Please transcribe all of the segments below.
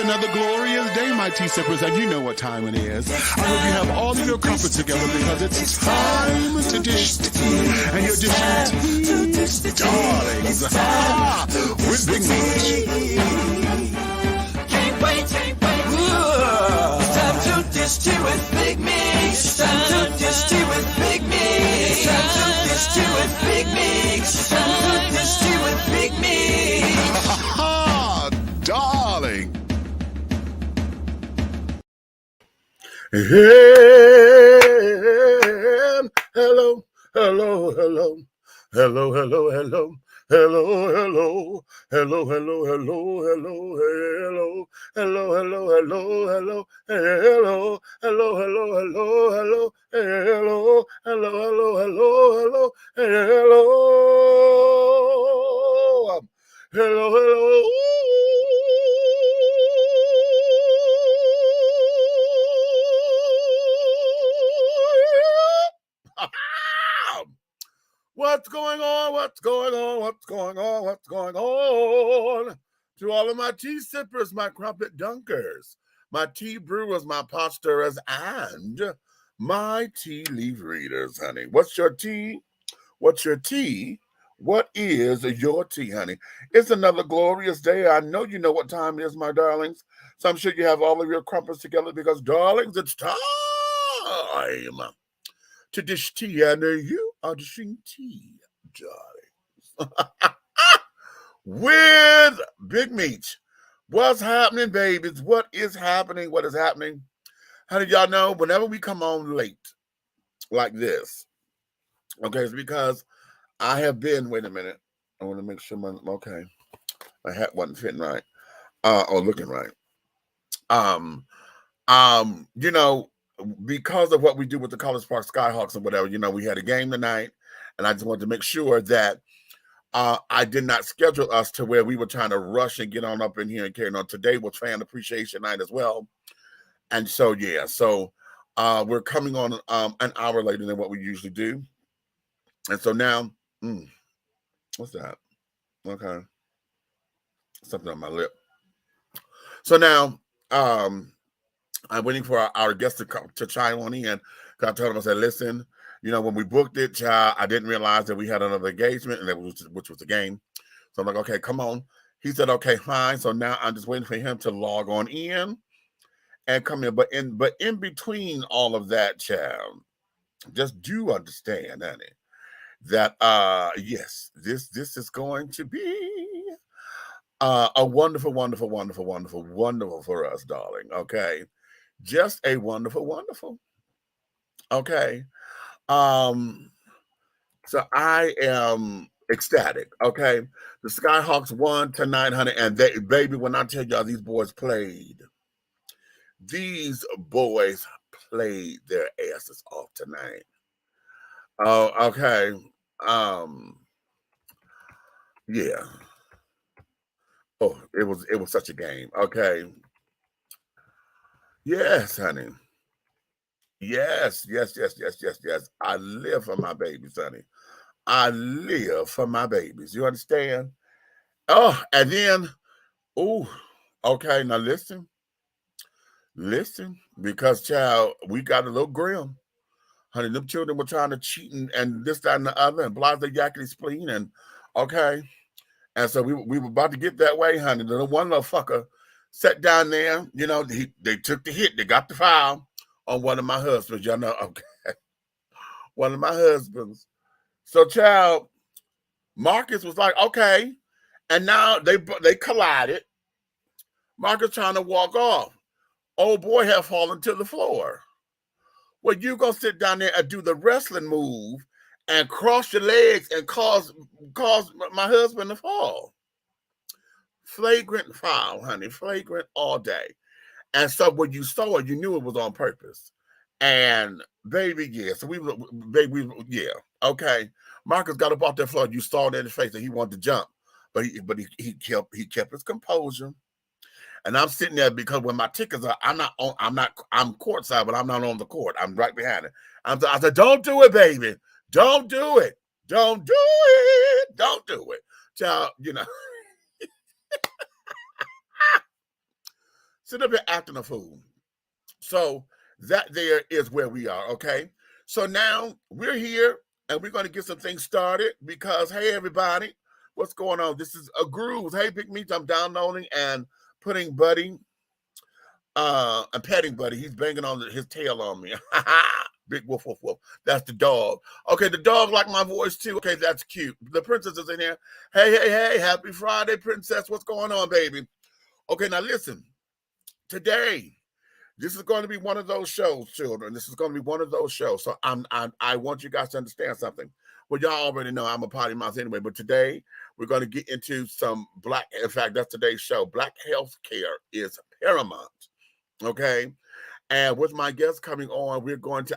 another glorious day, my tea sippers, and you know what time it is. I hope you have all of your crumpets together because it's time to dish tea. And you're dishing tea, darlings, with Big Meat. Can't wait. It's time to dish tea with Big Meat. It's time to dish tea with Big Meat. It's time to dish tea with Big Meat. It's time to dish tea with Big Meat. Darling. Hello. What's going on? To all of my tea sippers, my crumpet dunkers, my tea brewers, my pot stirrers, and my tea leaf readers, honey. What's your tea? What's your tea? What is your tea, honey? It's another glorious day. I know you know what time it is, my darlings. So I'm sure you have all of your crumpets together because, darlings, it's time to dish tea, and you are dishing tea, darling, with Big Meat. What's happening, babies? What is happening? How did y'all know? Whenever we come on late like this, okay, it's because I have been, wait a minute, I want to make sure my hat wasn't fitting right, or looking right. You know, because of what we do with the College Park Skyhawks and whatever, you know, we had a game tonight, and I just wanted to make sure that I did not schedule us to where we were trying to rush and get on up in here and carry on. Today was Fan Appreciation Night as well. And so, yeah, we're coming on an hour later than what we usually do. And so now, what's that? Okay. Something on my lip. So now, I'm waiting for our guest to chime on in. I told him, I said, listen, you know, when we booked it, child, I didn't realize that we had another engagement, and which was the game. So I'm like, okay, come on. He said, okay, fine. So now I'm just waiting for him to log on in and come in. But in between all of that, child, just do understand, honey, that yes, this is going to be a wonderful for us, darling. Okay. Just a wonderful. Okay. So I am ecstatic. Okay. The Skyhawks won tonight, honey. And baby, when I tell y'all these boys played their asses off tonight. Oh, okay. Yeah. Oh, it was such a game. Okay. Yes, honey. Yes. I live for my babies, honey. I live for my babies. You understand? Oh, and then, okay, now listen, because, child, we got a little grim. Honey, them children were trying to cheat and this, that, and the other, and blah, the yakety spleen, and okay. And so we were about to get that way, honey. The one little fucker sat down there, you know, they took the hit, they got the foul on one of my husbands, y'all know, okay. One of my husbands. So, child, Marcus was like, okay. And now they collided. Marcus trying to walk off. Old boy had fallen to the floor. Well, you go sit down there and do the wrestling move and cross your legs and cause my husband to fall. Flagrant foul, honey. Flagrant all day. And so when you saw it, you knew it was on purpose. And baby, yeah. So yeah. Okay. Marcus got up off that floor. You saw it in his face that he wanted to jump, but he kept his composure. And I'm sitting there because when my tickets are, I'm courtside, but I'm not on the court. I'm right behind it. I said, don't do it, baby. Don't do it. Don't do it. Don't do it. Child, you know. sit up here acting a fool. So that there is where we are, okay? So now we're here and we're going to get some things started because, hey, everybody, what's going on? This is a groove. Hey, Big Meat, I'm downloading and putting Buddy, I'm petting Buddy. He's banging on his tail on me. Big woof, woof, woof. That's the dog. Okay, the dog like my voice too. Okay, that's cute. The princess is in here. Hey, hey, hey, happy Friday, princess. What's going on, baby? Okay, now listen. Today, this is going to be one of those shows, children. This is going to be one of those shows. So I want you guys to understand something. Well, y'all already know I'm a potty mouth anyway, but today we're going to get into some Black, in fact, that's today's show. Black health care is paramount, okay? And with my guests coming on,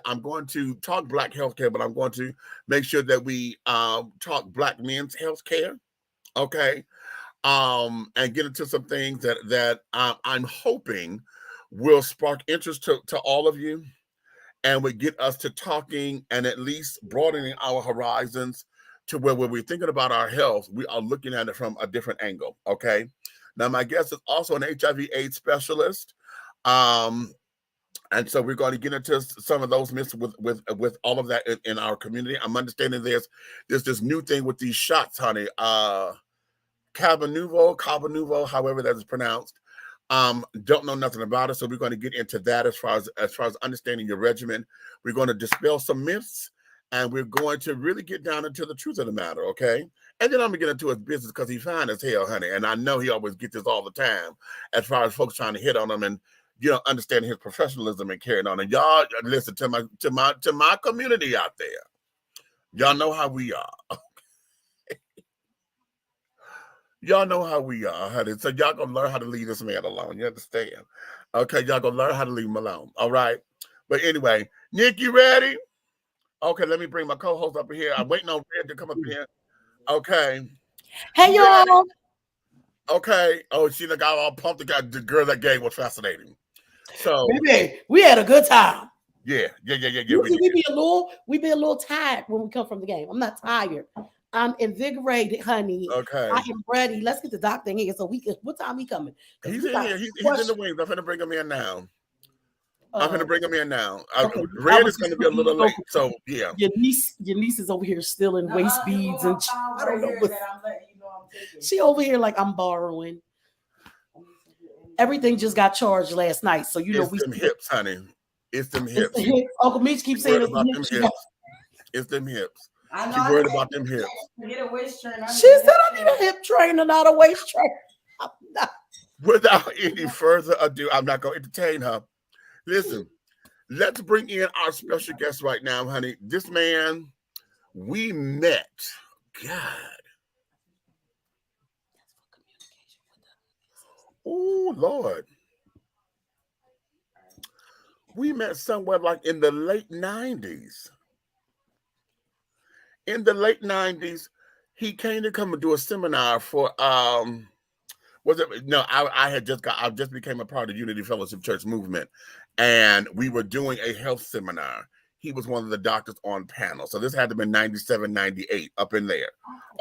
I'm going to talk Black health care, but I'm going to make sure that we talk Black men's health care, okay? And get into some things that I'm hoping will spark interest to all of you and would get us to talking and at least broadening our horizons to where when we're thinking about our health, we are looking at it from a different angle, okay? Now, my guest is also an HIV/AIDS specialist. And so we're going to get into some of those myths with all of that in our community. I'm understanding there's this new thing with these shots, honey. Cabo Nouveau, however that is pronounced. Don't know nothing about it, so we're going to get into that as far as understanding your regimen. We're going to dispel some myths, and we're going to really get down into the truth of the matter, okay? And then I'm going to get into his business because he's fine as hell, honey, and I know he always gets this all the time as far as folks trying to hit on him and understanding his professionalism and carrying on. And y'all listen to my community out there. Y'all know how we are. Y'all know how we are, honey. So y'all gonna learn how to leave this man alone. You understand? Okay, y'all gonna learn how to leave him alone. All right. But anyway, Nick, you ready? Okay, let me bring my co-host up here. I'm waiting on Red to come up here. Okay. Hey, y'all. Okay. Oh, she got all pumped. The girl that game was fascinating. So baby, we had a good time. Yeah. We be a little tired when we come from the game. I'm not tired. I'm invigorated, honey. Okay. I am ready. Let's get the doctor in here so we can. What time he coming? He's in here. He's in the wings. I'm gonna bring him in now. Okay. Red is going to be a little late, so yeah. Your niece is over here stealing waist beads and I don't know what. She over here like I'm borrowing. Everything just got charged last night, so it's them hips, honey. It's them hips. Uncle Meech keeps saying about them hips. It's them hips. She's worried about them hips. Get a waist trainer. She said I need a hip trainer, not a waist trainer. Without any further ado, I'm not going to entertain her. Listen, let's bring in our special guest right now, honey. This man, we met. God. Oh, Lord. We met somewhere like in the late 90s. In the late 90s, he came to come and do a seminar for I just became a part of Unity Fellowship Church movement, and we were doing a health seminar. He was one of the doctors on panel. So this had to be 97, 98, up in there.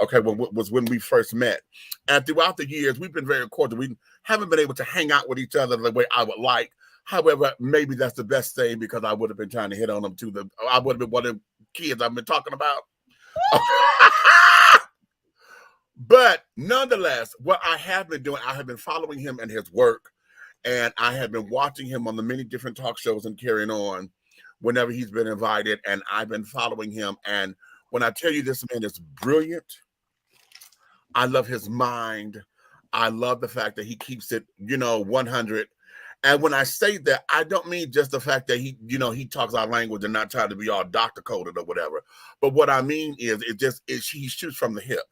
Okay, was when we first met. And throughout the years, we've been very cordial. We haven't been able to hang out with each other the way I would like. However, maybe that's the best thing because I would have been trying to hit on him too. I would have been one of the kids I've been talking about. But nonetheless, what I have been doing, I have been following him and his work, and I have been watching him on the many different talk shows and carrying on whenever he's been invited, and I've been following him. And when I tell you this man is brilliant, I love his mind. I love the fact that he keeps it, 100. And when I say that, I don't mean just the fact that he talks our language and not trying to be all doctor coded or whatever. But what I mean is he shoots from the hip,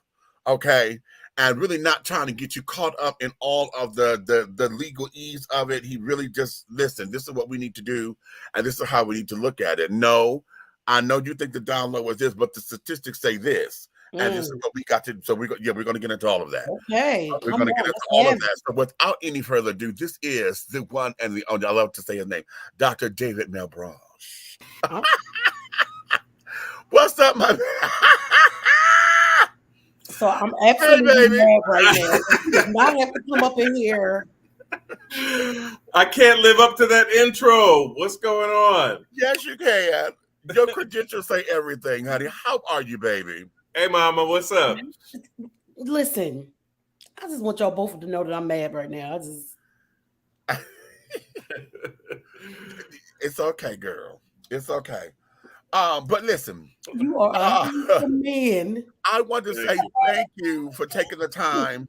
okay? And really not trying to get you caught up in all of the legalese of it. He really just, listen, this is what we need to do, and this is how we need to look at it. No, I know you think the download was this, but the statistics say this. And this is what we got to, so we're going to get into all of that. Okay. We're going to get into all of that. So without any further ado, this is the one and the only, I love to say his name, Dr. David MALEBRANCHE. Oh. What's up, my man? So I'm absolutely mad right now. He does not have to come up in here. I can't live up to that intro. What's going on? Yes, you can. Your credentials say everything, honey. How are you, baby? Hey, Mama, what's up? Listen, I just want y'all both to know that I'm mad right now. It's okay, girl. It's okay. But listen, You are a handsome man. I want to say thank you for taking the time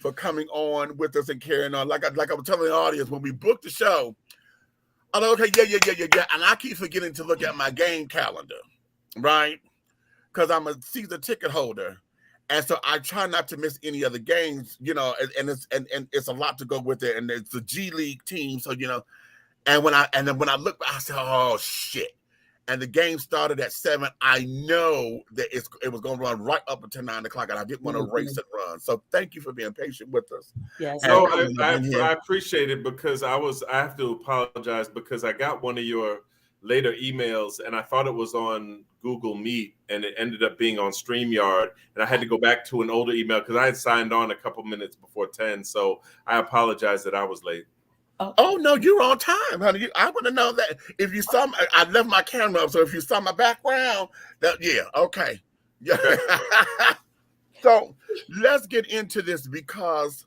for coming on with us and carrying on. Like I was telling the audience when we booked the show, I'm like, okay, yeah. And I keep forgetting to look at my game calendar, right? Because I'm a season ticket holder. And so I try not to miss any other games, and it's a lot to go with it. And it's the G League team. So, and then when I look, I said, oh shit. And the game started at 7. I know that it was going to run right up until 9 o'clock, and I didn't want to race and run. So thank you for being patient with us. Yes. No, I appreciate it because I have to apologize because I got one of your later emails and I thought it was on Google Meet and it ended up being on StreamYard, and I had to go back to an older email because I had signed on a couple minutes before 10. So I apologize that I was late. Oh no, you're on time, honey. I would have known that if you saw. I left my camera up, so if you saw my background, okay, yeah. So let's get into this because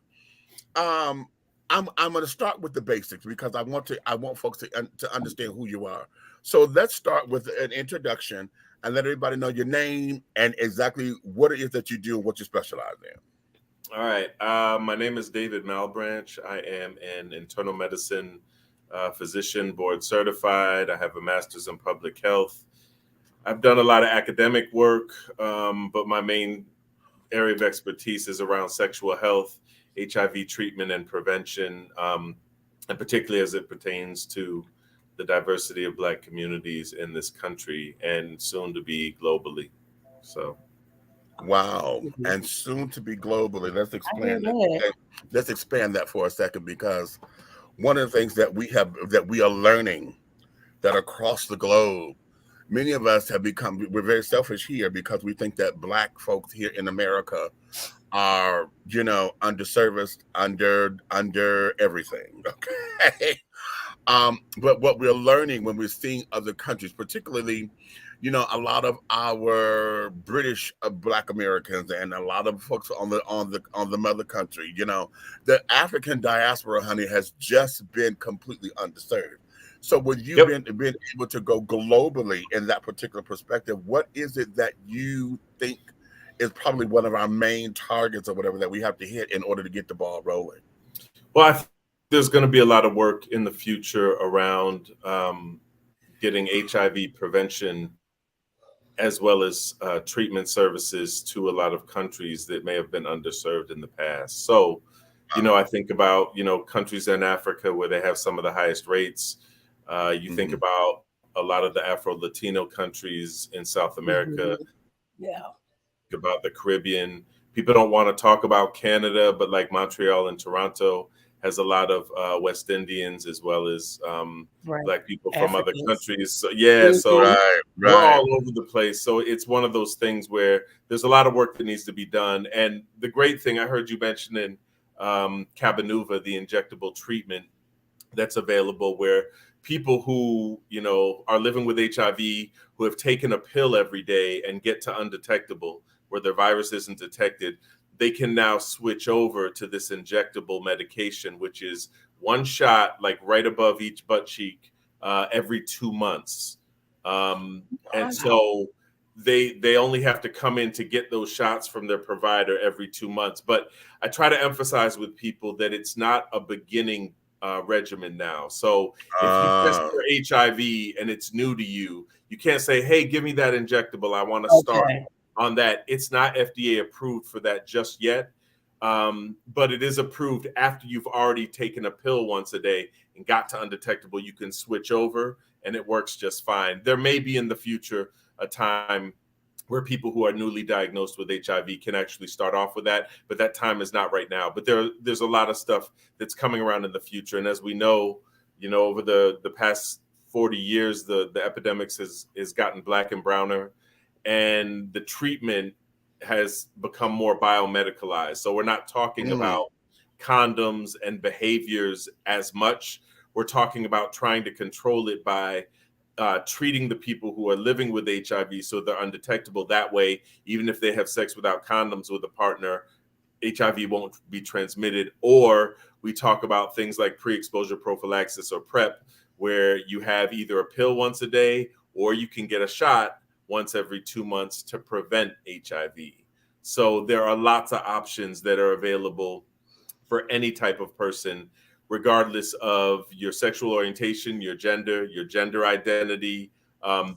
I'm going to start with the basics because I want folks to understand who you are. So let's start with an introduction and let everybody know your name and exactly what it is that you do and what you specialize in. All right. My name is David Malebranche. I am an internal medicine physician, board certified. I have a master's in public health. I've done a lot of academic work, but my main area of expertise is around sexual health, HIV treatment and prevention, and particularly as it pertains to the diversity of Black communities in this country and soon to be globally. So. Wow. And soon to be globally. Let's expand that for a second, because one of the things that we are learning that across the globe, many of us we're very selfish here because we think that Black folks here in America are, underserviced, under everything. Okay. But what we're learning when we're seeing other countries, particularly, a lot of our British Black Americans and a lot of folks on the mother country, the African diaspora, honey, has just been completely underserved. So when you've been able to go globally in that particular perspective, what is it that you think is probably one of our main targets or whatever that we have to hit in order to get the ball rolling? Well, I think there's going to be a lot of work in the future around getting HIV prevention as well as treatment services to a lot of countries that may have been underserved in the past. So, I think about, countries in Africa where they have some of the highest rates. You think about a lot of the Afro-Latino countries in South America. Yeah. Think about the Caribbean. People don't want to talk about Canada, but like Montreal and Toronto has a lot of West Indians as well as Black people from other countries. So, we're all over the place. So it's one of those things where there's a lot of work that needs to be done. And the great thing I heard you mentioning Cabenuva, the injectable treatment that's available, where people who, are living with HIV, who have taken a pill every day and get to undetectable, where their virus isn't detected, they can now switch over to this injectable medication, which is one shot, like right above each butt cheek, every 2 months. And so they only have to come in to get those shots from their provider every 2 months. But I try to emphasize with people that it's not a beginning regimen now. So if you test for HIV and it's new to you, you can't say, hey, give me that injectable. I want to start on that. It's not FDA approved for that just yet. But it is approved after you've already taken a pill once a day and got to undetectable. You can switch over and it works just fine. There may be in the future a time where people who are newly diagnosed with HIV can actually start off with that, but that time is not right now. But there's a lot of stuff that's coming around in the future. And as we know, over the past 40 years, the epidemics has gotten black and browner, and the treatment has become more biomedicalized. So we're not talking about condoms and behaviors as much. we're talking about trying to control it by treating the people who are living with HIV so they're undetectable. That way, even if they have sex without condoms with a partner, HIV won't be transmitted. Or we talk about things like pre-exposure prophylaxis or PrEP, where you have either a pill once a day or you can get a shot once every 2 months to prevent HIV. So there are lots of options that are available for any type of person, regardless of your sexual orientation, your gender identity.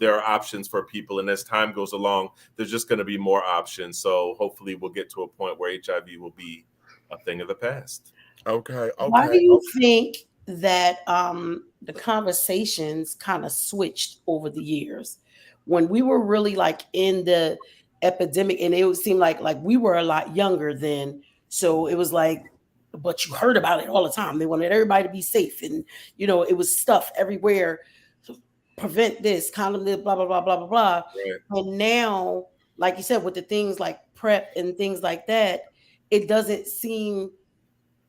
There are options for people. And as time goes along, there's just going to be more options. So hopefully we'll get to a point where HIV will be a thing of the past. Okay. Why do you think that the conversations kind of switched over the years? When we were really like in the epidemic, and it would seem like we were a lot younger then. So it was like, but you heard about it all the time. They wanted everybody to be safe. And, you know, it was stuff everywhere. Prevent this, condom this, blah, blah, blah, blah, blah, blah. Right. And now, like you said, with the things like PrEP and things like that, it doesn't seem,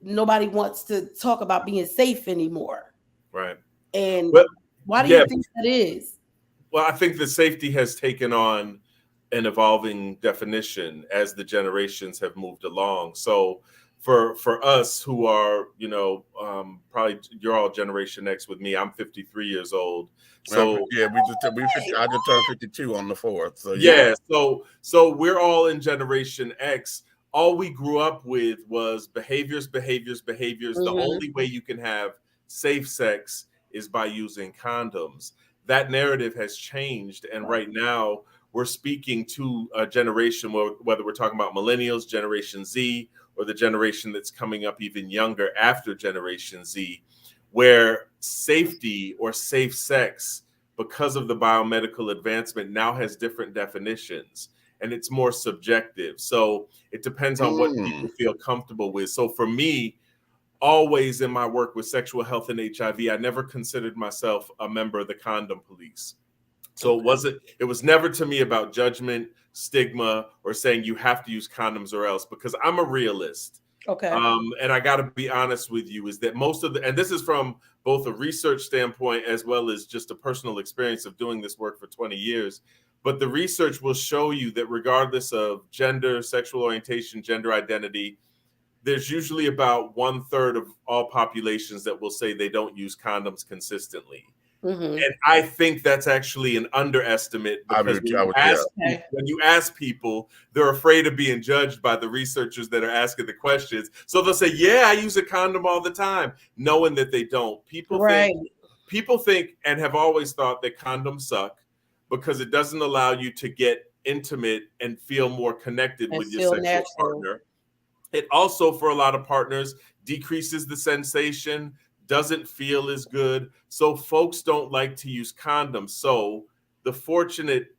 nobody wants to talk about being safe anymore. Right. And but, why do you think that is? Well, I think the safety has taken on an evolving definition as the generations have moved along. So for us who are, you know, probably you're all Generation X with me. I'm 53 years old. So yeah, I just turned 52 on the 4th. So yeah. So we're all in Generation X. All we grew up with was behaviors. Mm-hmm. The only way you can have safe sex is by using condoms. That narrative has changed. And right now we're speaking to a generation, whether we're talking about millennials, Generation Z, or the generation that's coming up even younger after Generation Z, where safety or safe sex, because of the biomedical advancement, now has different definitions and it's more subjective. So it depends on what people feel comfortable with. So for me, always in my work with sexual health and HIV, I never considered myself a member of the condom police. So it was never to me about judgment, stigma, or saying you have to use condoms or else, because I'm a realist. Okay. And I got to be honest with you, is that most of and this is from both a research standpoint as well as just a personal experience of doing this work for 20 years. But the research will show you that regardless of gender, sexual orientation, gender identity, there's usually about 1/3 of all populations that will say they don't use condoms consistently. Mm-hmm. And I think that's actually an underestimate, because when you ask people, they're afraid of being judged by the researchers that are asking the questions. So they'll say, yeah, I use a condom all the time, knowing that they don't. People think and have always thought that condoms suck because it doesn't allow you to get intimate and feel more connected with your sexual partner. It also, for a lot of partners, decreases the sensation, doesn't feel as good. So folks don't like to use condoms. So the fortunate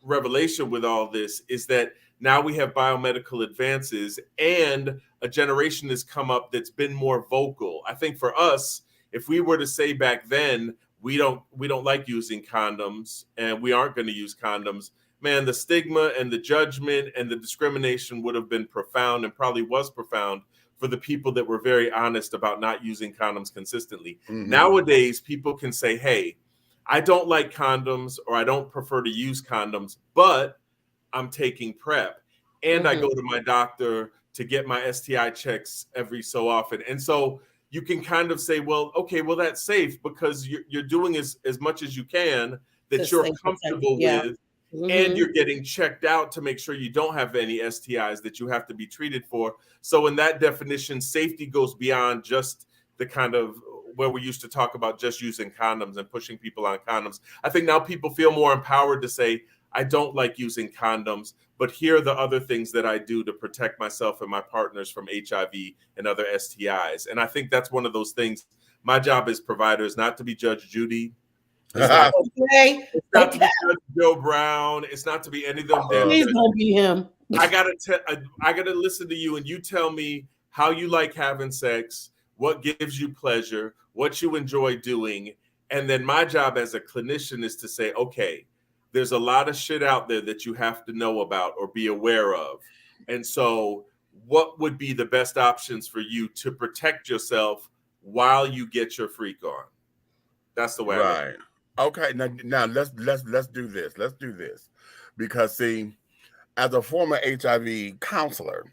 revelation with all this is that now we have biomedical advances and a generation has come up that's been more vocal. I think for us, if we were to say back then, we don't like using condoms and we aren't going to use condoms, man, the stigma and the judgment and the discrimination would have been profound, and probably was profound, for the people that were very honest about not using condoms consistently. Mm-hmm. Nowadays, people can say, hey, I don't like condoms, or I don't prefer to use condoms, but I'm taking PrEP. And I go to my doctor to get my STI checks every so often. And so you can kind of say, well, okay, well, that's safe because you're doing as much as you can that you're comfortable with. And you're getting checked out to make sure you don't have any STIs that you have to be treated for. So in that definition, safety goes beyond just the kind of where we used to talk about just using condoms and pushing people on condoms. I think now people feel more empowered to say, I don't like using condoms, but here are the other things that I do to protect myself and my partners from HIV and other STIs. And I think that's one of those things. My job as provider is not to be Judge Judy. It's not to be Judge Joe Brown. It's not to be any of them. Please don't be him. I gotta listen to you, and you tell me how you like having sex, what gives you pleasure, what you enjoy doing, and then my job as a clinician is to say, okay, there's a lot of shit out there that you have to know about or be aware of, and so what would be the best options for you to protect yourself while you get your freak on? That's the way. Right. Okay. Now let's do this. Let's do this, because see, as a former HIV counselor,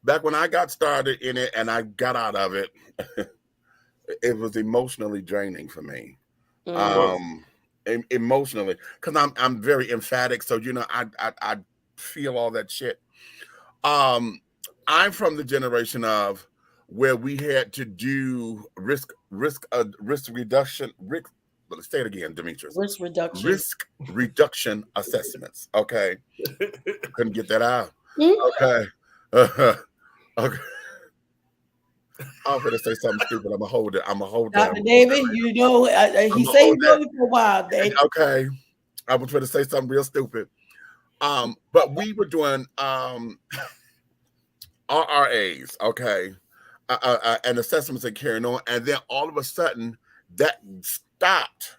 back when I got started in it and I got out of it, it was emotionally draining for me. Emotionally, because I'm very emphatic, so you know I feel all that shit. I'm from the generation of where we had to do risk reduction. Let's say it again, Demetrius. Risk reduction assessments. Okay, couldn't get that out. Okay, okay. I'm gonna say something stupid. I'm gonna hold it. I'm gonna hold that. Dr. David, you know, he said he know you for a while, Dave. Okay, I was trying to say something real stupid. But we were doing RRAs, okay, and assessments and carrying on, and then all of a sudden that stopped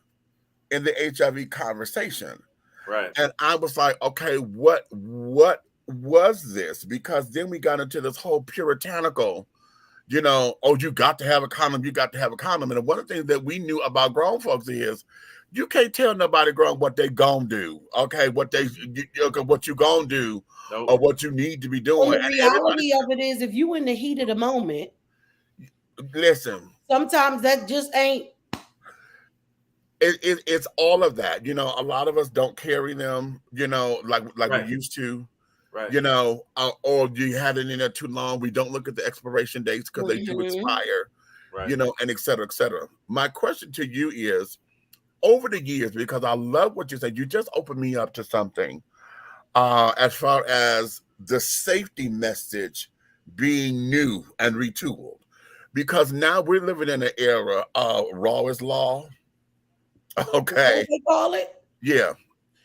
in the HIV conversation. Right. And I was like, okay, what was this? Because then we got into this whole puritanical, you know, oh, you got to have a condom, you got to have a condom. And one of the things that we knew about grown folks is you can't tell nobody grown what they gonna do, okay? What you gonna do, nope. Or what you need to be doing. Well, the reality of it is, if you in the heat of the moment, listen. Sometimes that just ain't. It's all of that, you know. A lot of us don't carry them, you know, like right. we used to. Right. You know, or you had it in there too long. We don't look at the expiration dates because they do expire, right. You know, and et cetera, et cetera. My question to you is, over the years, because I love what you said, you just opened me up to something as far as the safety message being new and retooled. Because now we're living in an era of raw is law. Okay. What they call it? Yeah.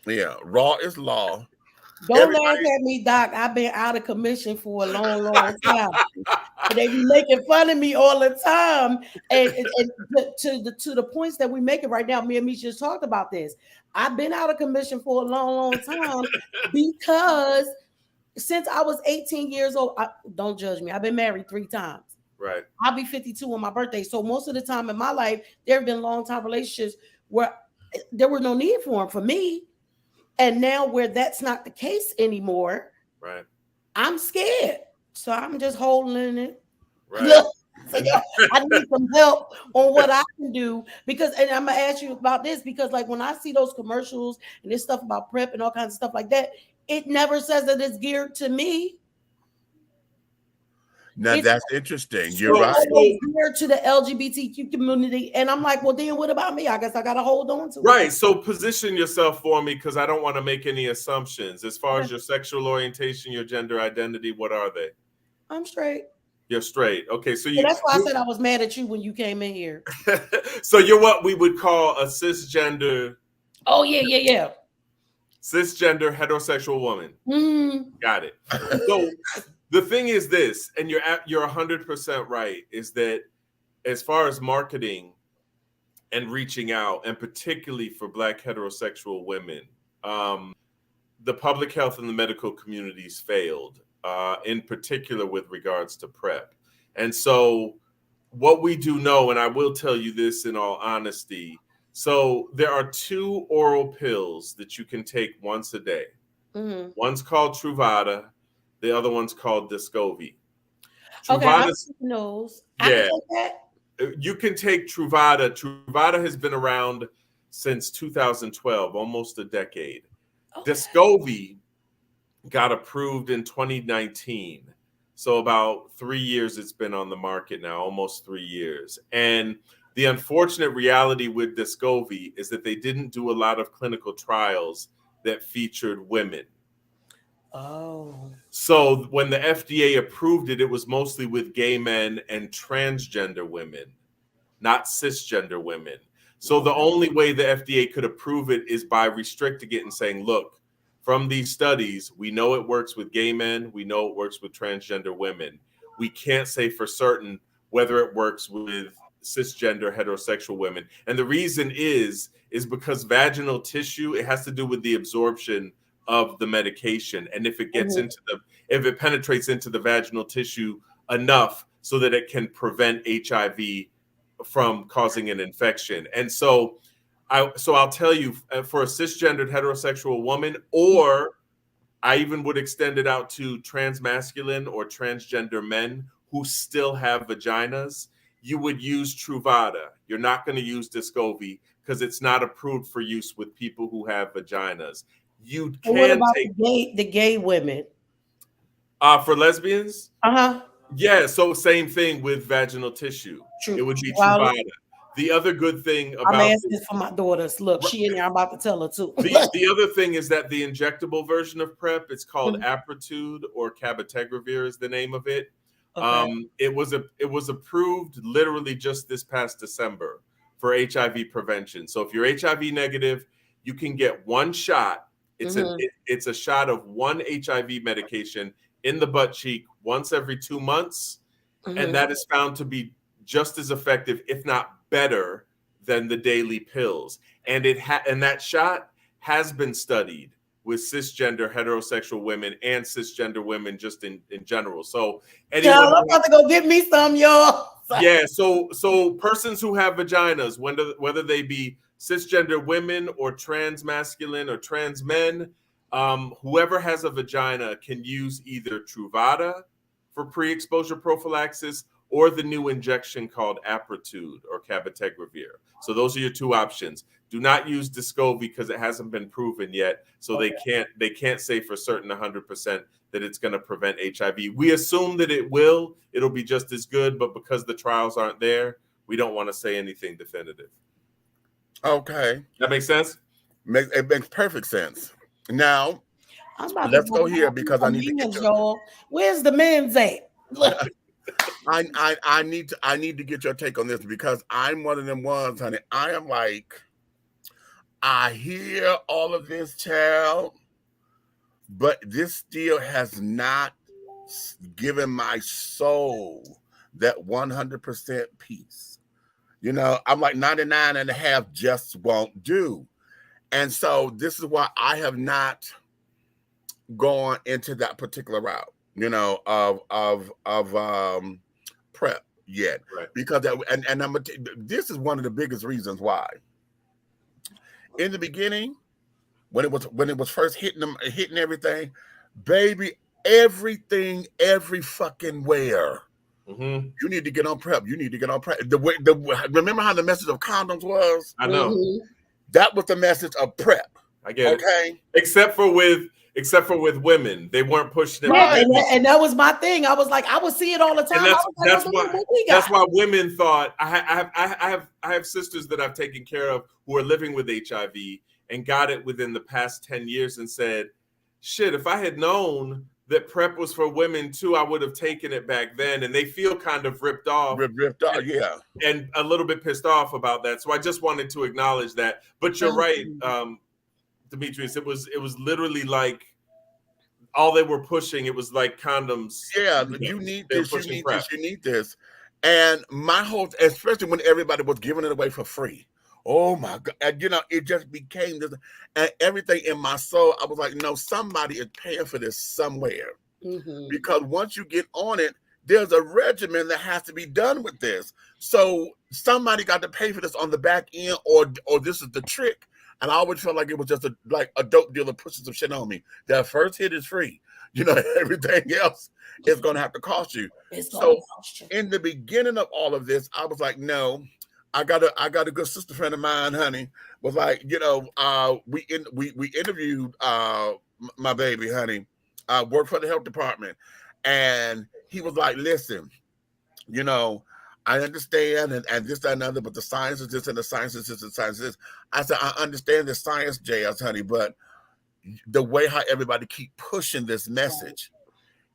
Yeah. Raw is law. Don't laugh at me, Doc. I've been out of commission for a long, long time. They be making fun of me all the time. And to the points that we making right now, me and Misha just talked about this. I've been out of commission for a long, long time because since I was 18 years old, don't judge me. I've been married 3 times. Right. I'll be 52 on my birthday. So most of the time in my life, there have been long-time relationships where there was no need for them for me. And now where that's not the case anymore, right? I'm scared. So I'm just holding it. Right. So, I need some help on what I can do, because, and I'm gonna ask you about this, because like when I see those commercials and this stuff about PrEP and all kinds of stuff like that, it never says that it's geared to me. Now that's interesting. You're right. Geared to the LGBTQ community, and I'm like, well, then what about me? I guess I gotta hold on to it. Right. So position yourself for me, because I don't want to make any assumptions as far as your sexual orientation, your gender identity. What are they? I'm straight. You're straight. Okay. So that's why I said I was mad at you when you came in here. So you're what we would call a cisgender. Oh yeah. Cisgender heterosexual woman. Got it. So the thing is this, and you're 100% right, is that as far as marketing and reaching out, and particularly for Black heterosexual women, the public health and the medical communities failed, in particular with regards to PrEP. And so what we do know, and I will tell you this in all honesty, so there are 2 oral pills that you can take once a day. One's called Truvada. The other one's called Descovy. Okay, knows. Yeah, you can take Truvada. Truvada has been around since 2012, almost a decade. Okay. Descovy got approved in 2019, so about 3 years it's been on the market now, almost 3 years. And the unfortunate reality with Descovy is that they didn't do a lot of clinical trials that featured women. Oh. So when the FDA approved it, it was mostly with gay men and transgender women, not cisgender women. So the only way the FDA could approve it is by restricting it and saying, look, from these studies, we know it works with gay men. We know it works with transgender women. We can't say for certain whether it works with cisgender heterosexual women. And the reason is because vaginal tissue, it has to do with the absorption of the medication, and if it gets if it penetrates into the vaginal tissue enough so that it can prevent HIV from causing an infection. And so I'll tell you, for a cisgendered heterosexual woman, or I even would extend it out to transmasculine or transgender men who still have vaginas, you would use Truvada. You're not going to use Descovy because it's not approved for use with people who have vaginas. You can what about take the gay women? For lesbians? Yeah, so same thing with vaginal tissue. It would be Truvada. The other good thing about I'm asking for my daughters. Look, she in there. I'm about to tell her too. The other thing is that the injectable version of PrEP, it's called Apretude, or cabotegravir is the name of it. Okay. It was approved literally just this past December for HIV prevention. So if you're HIV negative, you can get one shot. It's a shot of one HIV medication in the butt cheek once every 2 months, and that is found to be just as effective, if not better, than the daily pills. And that shot has been studied with cisgender heterosexual women and cisgender women just in general. So anyone, I'm about to go get me some, y'all. Yeah, so persons who have vaginas, whether they be cisgender women or transmasculine or trans men, whoever has a vagina can use either Truvada for pre-exposure prophylaxis or the new injection called Apretude or cabotegravir. So those are your two options. Do not use Descovy because it hasn't been proven yet. So they can't say for certain 100% that it's going to prevent HIV. We assume that it'll be just as good, but because the trials aren't there, we don't want to say anything definitive. Okay. That makes sense? It makes perfect sense. Now, let's go here because I need to get y'all. Where's the men's at? I need to get your take on this because I'm one of them ones, honey. I am like, I hear all of this, child, but this still has not given my soul that 100% peace. You know, I'm like 99.5 just won't do. And so this is why I have not gone into that particular route, you know, of PrEP yet. Right. Because this is one of the biggest reasons why. In the beginning, when it was first hitting everything, baby, everything, every fucking where. You need to get on PrEP. You need to get on PrEP. Remember how the message of condoms was? I know. That was the message of PrEP. I get it. Except for with women, they weren't pushing it. Right. And that was my thing. I was like, I would see it all the time. And that's why women thought. I have sisters that I've taken care of who are living with HIV and got it within the past 10 years and said, shit, if I had known that PrEP was for women too, I would have taken it back then. And they feel kind of ripped off, yeah, and a little bit pissed off about that. So I just wanted to acknowledge that. But you're right, Demetrius. It was literally like all they were pushing. It was like condoms. Yeah, you need this. You need this. You need this. And my whole, especially when everybody was giving it away for free. Oh my God. And, you know, it just became this, and everything in my soul, I was like, no, somebody is paying for this somewhere. Because once you get on it, there's a regimen that has to be done with this. So somebody got to pay for this on the back end, or this is the trick. And I always felt like it was just like a dope dealer pushing some shit on me. That first hit is free. You know, everything else is going to have to cost you. In the beginning of all of this, I was like, no. I got a good sister friend of mine, honey, was like, you know, we interviewed my baby, honey, worked for the health department, and he was like, listen, you know, I understand and this, that, and other, but the science is this and the science is this and the science is this. I said, I understand the science, JS, honey, but the way how everybody keep pushing this message,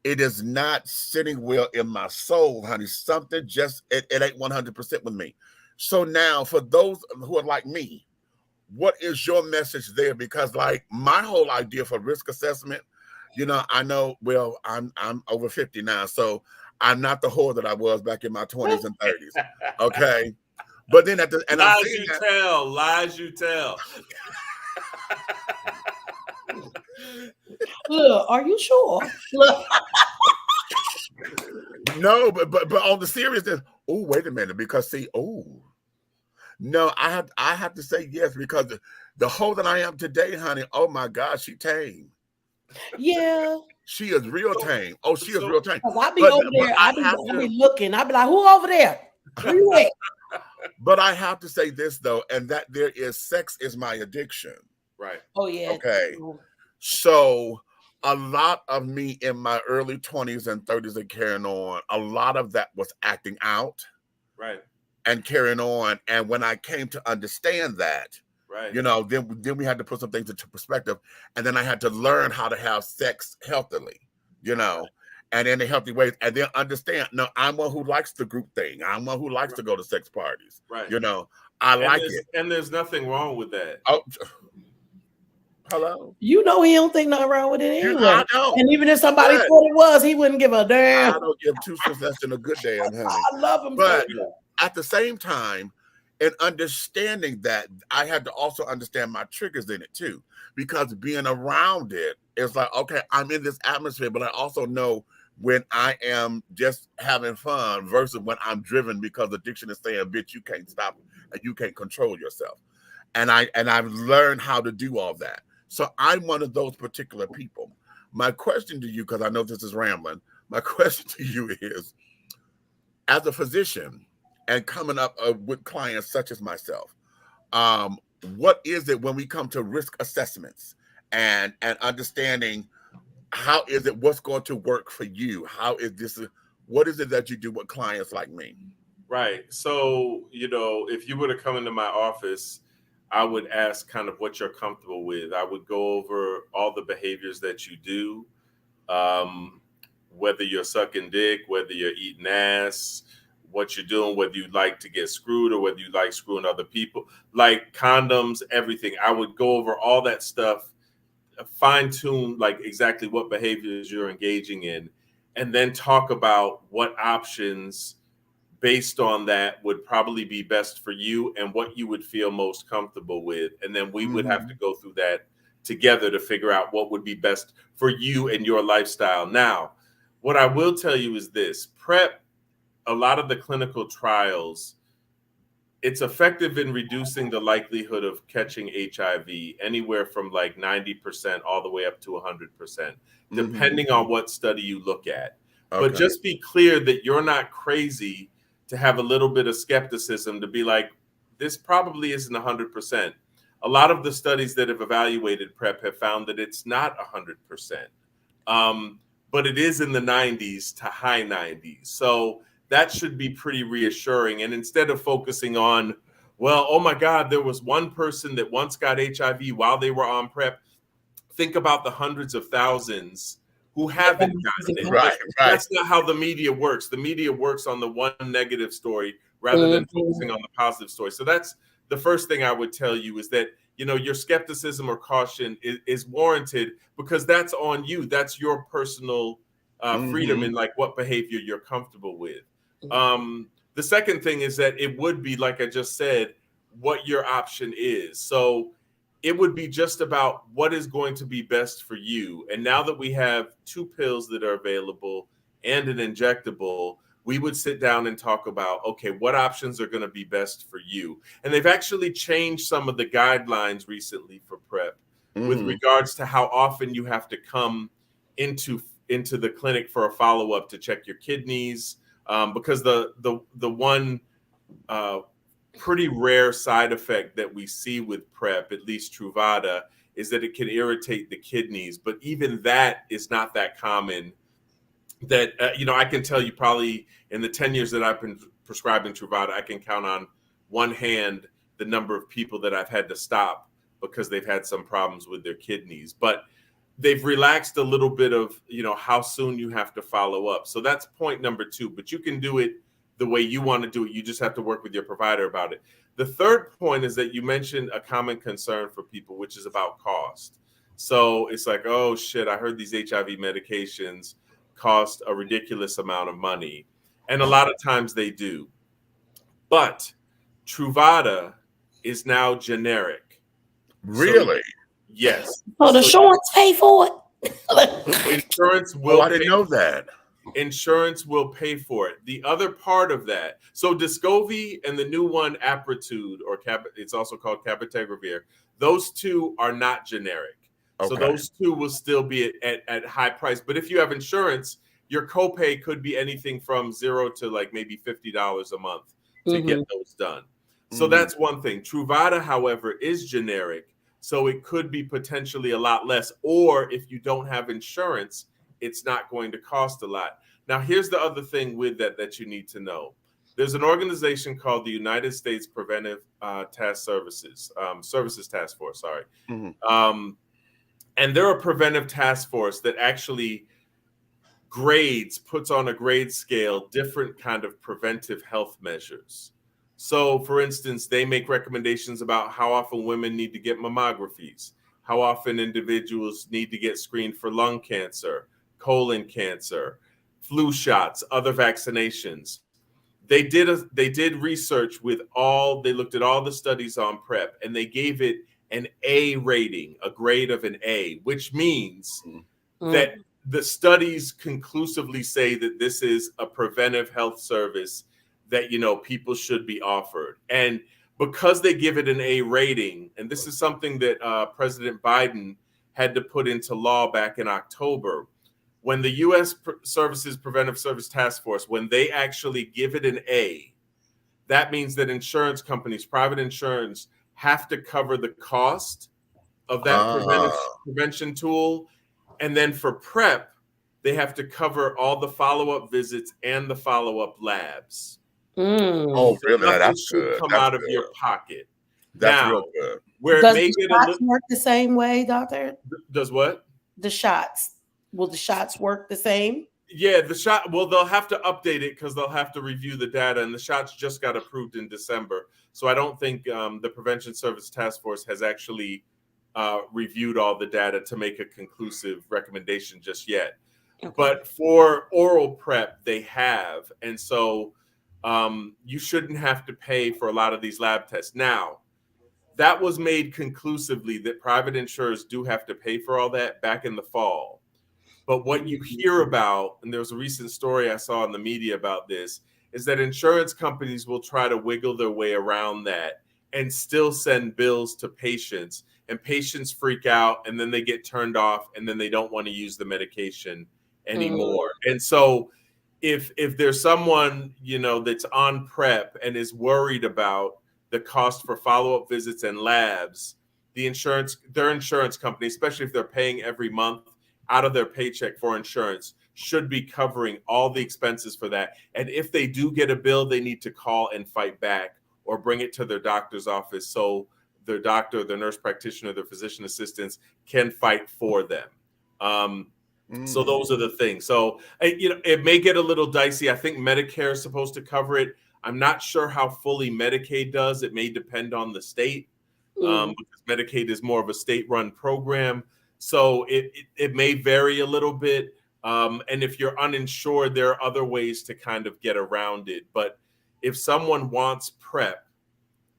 it is not sitting well in my soul, honey. Something just, it ain't 100% with me. So now for those who are like me, what is your message there? Because like my whole idea for risk assessment, you know, I know, well, I'm over 50 now, so I'm not the whore that I was back in my 20s and 30s. Okay. But then lies you tell. Look, are you sure? No, but on the seriousness, oh, wait a minute, because see, oh, No, I have to say yes, because the hoe that I am today, honey, oh my God, she tame. Yeah. She is real tame. Oh, she is real tame. Cause I be over there, I be looking. I be like, who over there? Where you at? But I have to say this though, and that there is sex is my addiction. Right. Oh yeah. Okay. So a lot of me in my early 20s and 30s and carrying on, a lot of that was acting out. Right. And carrying on. And when I came to understand that, right, you know, then we had to put some things into perspective. And then I had to learn how to have sex healthily, you know, and in a healthy way. And then understand, no, I'm one who likes the group thing. I'm one who likes to go to sex parties. Right. You know, I like it. And there's nothing wrong with that. Oh, hello. You know he don't think nothing wrong with it anyway. I don't. And even if somebody thought it was, he wouldn't give a damn. I don't give two cents less than a good damn, honey. I love him. But at the same time, in understanding that, I had to also understand my triggers in it too, because being around it is like, okay, I'm in this atmosphere, but I also know when I am just having fun versus when I'm driven because addiction is saying, bitch, you can't stop and you can't control yourself. And I've learned how to do all that. So I'm one of those particular people. My question to you, because I know this is rambling, my question to you is, as a physician and coming up with clients such as myself, what is it when we come to risk assessments and understanding how is it, what's going to work for you? How is this, what is it that you do with clients like me? Right. So, you know, if you were to come into my office, I would ask kind of what you're comfortable with. I would go over all the behaviors that you do, whether you're sucking dick, whether you're eating ass, what you're doing, whether you like to get screwed or whether you like screwing other people, like condoms, everything. I would go over all that stuff, fine tune like exactly what behaviors you're engaging in, and then talk about what options based on that would probably be best for you and what you would feel most comfortable with. And then we would have to go through that together to figure out what would be best for you and your lifestyle. Now, what I will tell you is this: PrEP, a lot of the clinical trials, it's effective in reducing the likelihood of catching HIV anywhere from like 90% all the way up to 100%, depending on what study you look at. Okay. But just be clear that you're not crazy to have a little bit of skepticism to be like, this probably isn't 100%. A lot of the studies that have evaluated PrEP have found that it's not 100%, but it is in the 90s to high 90s. So that should be pretty reassuring. And instead of focusing on, well, oh my God, there was one person that once got HIV while they were on PrEP, think about the hundreds of thousands who haven't gotten it. Right. That's not how the media works. The media works on the one negative story rather than focusing on the positive story. So that's the first thing I would tell you, is that, you know, your skepticism or caution is warranted, because that's on you. That's your personal freedom in like what behavior you're comfortable with. The second thing is that it would be, like I just said, what your option is. So it would be just about what is going to be best for you. And now that we have 2 pills that are available and an injectable, we would sit down and talk about, okay, what options are going to be best for you? And they've actually changed some of the guidelines recently for PrEP with regards to how often you have to come into the clinic for a follow-up to check your kidneys, because the one pretty rare side effect that we see with PrEP, at least Truvada, is that it can irritate the kidneys. But even that is not that common. That, you know, I can tell you probably in the 10 years that I've been prescribing Truvada, I can count on one hand the number of people that I've had to stop because they've had some problems with their kidneys. But they've relaxed a little bit of, you know, how soon you have to follow up. So that's point number 2. But you can do it the way you want to do it. You just have to work with your provider about it. The third point is that you mentioned a common concern for people, which is about cost. So it's like, oh shit, I heard these HIV medications cost a ridiculous amount of money. And a lot of times they do. But Truvada is now generic. Really? So, yes. So the insurance pay for it? Insurance will. I didn't know that. insurance will pay for it. The other part of that, so Descovy and the new one, Apretude, or it's also called cabotegravir, those two are not generic. Okay. So those two will still be at high price. But if you have insurance, your copay could be anything from $0 to like maybe $50 a month to get those done. So that's one thing. Truvada, however, is generic. So it could be potentially a lot less. Or if you don't have insurance, it's not going to cost a lot. Now, here's the other thing with that you need to know. There's an organization called the United States Preventive Services Task Force, sorry. And they're a preventive task force that actually puts on a grade scale different kind of preventive health measures. So, for instance, they make recommendations about how often women need to get mammographies, how often individuals need to get screened for lung cancer, colon cancer, flu shots, other vaccinations. They did research with they looked at all the studies on PrEP, and they gave it an A rating, a grade of an A, which means that the studies conclusively say that this is a preventive health service that, people should be offered. And because they give it an A rating, and this is something that President Biden had to put into law back in October, when the U.S. Services Preventive Service Task Force, when they actually give it an A, that means that insurance companies, private insurance, have to cover the cost of that prevention tool. And then for PrEP, they have to cover all the follow-up visits and the follow-up labs. Oh, really? So that's good. Come that's out good. of your pocket. That's now, real good. Where does it may the get shots work the same way, doctor? Does what? The shots. Will the shots work the same? Yeah, the shot. Well, they'll have to update it because they'll have to review the data, and the shots just got approved in December. So I don't think the Prevention Service Task Force has actually reviewed all the data to make a conclusive recommendation just yet. Okay. But for oral PrEP, they have, and so you shouldn't have to pay for a lot of these lab tests. Now, that was made conclusively that private insurers do have to pay for all that back in the fall. But what you hear about, and there was a recent story I saw in the media about this, is that insurance companies will try to wiggle their way around that and still send bills to patients. And patients freak out, and then they get turned off, and then they don't want to use the medication anymore. And so if there's someone, that's on PrEP and is worried about the cost for follow-up visits and labs, their insurance company, especially if they're paying every month out of their paycheck for insurance, should be covering all the expenses for that. And if they do get a bill, they need to call and fight back or bring it to their doctor's office so their doctor, their nurse practitioner, their physician assistants can fight for them. So those are the things. So, it may get a little dicey. I think Medicare is supposed to cover it. I'm not sure how fully Medicaid does. It may depend on the state because Medicaid is more of a state-run program. So it may vary a little bit. And if you're uninsured, there are other ways to kind of get around it. But if someone wants PrEP,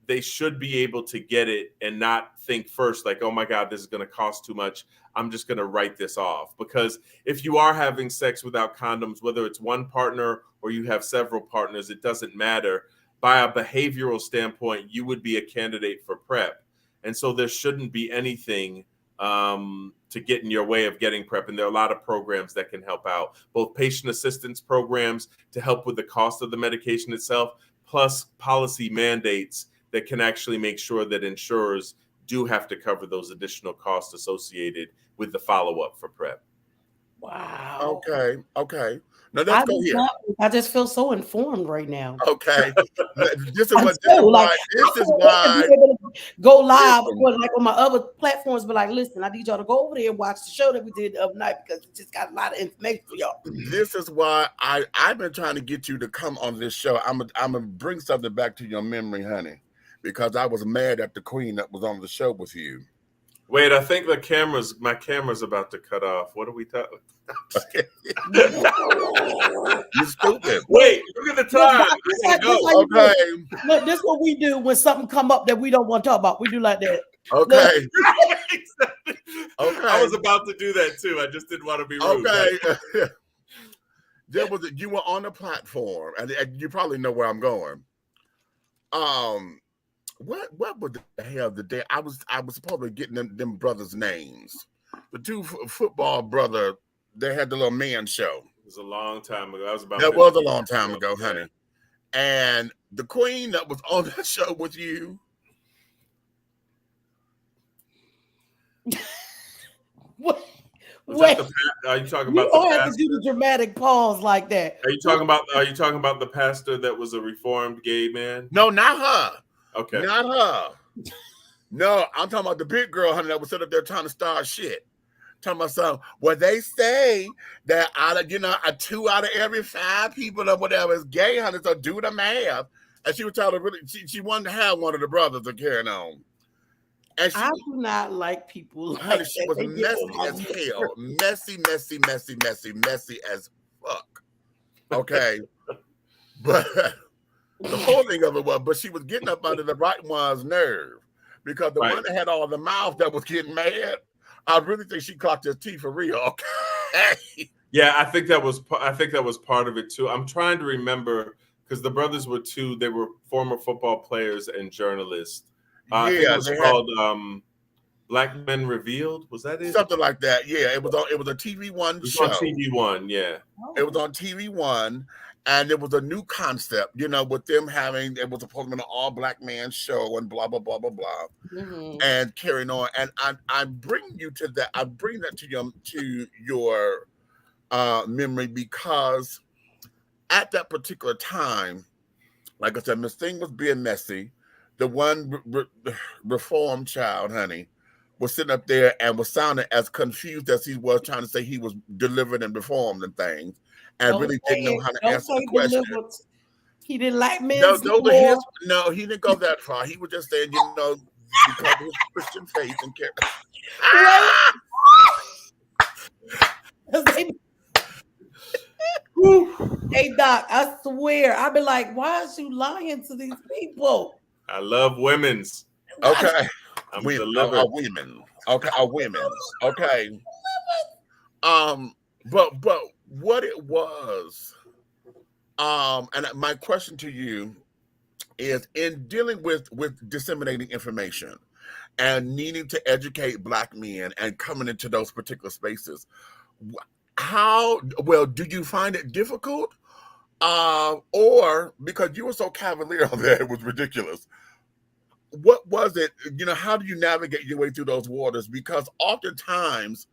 they should be able to get it and not think first like, oh my God, this is going to cost too much. I'm just going to write this off. Because if you are having sex without condoms, whether it's one partner or you have several partners, it doesn't matter. By a behavioral standpoint, you would be a candidate for PrEP. And so there shouldn't be anything to get in your way of getting PrEP. And there are a lot of programs that can help out, both patient assistance programs to help with the cost of the medication itself, plus policy mandates that can actually make sure that insurers do have to cover those additional costs associated with the follow-up for PrEP. Wow. Okay. Now let's go here. I just feel so informed right now. Okay. This is why go live on my other platforms, but listen, I need y'all to go over there and watch the show that we did the other night because we just got a lot of information for y'all. This is why I've been trying to get you to come on this show. I'm gonna bring something back to your memory, honey, because I was mad at the queen that was on the show with you. Wait, I think my camera's about to cut off. What are we talking? You stupid. Wait, look at the time. Okay. Look, this is what we do when something come up that we don't want to talk about. We do like that. Okay. Okay. I was about to do that too. I just didn't want to be rude. Okay. you were on a platform, and you probably know where I'm going. What was the hell the day I was supposed to be getting them brothers' names? The two football brother, they had the little man show. It was a long time ago. That was about. That was a long time ago, honey. Yeah. And the queen that was on that show with you. What? Wait, are you talking about? You don't have to do the dramatic pause like that. Are you talking about the pastor that was a reformed gay man? No, not her. Okay, not her. No, I'm talking about the big girl, honey, that was sitting up there trying to start shit. Talking about something. Well, they say that out of 2 out of every 5 people or whatever is gay, honey. So do the math. And she was trying to really. She wanted to have one of the brothers to carry on. And I do not like people like honey, that. she was messy as hell. Messy as fuck. Okay. But the whole thing of it was, but she was getting up under the right one's nerve. Because the one that had all the mouth that was getting mad, I really think she clocked his teeth for real. Okay. Yeah, I think that was part of it too. I'm trying to remember because the brothers were they were former football players and journalists. I think it was called Black Men Revealed. Was that it? Something like that. Yeah, it was a TV One show. On TV One, yeah. It was on TV One, and it was a new concept, with them having, it was supposed to be an all-black man show and blah, blah, blah, blah, blah, and carrying on. And I bring you to that. I bring that to your memory because at that particular time, like I said, Miss Thing was being messy. The one reformed child, honey, was sitting up there and was sounding as confused as he was trying to say he was delivered and reformed and things, and really didn't know how to answer the question. He didn't like men. No, he didn't go that far. He was just saying, because of his Christian faith and care. Hey, Doc, I swear, I've been like, why is you lying to these people? I love women's. Okay. I'm women. Okay, women. Okay. But what it was, and my question to you is, in dealing with disseminating information and needing to educate Black men and coming into those particular spaces, do you find it difficult? Or because you were so cavalier on that, it was ridiculous. What was it? How do you navigate your way through those waters? Because oftentimes,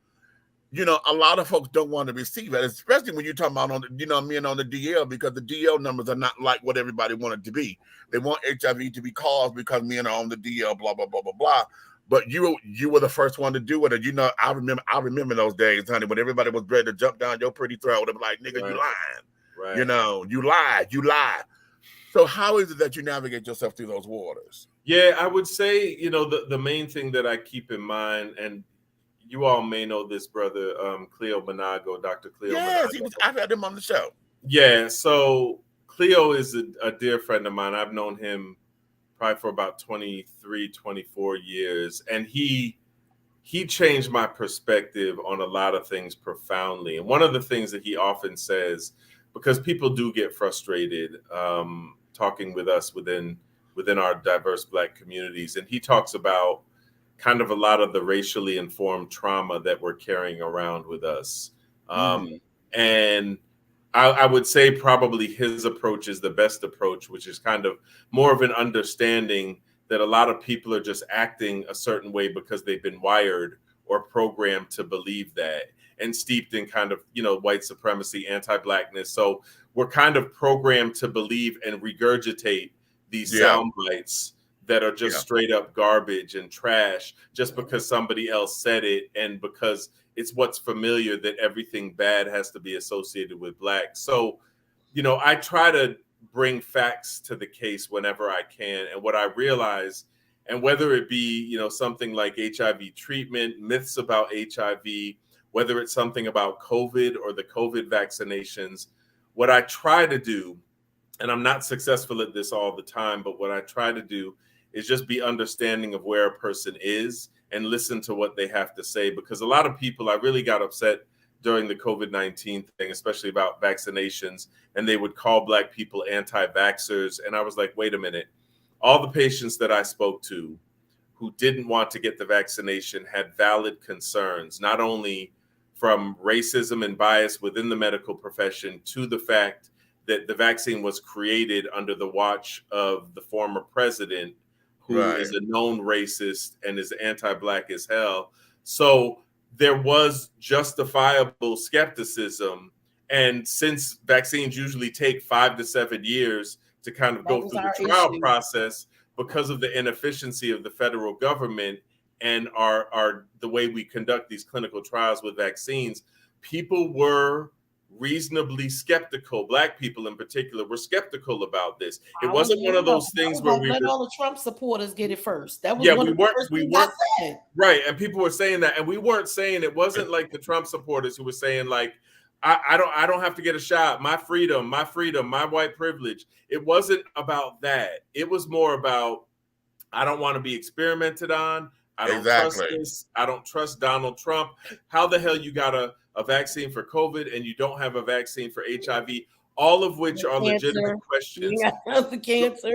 a lot of folks don't want to receive it, especially when you're talking about men on the DL, because the DL numbers are not like what everybody wanted to be. They want HIV to be caused because men are on the DL, blah, blah, blah, blah, blah. But you were the first one to do it. And I remember those days, honey, when everybody was ready to jump down your pretty throat and be like, nigga, you lying. Right. You lie. So how is it that you navigate yourself through those waters? Yeah, I would say, the main thing that I keep in mind, and you all may know this brother, Cleo Monago, Dr. Cleo Monago. Yes, I've had him on the show. Yeah, so Cleo is a dear friend of mine. I've known him probably for about 23, 24 years. And he changed my perspective on a lot of things profoundly. And one of the things that he often says, because people do get frustrated talking with us within our diverse Black communities. And he talks about kind of a lot of the racially informed trauma that we're carrying around with us. And I would say probably his approach is the best approach, which is kind of more of an understanding that a lot of people are just acting a certain way because they've been wired or programmed to believe that, and steeped in kind of, white supremacy, anti-Blackness. So we're kind of programmed to believe and regurgitate these sound bites that are just straight up garbage and trash just because somebody else said it, and because it's what's familiar that everything bad has to be associated with Black. So, I try to bring facts to the case whenever I can. And what I realize, and whether it be, something like HIV treatment, myths about HIV, whether it's something about COVID or the COVID vaccinations, what I try to do, and I'm not successful at this all the time, but what I try to do is just be understanding of where a person is and listen to what they have to say. Because a lot of people, I really got upset during the COVID-19 thing, especially about vaccinations, and they would call Black people anti-vaxxers. And I was like, wait a minute. All the patients that I spoke to who didn't want to get the vaccination had valid concerns, not only from racism and bias within the medical profession to the fact that the vaccine was created under the watch of the former president, who is a known racist and is anti-Black as hell. So there was justifiable skepticism. And since vaccines usually take 5 to 7 years to kind of go through the trial process because of the inefficiency of the federal government and our the way we conduct these clinical trials with vaccines, people were reasonably skeptical. Black people in particular were skeptical about this. It wasn't one of those things where we let all the Trump supporters get it first. That was we weren't right. And people were saying that, and we weren't saying, it wasn't like the Trump supporters who were saying like, I don't have to get a shot. My freedom, my white privilege. It wasn't about that. It was more about, I don't want to be experimented on. I don't trust this. I don't trust Donald Trump. How the hell you got a vaccine for COVID and you don't have a vaccine for HIV? All of which are legitimate questions. The cancer.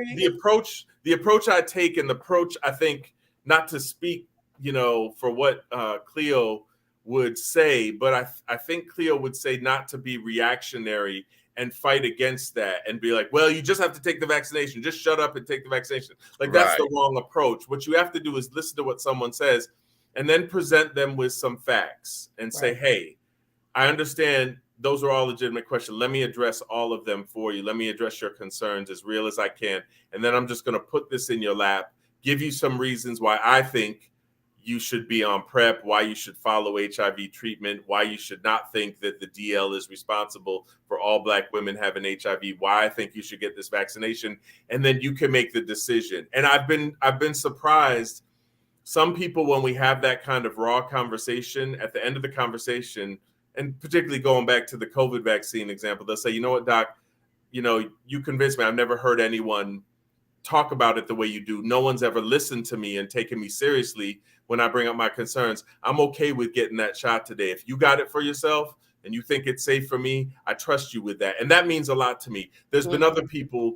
The approach I take, and the approach I think, not to speak, for what Cleo would say, but I think Cleo would say not to be reactionary and fight against that and be like, well, you just have to take the vaccination. Just shut up and take the vaccination. Like, that's the wrong approach. What you have to do is listen to what someone says and then present them with some facts and say, hey, I understand those are all legitimate questions. Let me address all of them for you. Let me address your concerns as real as I can. And then I'm just going to put this in your lap, give you some reasons why I think you should be on PrEP, why you should follow HIV treatment, why you should not think that the DL is responsible for all Black women having HIV, why I think you should get this vaccination, and then you can make the decision. And I've been surprised. Some people, when we have that kind of raw conversation, at the end of the conversation, and particularly going back to the COVID vaccine example, they'll say, you know what, doc, you convinced me. I've never heard anyone talk about it the way you do. No one's ever listened to me and taken me seriously when I bring up my concerns. I'm okay with getting that shot today. If you got it for yourself and you think it's safe for me, I trust you with that. And that means a lot to me. There's been other people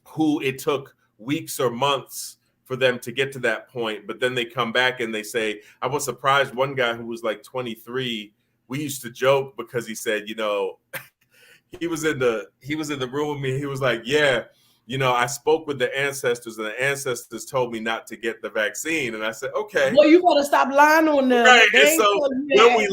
who it took weeks or months for them to get to that point, but then they come back and they say, I was surprised. One guy who was like 23, we used to joke because he said, he was in the room with me. He was like, yeah, I spoke with the ancestors, and the ancestors told me not to get the vaccine. And I said, okay. Well, you gotta stop lying on them. Right. And so when we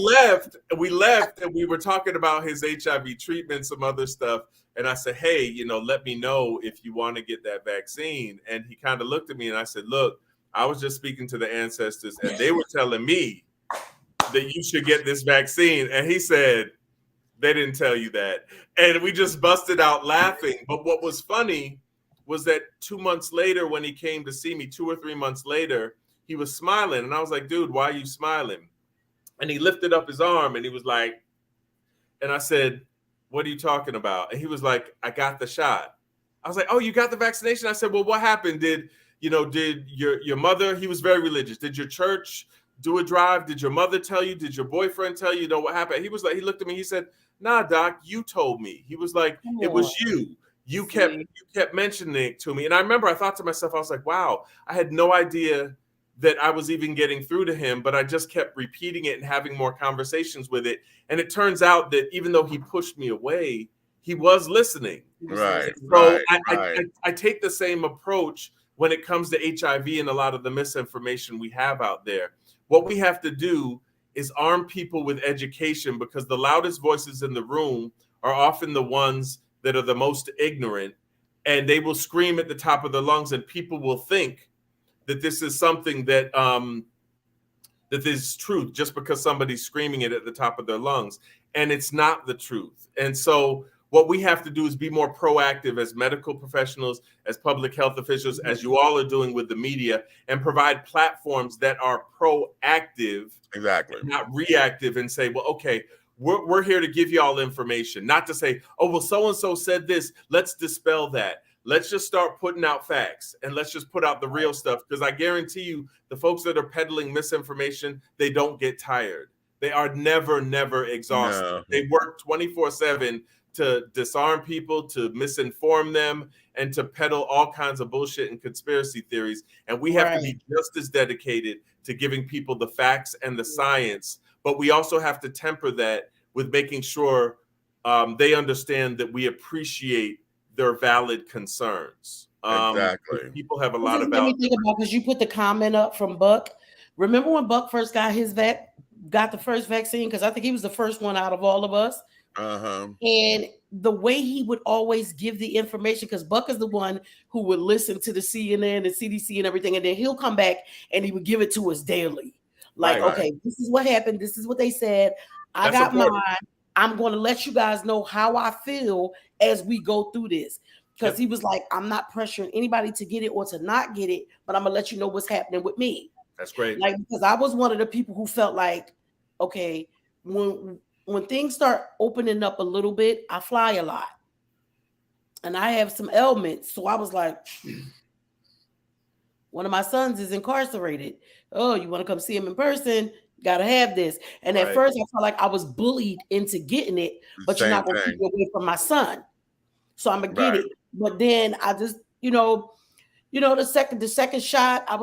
left and we were talking about his HIV treatment, some other stuff. And I said, hey, let me know if you want to get that vaccine. And he kind of looked at me and I said, look, I was just speaking to the ancestors and they were telling me that you should get this vaccine. And he said, they didn't tell you that. And we just busted out laughing. But what was funny was that 2 months later, when he came to see me, 2 or 3 months later, he was smiling. And I was like, dude, why are you smiling? And he lifted up his arm and he was like, and I said, what are you talking about? And he was like, I got the shot. I was like, oh, you got the vaccination? I said, well, what happened? Did your mother, he was very religious. Did your church do a drive? Did your mother tell you? Did your boyfriend tell you? What happened? He was like, he looked at me, he said, nah, doc, you told me. He was like, it was you. You kept mentioning it to me. And I remember I thought to myself, I was like, wow, I had no idea that I was even getting through to him, but I just kept repeating it and having more conversations with it. And it turns out that even though he pushed me away, he was listening. Right. So I take the same approach when it comes to HIV and a lot of the misinformation we have out there. What we have to do is arm people with education, because the loudest voices in the room are often the ones that are the most ignorant, and they will scream at the top of their lungs, and people will think that this is something that that is truth just because somebody's screaming it at the top of their lungs, and it's not the truth. And so what we have to do is be more proactive as medical professionals, as public health officials, as you all are doing with the media, and provide platforms that are proactive, exactly, not reactive, and say, well, okay, we're here to give you all information, not to say, oh, well, so-and-so said this, let's dispel that. Let's just start putting out facts, and let's just put out the real stuff, because I guarantee you the folks that are peddling misinformation, they don't get tired. They are never exhausted. No. They work 24/7 to disarm people, to misinform them, and to peddle all kinds of bullshit and conspiracy theories. And we have to be just as dedicated to giving people the facts and the science, but we also have to temper that with making sure they understand that we appreciate their valid concerns. Exactly. People have a lot of valid. Because you put the comment up from Buck. Remember when Buck first got the first vaccine? Because I think he was the first one out of all of us. And the way he would always give the information, because Buck is the one who would listen to the CNN and CDC and everything, and then he'll come back and he would give it to us daily. Like, okay, this is what happened. This is what they said. I got mine. I'm going to let you guys know how I feel as we go through this. Because he was like, I'm not pressuring anybody to get it or to not get it, but I'm going to let you know what's happening with me. That's great. Like, because I was one of the people who felt like, okay, when things start opening up a little bit, I fly a lot. And I have some ailments. So I was like, one of my sons is incarcerated. Oh, you want to come see him in person? Got to have this. And at first I felt like I was bullied into getting it, but you're not going to keep it away from my son. So I'm going to get it. But then I just, the second shot, I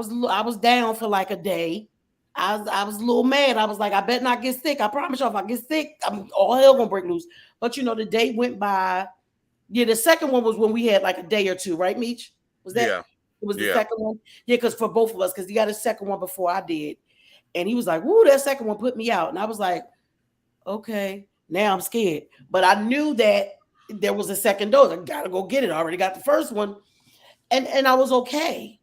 was down for like a day. I was a little mad. I was like, I bet not get sick. I promise you, if I get sick, all hell gonna break loose. But the day went by. Yeah, the second one was when we had like a day or two, right, Meech? Was that? Yeah. It was the second one. Yeah, because for both of us, because he got a second one before I did, and he was like, "Woo, that second one put me out," and I was like, "Okay, now I'm scared." But I knew that there was a second dose. I gotta go get it. I already got the first one, and I was okay.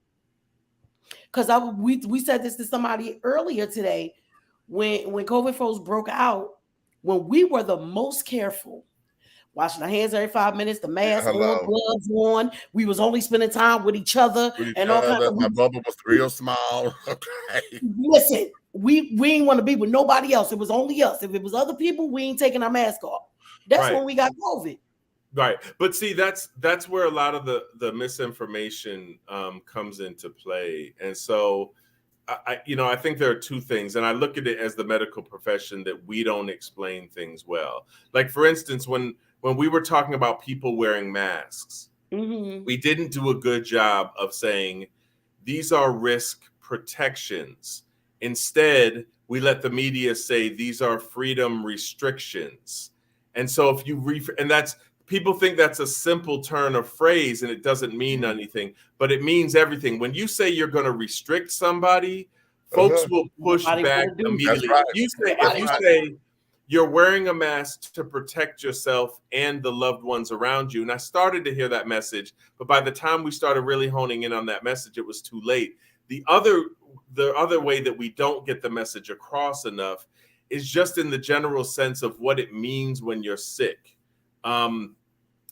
Because we said this to somebody earlier today, when COVID first broke out, when we were the most careful, washing our hands every 5 minutes, the mask on, gloves on, we was only spending time with each other all kinds of. My bubble was real small. Okay. Listen, we ain't want to be with nobody else. It was only us. If it was other people, we ain't taking our mask off. That's when we got COVID. Right. But see, that's where a lot of the misinformation comes into play. And so, I think there are two things, and I look at it as the medical profession that we don't explain things well. Like, for instance, when we were talking about people wearing masks, we didn't do a good job of saying these are risk protections. Instead, we let the media say these are freedom restrictions. And so if you people think that's a simple turn of phrase and it doesn't mean anything, but it means everything. When you say you're going to restrict somebody, folks will push back immediately. Right. If you say you're wearing a mask to protect yourself and the loved ones around you, and I started to hear that message, but by the time we started really honing in on that message, it was too late. The other way that we don't get the message across enough is just in the general sense of what it means when you're sick.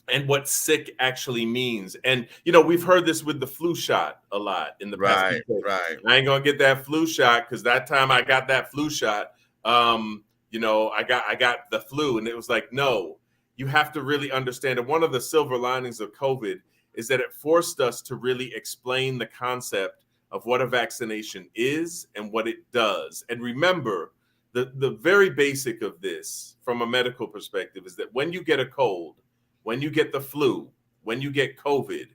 And what sick actually means. And, we've heard this with the flu shot a lot in the past. Right. I ain't going to get that flu shot because that time I got that flu shot, I got the flu. And it was like, no, you have to really understand. And one of the silver linings of COVID is that it forced us to really explain the concept of what a vaccination is and what it does. And remember, the very basic of this from a medical perspective is that when you get a cold, when you get the flu, when you get COVID,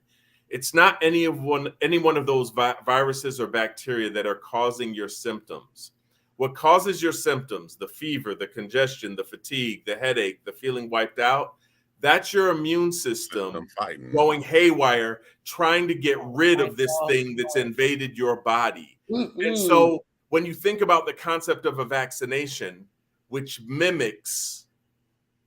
it's not any one of those viruses or bacteria that are causing your symptoms. What causes your symptoms, the fever, the congestion, the fatigue, the headache, the feeling wiped out, that's your immune system going haywire, trying to get rid of this thing that's invaded your body. And so when you think about the concept of a vaccination, which mimics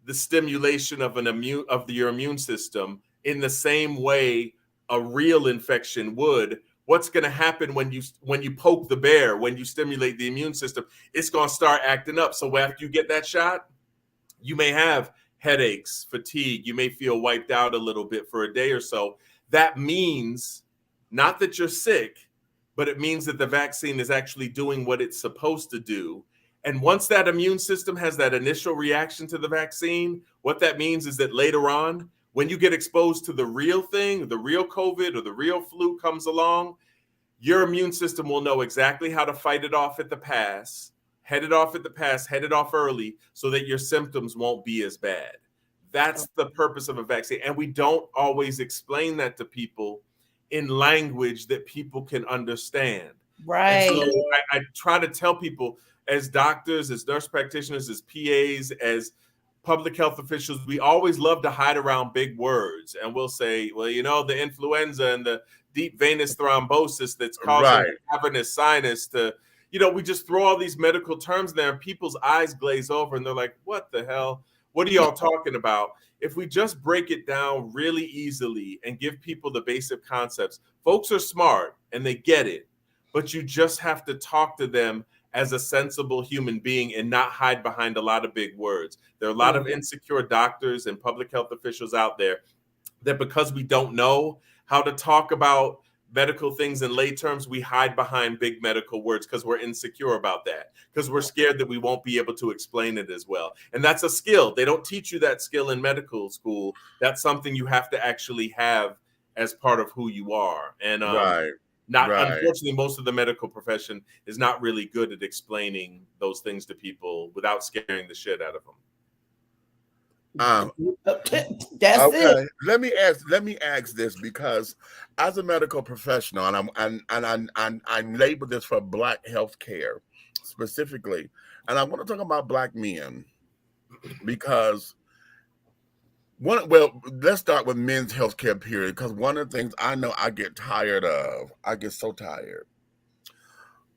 the stimulation of your immune system in the same way a real infection would, what's going to happen when you poke the bear, when you stimulate the immune system? It's going to start acting up. So after you get that shot, you may have headaches, fatigue. You may feel wiped out a little bit for a day or so. That means not that you're sick, but it means that the vaccine is actually doing what it's supposed to do. And once that immune system has that initial reaction to the vaccine, what that means is that later on, when you get exposed to the real thing, the real COVID or the real flu comes along, your immune system will know exactly how to fight it off at the pass, head it off at the pass, head it off early so that your symptoms won't be as bad. That's the purpose of a vaccine. And we don't always explain that to people in language that people can understand. Right. And so I try to tell people, as doctors, as nurse practitioners, as PAs, as public health officials, we always love to hide around big words. And we'll say, well, you know, the influenza and the deep venous thrombosis that's causing cavernous sinus to, you know, we just throw all these medical terms there and people's eyes glaze over and they're like, what the hell? What are y'all talking about? If we just break it down really easily and give people the basic concepts, folks are smart and they get it, but you just have to talk to them as a sensible human being and not hide behind a lot of big words. There are a lot of insecure doctors and public health officials out there that, because we don't know how to talk about medical things in lay terms, we hide behind big medical words because we're insecure about that, because we're scared that we won't be able to explain it as well. And that's a skill. They don't teach you that skill in medical school. That's something you have to actually have as part of who you are. And unfortunately, most of the medical profession is not really good at explaining those things to people without scaring the shit out of them. That's it. Let me ask this, because as a medical professional, and I label this for Black healthcare specifically, and I want to talk about Black men, because let's start with men's healthcare period, because one of the things I know I get so tired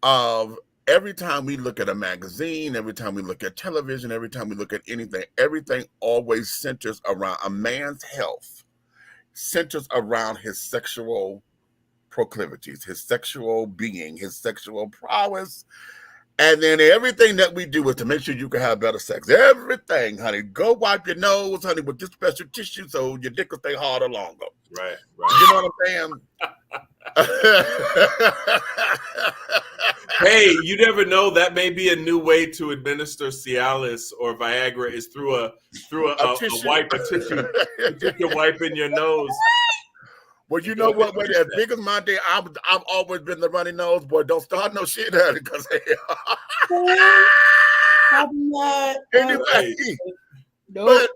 of. Every time we look at a magazine, every time we look at television, every time we look at anything, everything always centers around a man's health, centers around his sexual proclivities, his sexual being, his sexual prowess. And then everything that we do is to make sure you can have better sex. Everything, honey. Go wipe your nose, honey, with this special tissue so your dick will stay harder longer. Right. You know what I'm saying? Hey, you never know. That may be a new way to administer Cialis or Viagra, is through a wipe, a tissue. You can wipe in your nose. Well, you know what? As big as my day, I've always been the runny nose boy. Don't start no shit, honey, because I'm not. Anyway, Nope. But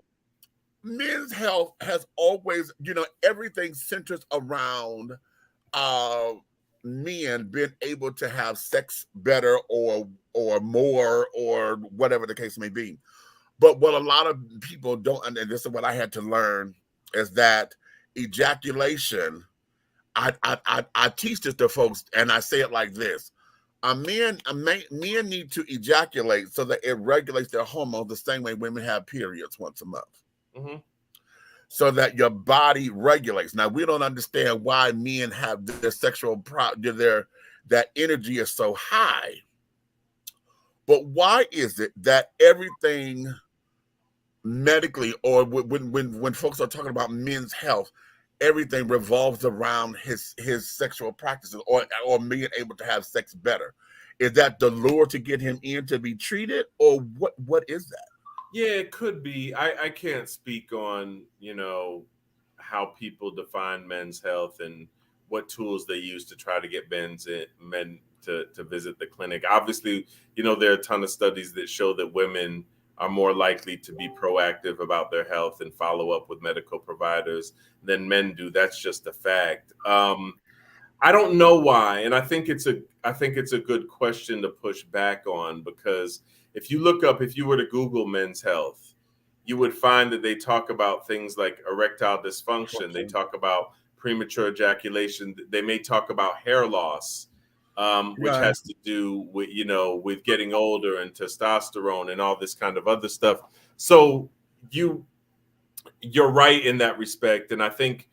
men's health has always, you know, everything centers around men being able to have sex better or more, or whatever the case may be. But what a lot of people don't, and this is what I had to learn, is that ejaculation, I teach this to folks, and I say it like this: men need to ejaculate so that it regulates their hormones the same way women have periods once a month. Mm-hmm. So that your body regulates. Now, we don't understand why men have their sexual that energy is so high. But why is it that everything medically, or when folks are talking about men's health, everything revolves around his sexual practices or being able to have sex better? Is that the lure to get him in to be treated, or what is that? Yeah, it could be. I can't speak on, you know, how people define men's health and what tools they use to try to get men to visit the clinic. Obviously, you know, there are a ton of studies that show that women are more likely to be proactive about their health and follow up with medical providers than men do. That's just a fact. I don't know why, and I think it's a good question to push back on, because if you were to Google men's health, you would find that they talk about things like erectile dysfunction. Okay. They talk about premature ejaculation. They may talk about hair loss, which has to do with, you know, with getting older and testosterone and all this kind of other stuff. So you're right in that respect. And I think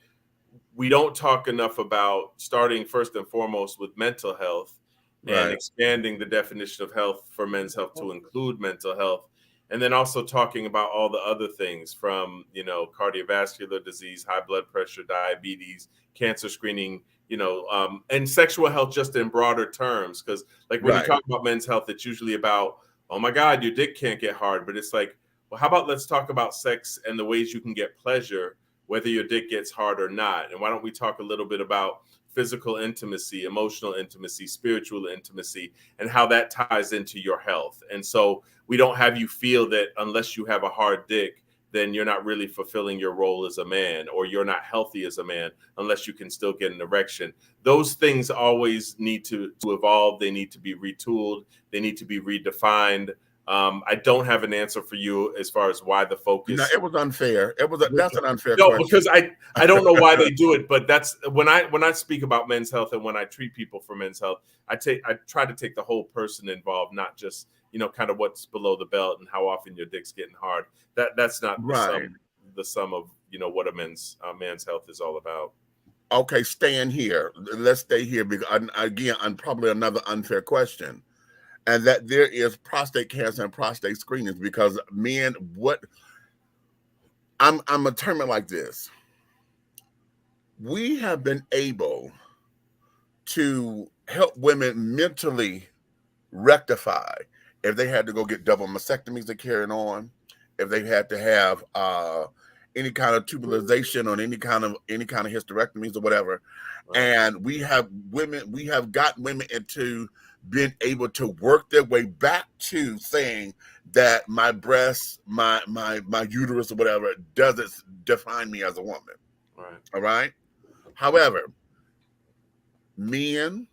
we don't talk enough about starting first and foremost with mental health. And expanding the definition of health for men's health to include mental health, and then also talking about all the other things from, you know, cardiovascular disease, high blood pressure, diabetes, cancer screening, you know, and sexual health just in broader terms. Because like when you talk about men's health, it's usually about, oh my God, your dick can't get hard. But it's like, well, how about let's talk about sex and the ways you can get pleasure, whether your dick gets hard or not. And why don't we talk a little bit about physical intimacy, emotional intimacy, spiritual intimacy, and how that ties into your health. And so we don't have you feel that unless you have a hard dick, then you're not really fulfilling your role as a man, or you're not healthy as a man unless you can still get an erection. Those things always need to evolve. They need to be retooled. They need to be redefined. I don't have an answer for you as far as why the focus. No, it was unfair. That's an unfair no, question. because I don't know why they do it, but that's when I speak about men's health and when I treat people for men's health, I try to take the whole person involved, not just, kind of what's below the belt and how often your dick's getting hard. That's not the sum of what a man's health is all about. Okay, staying here. Let's stay here because again, probably another unfair question, and that there is prostate cancer and prostate screenings because men. I'm gonna term it like this. We have been able to help women mentally rectify if they had to go get double mastectomies to carry it on, if they had to have any kind of tubulization or any kind of hysterectomies or whatever. And we have gotten women into being able to work their way back to saying that my breasts, my uterus or whatever doesn't define me as a woman. Right. All right. However, men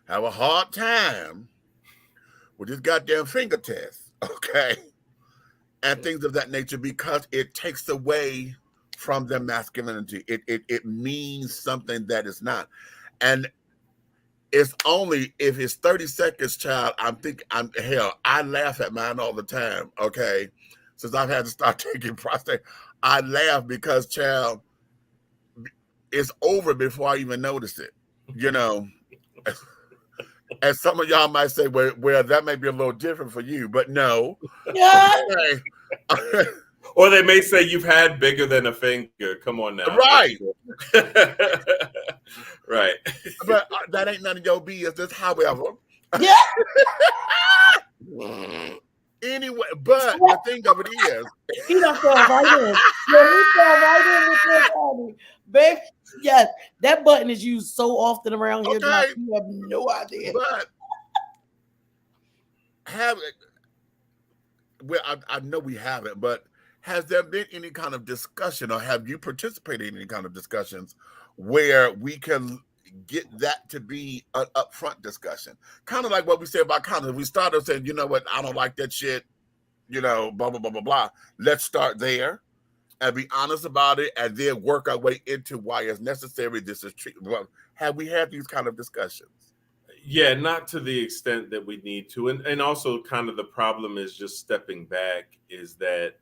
have a hard time with this goddamn finger test, okay, and things of that nature because it takes away from their masculinity. It means something that is not, and it's only if it's 30 seconds, child. I laugh at mine all the time, okay, since I've had to start taking prostate. I laugh because, child, it's over before I even notice it, And some of y'all might say, well, that may be a little different for you, but no. Yeah. Or they may say you've had bigger than a finger. Come on now. Right. Right. But that ain't none of your business, however. Yeah. Anyway, but the thing of it is. He done fell right in. Yeah, he fell right in with this body. Baby, yes, that button is used so often around here. Okay. You have no idea. But I know we haven't, but has there been any kind of discussion or have you participated in any kind of discussions where we can get that to be an upfront discussion? Kind of like what we said about condoms. We started saying, you know what, I don't like that shit, blah, blah, blah, blah, blah. Let's start there and be honest about it and then work our way into why it's necessary. This is treatment. Well, have we had these kind of discussions? Yeah, not to the extent that we need to. And also kind of the problem is just stepping back is that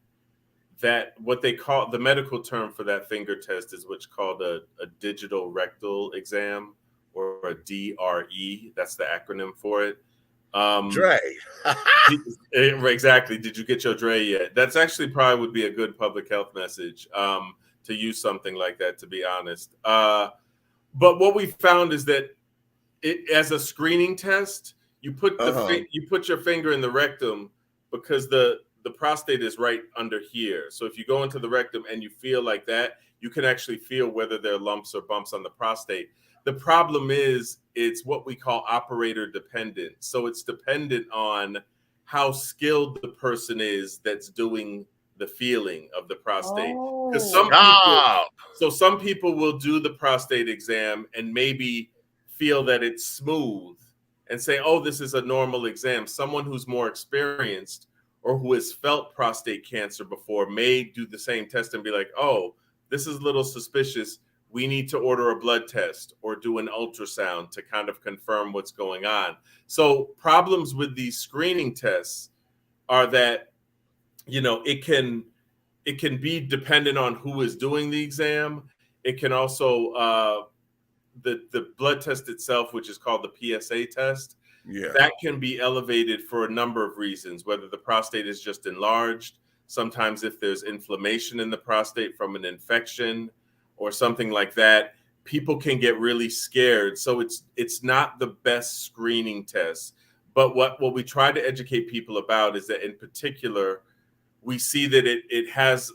what they call the medical term for that finger test is what's called a digital rectal exam, or a DRE. That's the acronym for it. Dre. Exactly. Did you get your Dre yet? That's actually probably would be a good public health message to use something like that, to be honest. But what we found is that as a screening test, you put you put your finger in the rectum because the prostate is right under here. So if you go into the rectum and you feel like that, you can actually feel whether there are lumps or bumps on the prostate. The problem is it's what we call operator dependent. So it's dependent on how skilled the person is that's doing the feeling of the prostate. Because some people will do the prostate exam and maybe feel that it's smooth and say, oh, this is a normal exam. Someone who's more experienced or who has felt prostate cancer before may do the same test and be like, oh, this is a little suspicious. We need to order a blood test or do an ultrasound to kind of confirm what's going on. So problems with these screening tests are that, it can be dependent on who is doing the exam. It can also, the blood test itself, which is called the PSA test, that can be elevated for a number of reasons, whether the prostate is just enlarged, sometimes if there's inflammation in the prostate from an infection or something like that, people can get really scared. So it's not the best screening test. But what we try to educate people about is that in particular, we see that it has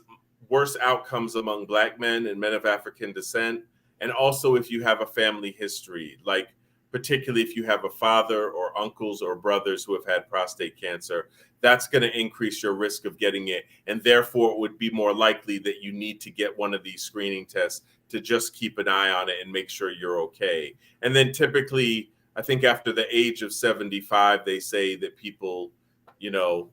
worse outcomes among Black men and men of African descent. And also if you have a family history, like particularly if you have a father or uncles or brothers who have had prostate cancer, that's going to increase your risk of getting it. And therefore, it would be more likely that you need to get one of these screening tests to just keep an eye on it and make sure you're okay. And then typically, I think after the age of 75, they say that people, you know,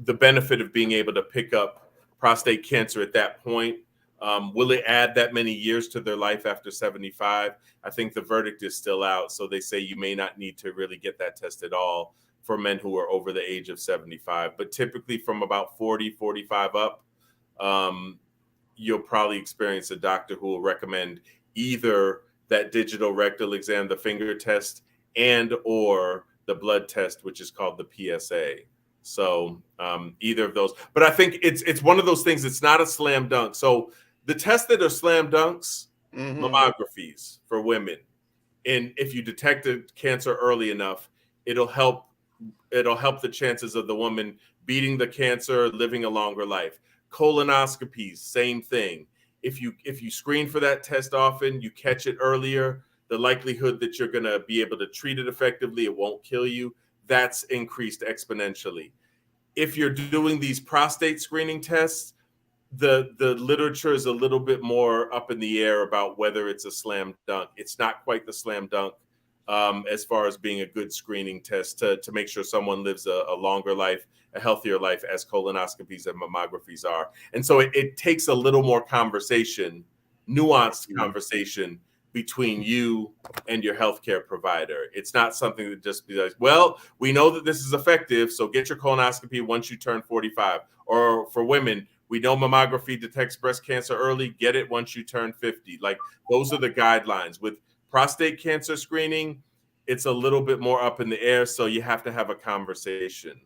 the benefit of being able to pick up prostate cancer at that point, will it add that many years to their life after 75? I think the verdict is still out. So they say you may not need to really get that test at all for men who are over the age of 75. But typically from about 40, 45 up, you'll probably experience a doctor who will recommend either that digital rectal exam, the finger test, and or the blood test, which is called the PSA. So either of those. But I think it's one of those things, it's not a slam dunk. So the tests that are slam dunks, mammographies for women. And if you detected cancer early enough, it'll help the chances of the woman beating the cancer, living a longer life. Colonoscopies, same thing. If you screen for that test often, you catch it earlier, the likelihood that you're going to be able to treat it effectively, it won't kill you, that's increased exponentially. If you're doing these prostate screening tests, the literature is a little bit more up in the air about whether it's a slam dunk. It's not quite the slam dunk as far as being a good screening test to make sure someone lives a longer life, a healthier life, as colonoscopies and mammographies are. And so it takes a little more conversation, nuanced conversation between you and your healthcare provider. It's not something that just be like, well, we know that this is effective, so get your colonoscopy once you turn 45. Or for women, we know mammography detects breast cancer early, get it once you turn 50. Like, those are the guidelines. With prostate cancer screening, it's a little bit more up in the air, so you have to have a conversation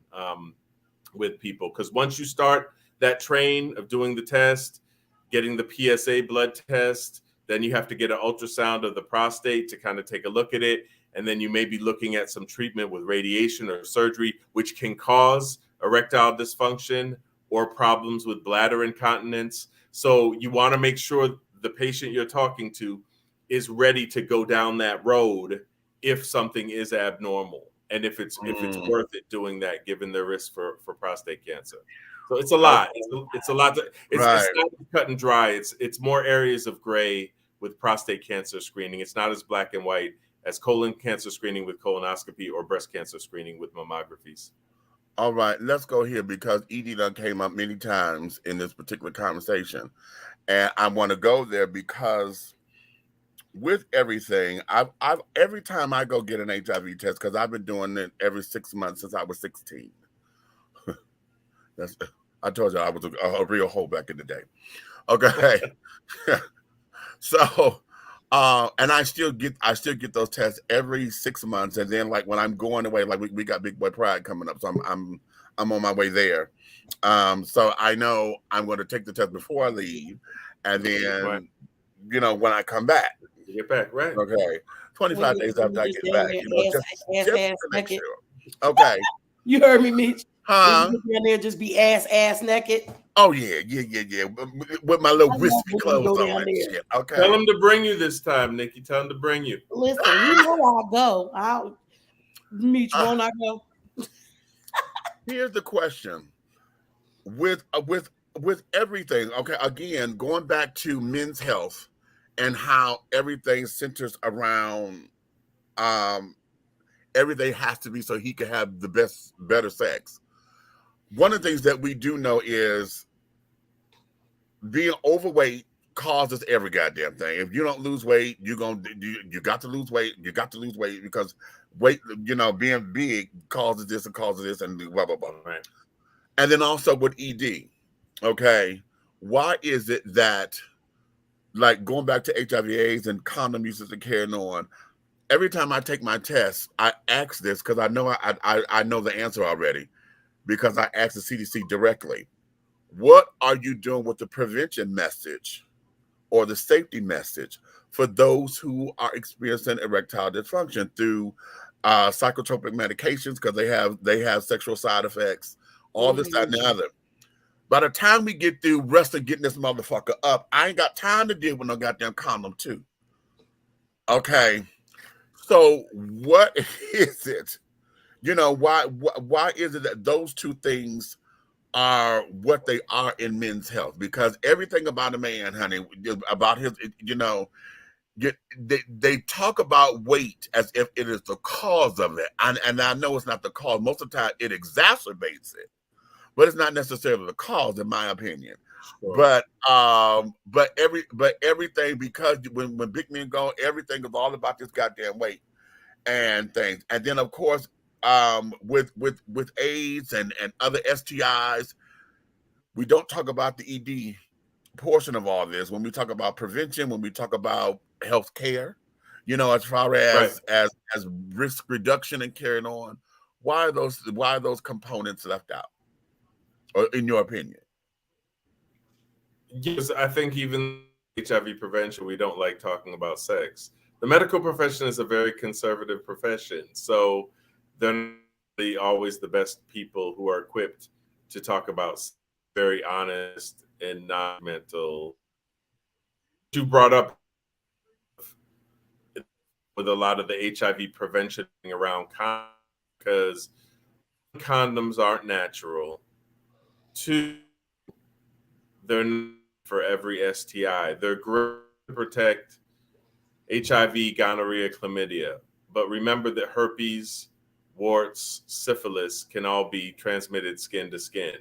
with people. Because once you start that train of doing the test, getting the PSA blood test, then you have to get an ultrasound of the prostate to kind of take a look at it. And then you may be looking at some treatment with radiation or surgery, which can cause erectile dysfunction or problems with bladder incontinence. So you want to make sure the patient you're talking to is ready to go down that road if something is abnormal, and if it's worth it doing that, given the risk for prostate cancer. So it's a lot. It's a lot. It's not cut and dry. It's more areas of gray with prostate cancer screening. It's not as black and white as colon cancer screening with colonoscopy or breast cancer screening with mammographies. All right, let's go here because ED done came up many times in this particular conversation. And I want to go there because with everything, I've every time I go get an HIV test, because I've been doing it every 6 months since I was 16. I told you I was a real hoe back in the day. Okay. So and I still get those tests every 6 months, and then like when I'm going away, like we got Big Boy Pride coming up, so I'm on my way there. So I know I'm going to take the test before I leave, and then when I come back, you get back, right? Okay, 25 days after I get back, just to make sure. Okay, you heard me, Mitch. Huh? You down there just be ass naked. Oh yeah, with my little wispy clothes on and shit. Okay. Tell him to bring you this time, Nikki. Tell him to bring you. Listen, you know I'll go. I'll meet you when I go. Here's the question: with everything. Okay, again, going back to men's health and how everything centers around, everything has to be so he can have the better sex. One of the things that we do know is being overweight causes every goddamn thing. If you don't lose weight, you got to lose weight. You got to lose weight because weight, being big causes this and blah, blah, blah. Right. And then also with ED, okay, why is it that, like going back to HIV/AIDS and condom usage and carrying on, every time I take my test, I ask this because I know I know the answer already, because I asked the CDC directly, what are you doing with the prevention message or the safety message for those who are experiencing erectile dysfunction through psychotropic medications, because they have sexual side effects, all this, that, and the other. By the time we get through wrestling, getting this motherfucker up, I ain't got time to deal with no goddamn condom too. Okay. So what is it? Why is it that those two things are what they are in men's health? Because everything about a man, honey, about his, they talk about weight as if it is the cause of it, and I know it's not the cause. Most of the time, it exacerbates it, but it's not necessarily the cause, in my opinion. Sure. But everything, because when big men go, everything is all about this goddamn weight and things. And then of course, with AIDS and other STIs, we don't talk about the ED portion of all this when we talk about prevention, when we talk about health care, as far Right. as risk reduction and carrying on. Why are those components left out, or in your opinion? Yes, I think even HIV prevention, we don't like talking about sex. The medical profession is a very conservative profession, so they're not really always the best people who are equipped to talk about very honest and non-mental. You brought up with a lot of the HIV prevention around condoms, because condoms aren't natural. Two, they're not for every STI. They're great to protect HIV, gonorrhea, chlamydia. But remember that herpes, warts, syphilis can all be transmitted skin to skin.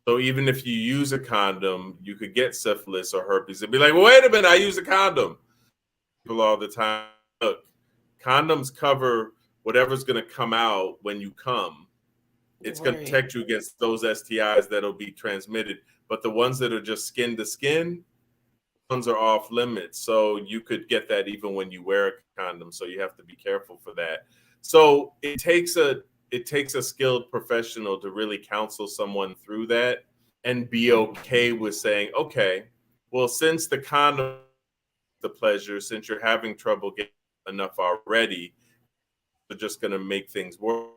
So even if you use a condom, you could get syphilis or herpes and be like, well, wait a minute, I use a condom. People all the time, look, condoms cover whatever's going to come out when you come. It's going to protect you against those STIs that'll be transmitted. But the ones that are just skin to skin, ones are off limits. So you could get that even when you wear a condom. So you have to be careful for that. So it takes a skilled professional to really counsel someone through that and be okay with saying, okay, well, since the condom, the pleasure, since you're having trouble getting enough already, we're just going to make things work.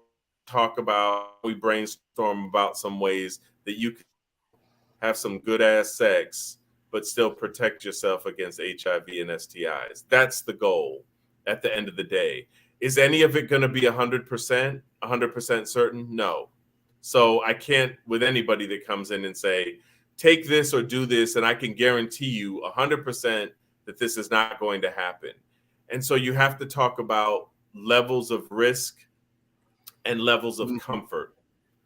We brainstorm about some ways that you can have some good ass sex, but still protect yourself against HIV and STIs. That's the goal at the end of the day. Is any of it going to be 100% certain? No. So I can't, with anybody that comes in and say, take this or do this, and I can guarantee you 100% that this is not going to happen. And so you have to talk about levels of risk and levels of comfort.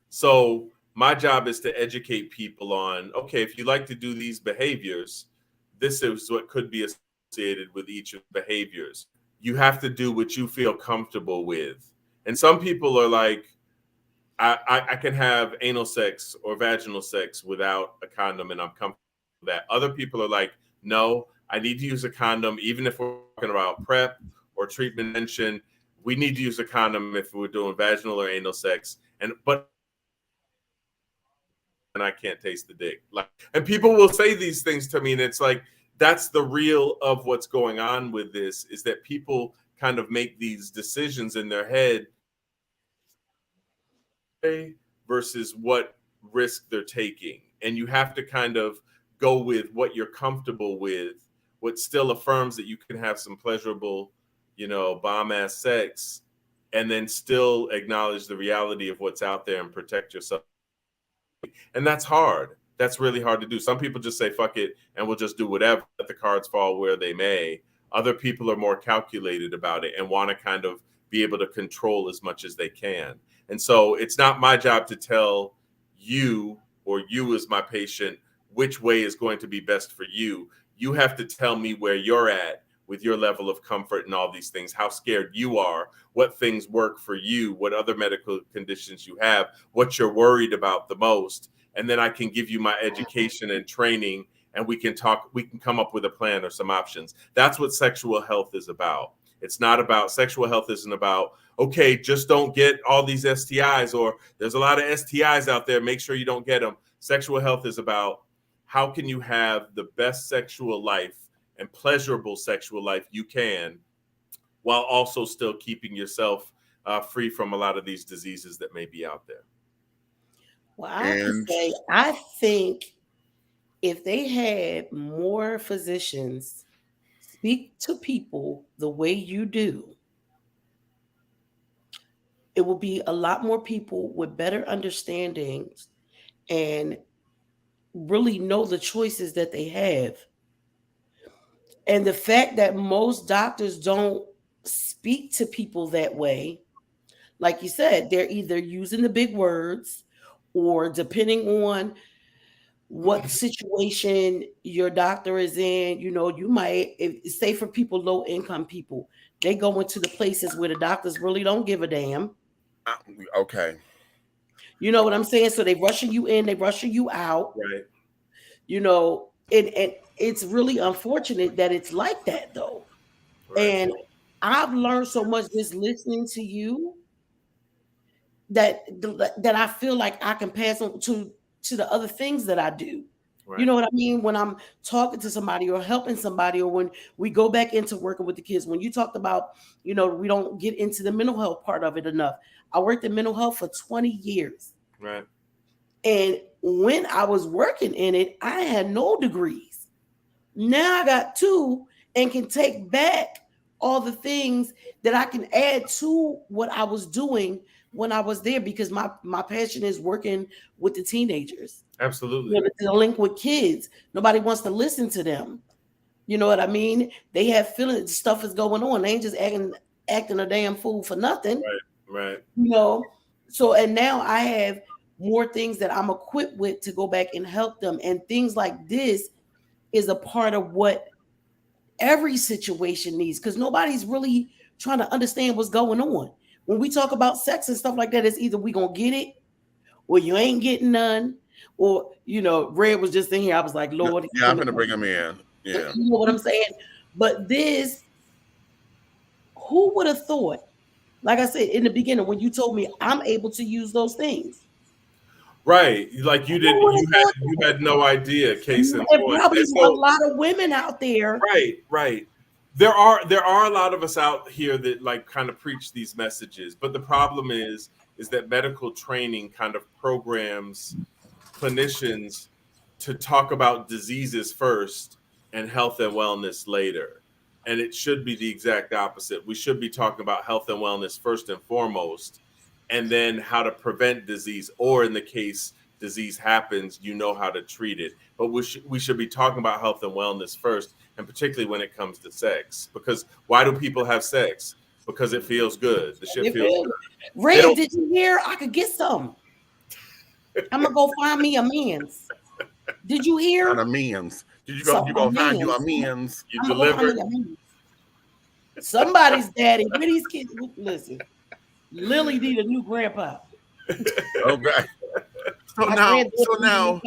So my job is to educate people on, okay, if you like to do these behaviors, this is what could be associated with each of the behaviors. You have to do what you feel comfortable with. And some people are like, I can have anal sex or vaginal sex without a condom and I'm comfortable with that. Other people are like, no, I need to use a condom, even if we're talking about PrEP or treatment prevention. We need to use a condom if we're doing vaginal or anal sex. But I can't taste the dick. And people will say these things to me, and it's like, that's the real of what's going on with this, is that people kind of make these decisions in their head versus what risk they're taking. And you have to kind of go with what you're comfortable with, what still affirms that you can have some pleasurable, bomb ass sex, and then still acknowledge the reality of what's out there and protect yourself. And that's hard. That's really hard to do. Some people just say, fuck it, and we'll just do whatever, let the cards fall where they may. Other people are more calculated about it and want to kind of be able to control as much as they can. And so it's not my job to tell you, or you as my patient, which way is going to be best for you. You have to tell me where you're at with your level of comfort and all these things, how scared you are, what things work for you, what other medical conditions you have, what you're worried about the most. And then I can give you my education and training, and we can come up with a plan or some options. That's what sexual health is about. It's not about, sexual health isn't about, okay, just don't get all these STIs, or there's a lot of STIs out there, make sure you don't get them. Sexual health is about, how can you have the best sexual life and pleasurable sexual life you can, while also still keeping yourself free from a lot of these diseases that may be out there. Well, I have to say, I think if they had more physicians speak to people the way you do, it will be a lot more people with better understandings and really know the choices that they have. And the fact that most doctors don't speak to people that way, like you said, they're either using the big words or depending on what situation your doctor is in, you might, say for people, low income people, they go into the places where the doctors really don't give a damn. Okay. You know what I'm saying? So they rushing you in, they rushing you out. Right. And it's really unfortunate that it's like that though. Right. And I've learned so much just listening to you that I feel like I can pass on to the other things that I do. Right. You know what I mean? When I'm talking to somebody or helping somebody, or when we go back into working with the kids, when you talked about, we don't get into the mental health part of it enough. I worked in mental health for 20 years. Right. And when I was working in it, I had no degrees. Now I got 2 and can take back all the things that I can add to what I was doing when I was there, because my passion is working with the teenagers. Absolutely. The link with kids. Nobody wants to listen to them. You know what I mean? They have feelings, stuff is going on. They ain't just acting a damn fool for nothing. Right. So, and now I have more things that I'm equipped with to go back and help them. And things like this is a part of what every situation needs, because nobody's really trying to understand what's going on. When we talk about sex and stuff like that, it's either we gonna get it or you ain't getting none. Or, Red was just in here. I was like, Lord. Yeah, I'm gonna bring him in. Yeah. You know what I'm saying? But this, who would have thought? Like I said in the beginning, when you told me I'm able to use those things. Right. Like you did, you had no idea, case in point. Probably a lot of women out there. Right. There are a lot of us out here that like kind of preach these messages, but the problem is that medical training kind of programs clinicians to talk about diseases first and health and wellness later. And it should be the exact opposite. We should be talking about health and wellness first and foremost, and then how to prevent disease, or in the case disease happens, how to treat it. But we should be talking about health and wellness first, and particularly when it comes to sex. Because why do people have sex? Because it feels good. The shit feels good. Ray, did you hear? I could get some. I'm gonna go find me a man's. Did you hear? On a man's. Did you go? You gonna find you a man's? You delivered. Somebody's daddy. Where these kids? Listen, Lily need a new grandpa. Okay. So now,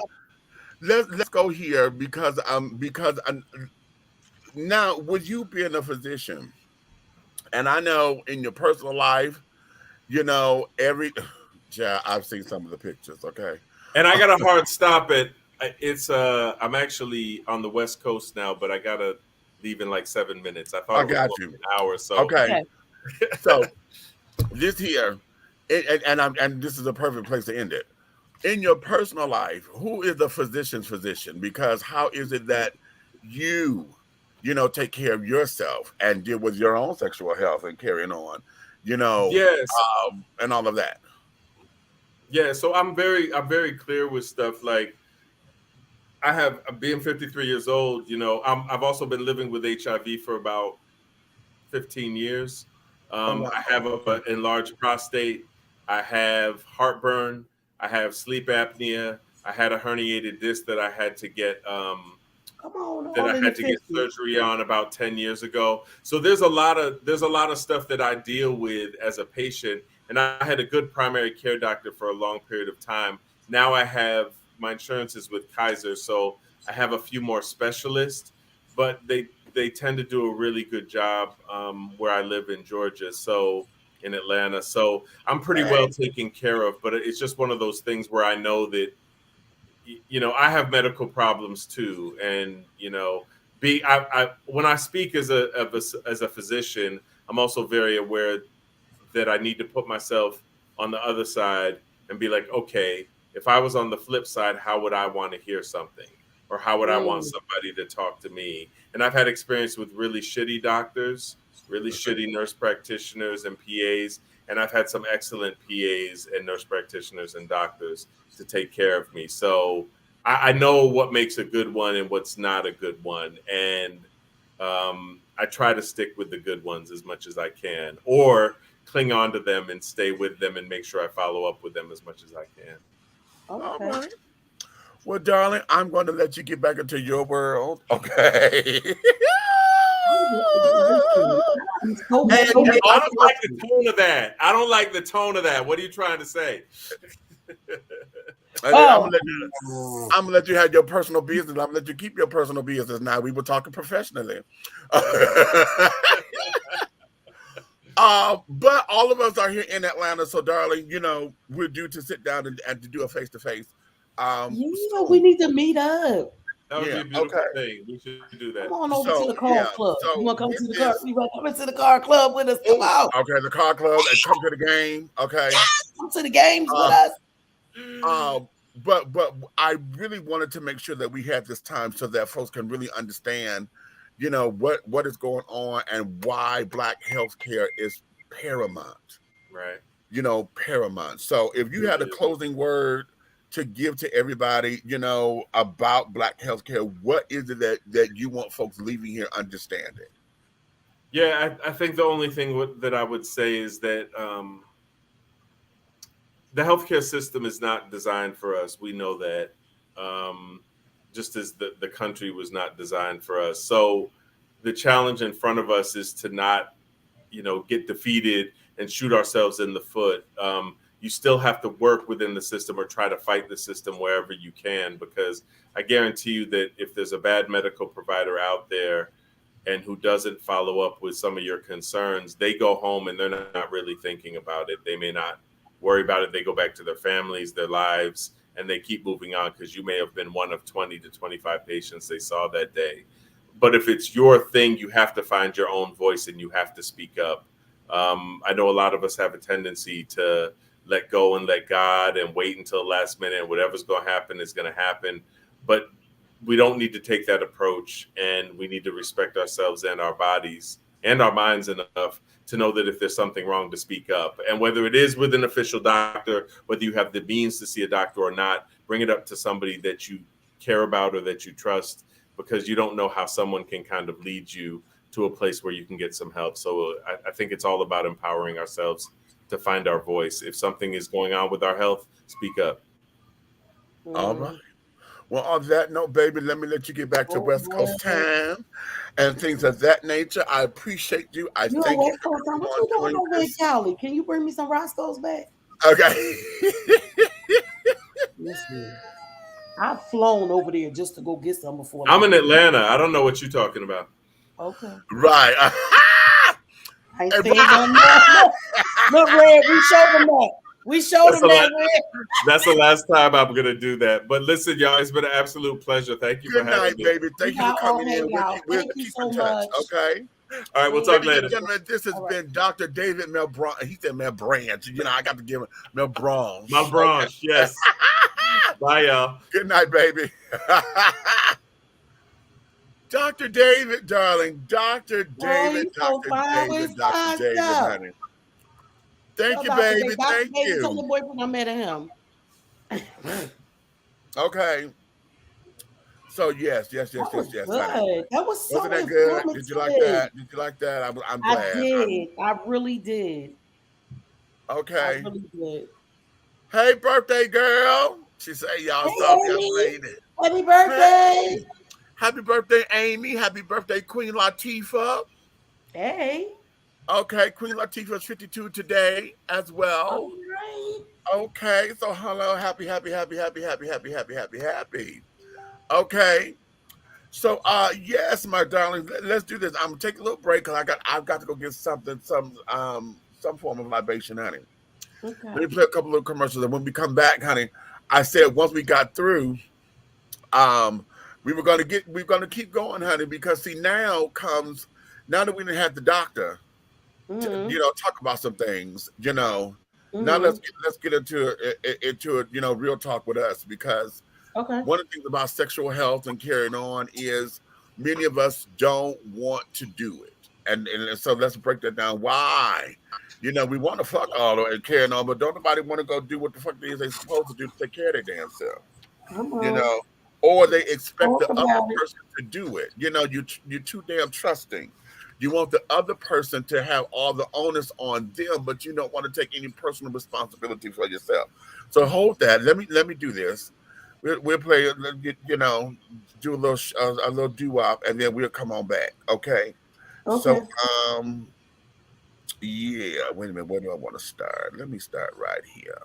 let's go here because now, with you being a physician, and I know in your personal life, I've seen some of the pictures. Okay. And I got a hard stop at. It's I'm actually on the West Coast now, but I gotta leave in like 7 minutes. I thought I got you an hour. So okay. So this here, and this is a perfect place to end it. In your personal life, who is the physician's physician? Because how is it that you take care of yourself and deal with your own sexual health and carrying on, yes, and all of that? Yeah, so I'm very clear with stuff. Like being 53 years old, I've also been living with HIV for about 15 years. I have an enlarged prostate. I have heartburn. I have sleep apnea. I had a herniated disc that I had to get surgery on about 10 years ago. So there's a lot of stuff that I deal with as a patient. And I had a good primary care doctor for a long period of time. Now I have my insurance is with Kaiser, so I have a few more specialists, but they tend to do a really good job where I live in Georgia, so in Atlanta. So I'm pretty well taken care of, but it's just one of those things where I know that, I have medical problems too. And, when I speak as a physician, I'm also very aware that I need to put myself on the other side and be like, okay, if I was on the flip side, how would I want to hear something? or how would I want somebody to talk to me? And I've had experience with really shitty doctors, really shitty nurse practitioners and PAs, and I've had some excellent PAs and nurse practitioners and doctors to take care of me. So I know what makes a good one and what's not a good one, and I try to stick with the good ones as much as I can, or cling on to them and stay with them and make sure I follow up with them as much as I can. Okay. All right. Well, darling, I'm going to let you get back into your world. Okay. I don't like the tone of that. I don't like the tone of that. What are you trying to say? I'm gonna let you have your personal business. I'm gonna let you keep your personal business. Now we were talking professionally. But all of us are here in Atlanta, so darling, you know, we're due to sit down and to do a face-to-face. We need to meet up. That would be a beautiful thing. We should do that. Come on over to the car club. You want to come to the car? You want to come into the car club with us? Come on. Okay, the car club and come to the game. Okay. Come to the games with us. But I really wanted to make sure that we had this time so that folks can really understand, you know, what is going on and why Black healthcare is paramount. Right. You know, paramount. So if you had a closing word to give to everybody, you know, about Black healthcare, what is it that you want folks leaving here understanding? Yeah, I think the only thing that I would say is that the healthcare system is not designed for us. We know that, just as the country was not designed for us. So the challenge in front of us is to not, you know, get defeated and shoot ourselves in the foot. You still have to work within the system or try to fight the system wherever you can, because I guarantee you that if there's a bad medical provider out there and who doesn't follow up with some of your concerns, they go home and they're not really thinking about it. They may not worry about it. They go back to their families, their lives, and they keep moving on because you may have been one of 20 to 25 patients they saw that day. But if it's your thing, you have to find your own voice and you have to speak up. I know a lot of us have a tendency to let go and let God and wait until the last minute. Whatever's going to happen is going to happen. But we don't need to take that approach, and we need to respect ourselves and our bodies and our minds enough to know that if there's something wrong, to speak up. And whether it is with an official doctor, whether you have the means to see a doctor or not, bring it up to somebody that you care about or that you trust, because you don't know how someone can kind of lead you to a place where you can get some help. So I think it's all about empowering ourselves to find our voice. If something is going on with our health, speak up. All right. Well, on that note, baby, let me let you get back to West Coast time and things of that nature. I appreciate you. I thank you. West Coast time. What you doing over in Cali? Can you bring me some Roscoe's back? Okay. Listen, I've flown over there just to go get some before. I'm in Atlanta. I don't know what you're talking about. Okay. Right. I ain't saying nothing more. Look, Red, we showed them that. We showed them that, Red. That's the last time I'm going to do that. But listen, y'all, it's been an absolute pleasure. Thank you for having me. Baby. Thank you for coming in. We'll keep you so in touch, much. okay? All right, we'll talk later. Gentlemen, this has been Dr. David Malebranche. He said Malebranche. You know, I got to give him Malebranche. Malebranche, okay. Yes. Bye, y'all. Good night, baby. Dr. David, darling. Dr. David, Dr. David, Dr. David, honey. Thank you, baby. Thank you. Tell your boyfriend I met him. Okay. So yes. Good. Honey. That was so Wasn't that good? Did you like that? Did you like that? I'm glad. I did. I really did. Okay. I really did. Hey, birthday girl. She said, y'all stop young lady. Happy birthday. Hey. Happy birthday, Amy. Happy birthday, Queen Latifah. Hey. Okay, Queen Latifah is 52 today as well. All right. Okay, so hello, happy. Okay. So yes, my darling, let's do this. I'm gonna take a little break because I've got to go get some form of libation, honey. Okay. Let me play a couple of commercials, and when we come back, honey, I said once we got through, we're gonna keep going, honey, because see now that we didn't have the doctor, to, talk about some things, Now let's get into real talk with us, because Okay. One of the things about sexual health and carrying on is many of us don't want to do it. And so let's break that down. Why? You know, we want to fuck all and carrying on, but don't nobody want to go do what the fuck it is they supposed to do to take care of their damn self. Come on. You know, or they expect Talk the other about it. person to do it. You know, you're too damn trusting. You want the other person to have all the onus on them, but you don't want to take any personal responsibility for yourself. So hold that. Let me do this. We'll play. You know, do a little doo-wop, and then we'll come on back. Okay. Okay. So yeah. Wait a minute. Where do I want to start? Let me start right here.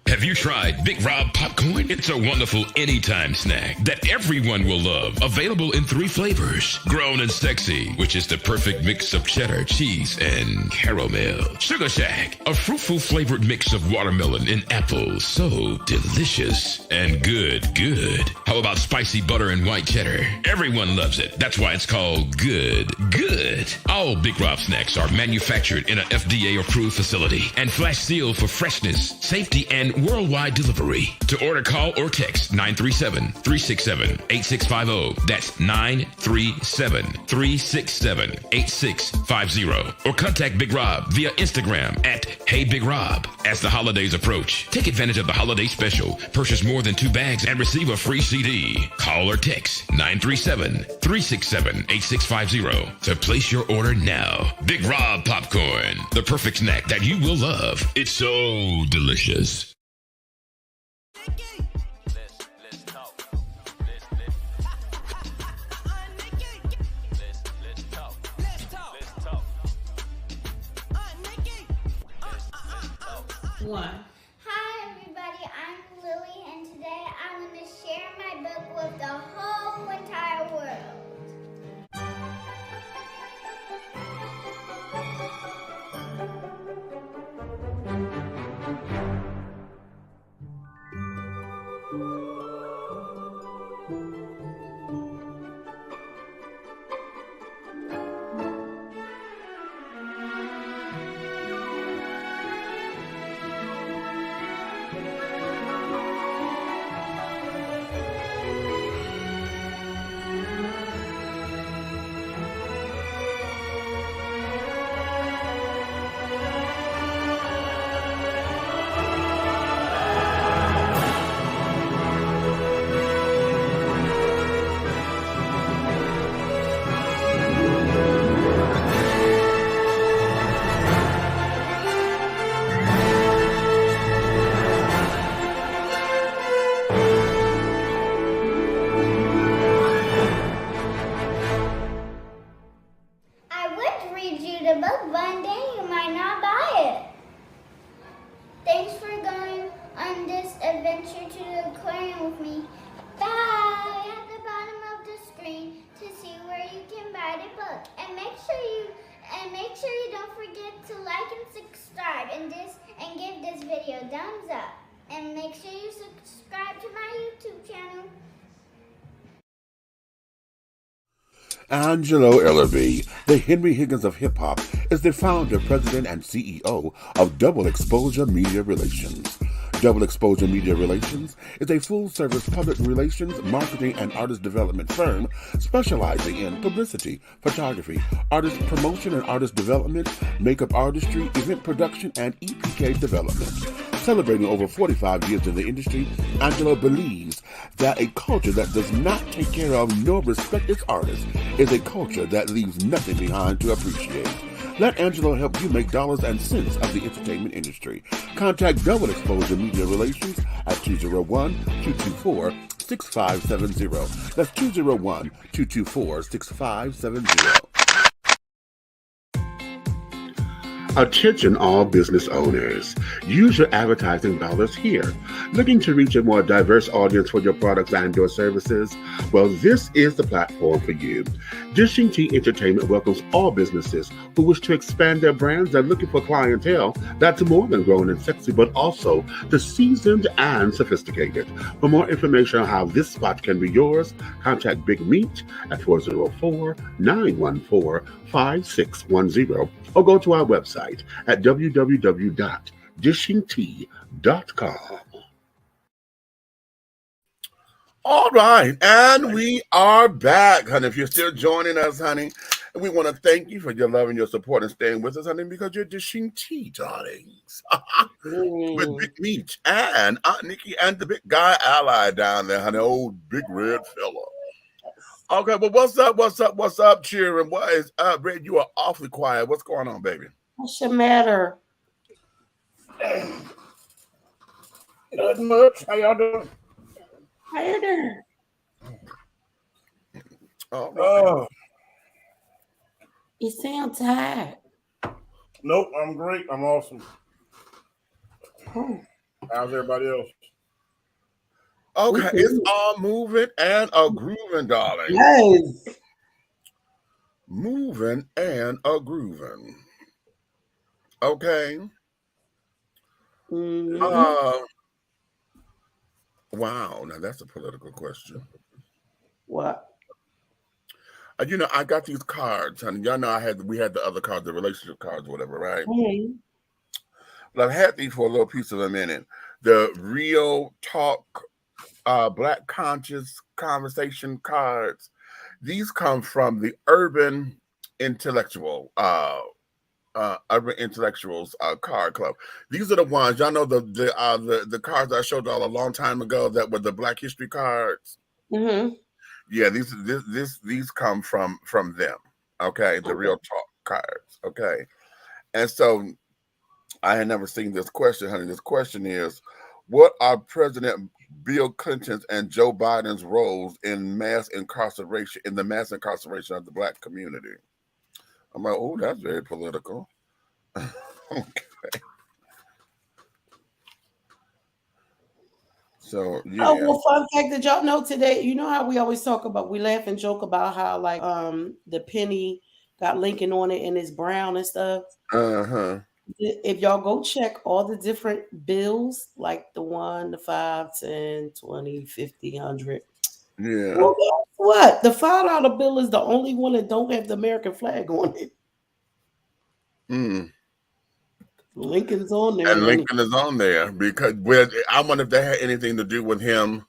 Have you tried Big Rob popcorn? It's a wonderful anytime snack that everyone will love. Available in 3 flavors. Grown and sexy, which is the perfect mix of cheddar, cheese, and caramel. Sugar Shack, a fruitful flavored mix of watermelon and apple. So delicious and good. How about spicy butter and white cheddar? Everyone loves it. That's why it's called good. All Big Rob snacks are manufactured in an FDA-approved facility and flash sealed for freshness, safety, and worldwide delivery. To order, call or text 937-367-8650. That's 937-367-8650. Or contact Big Rob via Instagram at Hey Big Rob. As the holidays approach, take advantage of the holiday special. Purchase more than 2 bags and receive a free CD. Call or text 937-367-8650 to place your order now. Big Rob popcorn, the perfect snack that you will love. It's so delicious. One. Hi everybody, I'm Lily, and today I'm going to share my book with the whole entire world. The book, one day you might not buy it. Thanks for going on this adventure to the aquarium with me. Bye! At the bottom of the screen to see where you can buy the book. And make sure you don't forget to like and subscribe and give this video a thumbs up. And make sure you subscribe to my YouTube channel. Angelo Ellerby, the Henry Higgins of hip-hop, is the founder, president, and CEO of Double Exposure Media Relations. Double Exposure Media Relations is a full-service public relations, marketing, and artist development firm specializing in publicity, photography, artist promotion and artist development, makeup artistry, event production, and EPK development. Celebrating over 45 years in the industry, Angelo believes that a culture that does not take care of nor respect its artists is a culture that leaves nothing behind to appreciate. Let Angelo help you make dollars and cents of the entertainment industry. Contact Double Exposure Media Relations at 201-224-6570. That's 201-224-6570. Attention all business owners. Use your advertising dollars here. Looking to reach a more diverse audience for your products and your services? Well, this is the platform for you. Dishing Tea Entertainment welcomes all businesses who wish to expand their brands and looking for clientele that's more than grown and sexy, but also the seasoned and sophisticated. For more information on how this spot can be yours, contact Big Meat at 404-914-5610 or go to our website at www.dishingtea.com. All right, and we are back, honey. If you're still joining us, honey, we want to thank you for your love and your support and staying with us, honey, because you're dishing tea, darlings, with Big Meech and Aunt Nikki and the big guy ally down there, honey, old big red fella. Okay, but what's up? What's up, Cheering? What is up, Red? You are awfully quiet. What's going on, baby? What's the matter? Not much. How y'all doing? Hi there. Oh, You sound tired. Nope, I'm great. I'm awesome. Oh. How's everybody else? okay. It's all moving and a grooving, darling. Yes. Moving and a grooving. Okay. Mm-hmm. Wow. Now that's a political question. What? You know, I got these cards, honey. Y'all know we had the other cards, the relationship cards, whatever, right? Mm-hmm. But I've had these for a little piece of a minute. The Real Talk Black Conscious Conversation cards. These come from the Urban Intellectuals Card Club. These are the ones, y'all know the cards I showed y'all a long time ago that were the Black History cards. Mm-hmm. Yeah, these come from them. Okay, the Real Talk cards. Okay, and so I had never seen this question, honey. This question is, what are President Bill Clinton's and Joe Biden's roles in the mass incarceration of the Black community? I'm like, oh, that's very political. Okay. So yeah. Oh, well, fun fact that y'all know today, you know how we always talk about, we laugh and joke about how like the penny got Lincoln on it and it's brown and stuff. Uh-huh. If y'all go check all the different bills, like the 1, the 5, 10, 20, 50, 100. Yeah. Well, guess what? The $5 bill is the only one that don't have the American flag on it. Lincoln's on there. And Lincoln is on there because I wonder if that had anything to do with him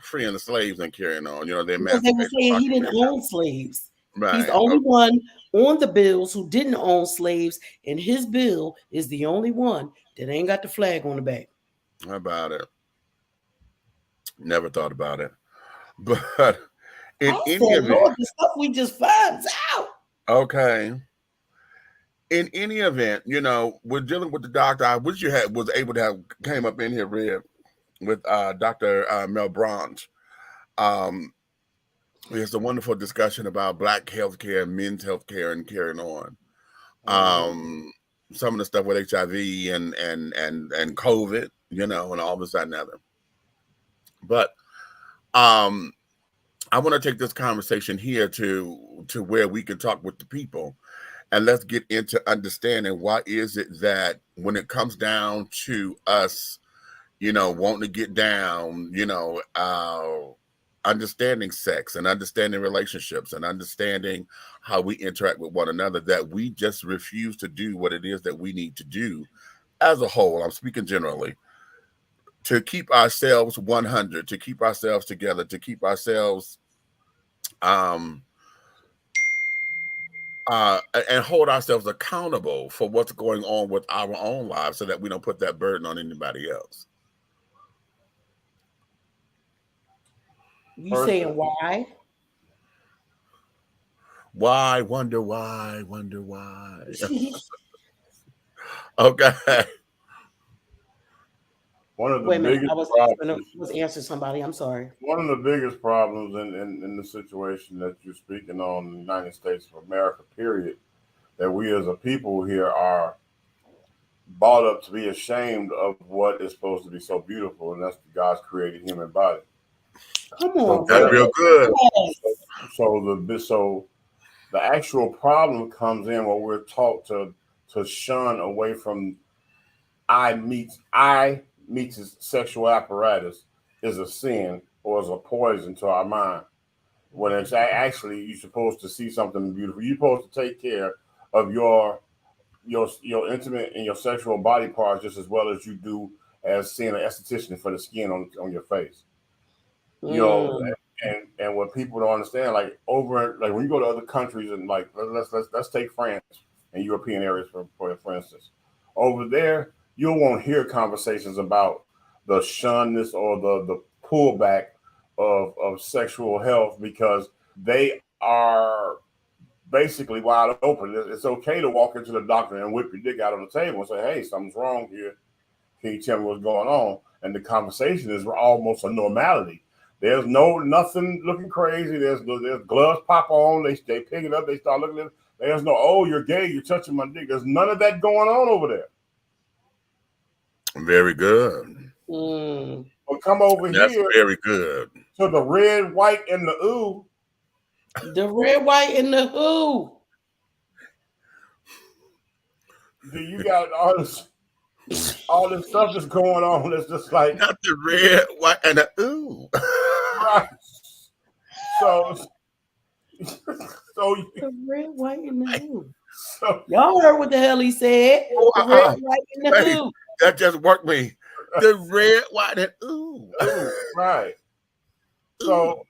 freeing the slaves and carrying on. You know, because they were saying he didn't own slaves. Right. He's the only one on the bills who didn't own slaves, and his bill is the only one that ain't got the flag on the back. How about it? Never thought about it. But in any event, Lord, the stuff we just find out. Okay. In any event, you know, we're dealing with the doctor. I wish you was able to have came up in here, Red, with Dr. MALEBRANCHE. There's a wonderful discussion about Black healthcare, men's healthcare, and carrying on. Some of the stuff with HIV and COVID, you know, and all this, that, and other. But I want to take this conversation here to where we can talk with the people, and let's get into understanding why is it that when it comes down to us, you know, wanting to get down, you know, understanding sex and understanding relationships and understanding how we interact with one another, that we just refuse to do what it is that we need to do as a whole. I'm speaking generally, to keep ourselves 100, to keep ourselves together, to keep ourselves and hold ourselves accountable for what's going on with our own lives so that we don't put that burden on anybody else. You saying why? Why? Wonder why? Wonder why? Okay. One of the biggest problems. I was answering somebody. I'm sorry. One of the biggest problems in the situation that you're speaking on in the United States of America, period, that we as a people here are brought up to be ashamed of what is supposed to be so beautiful, and that's God's created human body. Come on, that's real good. So the actual problem comes in where we're taught to shun away from I meets sexual apparatus is a sin or is a poison to our mind. When it's actually you're supposed to see something beautiful. You're supposed to take care of your intimate and your sexual body parts just as well as you do as seeing an esthetician for the skin on your face. You know, and what people don't understand, like like when you go to other countries and like let's take France and European areas for instance, over there you won't hear conversations about the shunness or the pullback of sexual health because they are basically wide open. It's okay to walk into the doctor and whip your dick out on the table and say, "Hey, something's wrong here. Can you tell me what's going on?" And the conversation is almost a normality. There's nothing looking crazy. There's gloves pop on. They pick it up. They start looking at it. There's no, "Oh, you're gay. You're touching my dick." There's none of that going on over there. Very good. Well, come over That's here. Very good. To the red, white, and the ooh. The red, white, and the who. Do you got all this stuff that's going on? It's just like not the red, white, and the ooh. Right. So the red, white, and the who. So, y'all heard what the hell he said? The red, white, and the who. That just worked me. The red, white, and ooh. Right. So,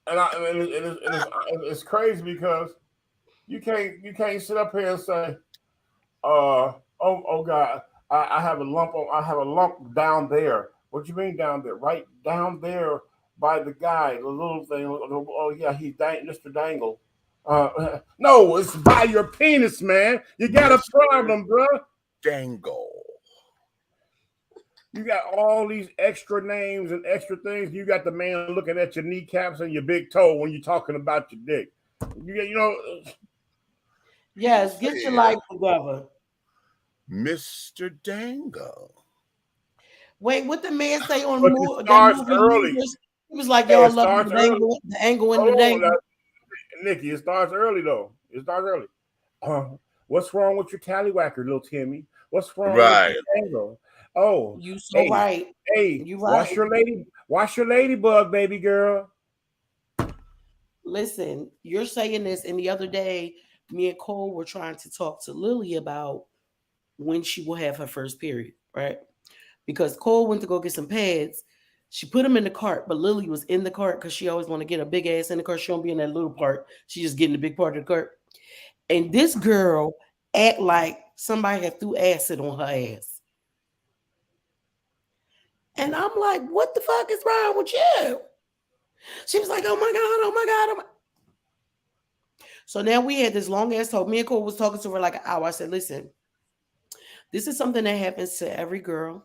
it's crazy because you can't sit up here and say, oh God, I have a lump down there. What you mean down there? Right down there by the guy, the little thing. Oh yeah, he's Mr. Dangle. No, it's by your penis, man. You got a problem, bro. Dangle. You got all these extra names and extra things. You got the man looking at your kneecaps and your big toe when you're talking about your dick. You know. Yes, get your life together. Mr. Dangle. Wait, what the man say on but that movie? Early. He was like, y'all love the angle and the dangle. Nikki, it starts early though. It starts early. What's wrong with your tallywhacker, little Timmy? What's wrong with your dangle? Oh, you so right. Hey, you right. Wash your ladybug, baby girl. Listen, you're saying this, and the other day, me and Cole were trying to talk to Lily about when she will have her first period, right? Because Cole went to go get some pads. She put them in the cart, but Lily was in the cart because she always want to get a big ass in the cart. She don't be in that little part. She just getting the big part of the cart. And this girl act like somebody had threw acid on her ass. And I'm like, what the fuck is wrong with you? She was like, oh my God, oh my God, oh my. So now we had this long ass talk. Me and Cole was talking to her like an hour. I said, listen, this is something that happens to every girl.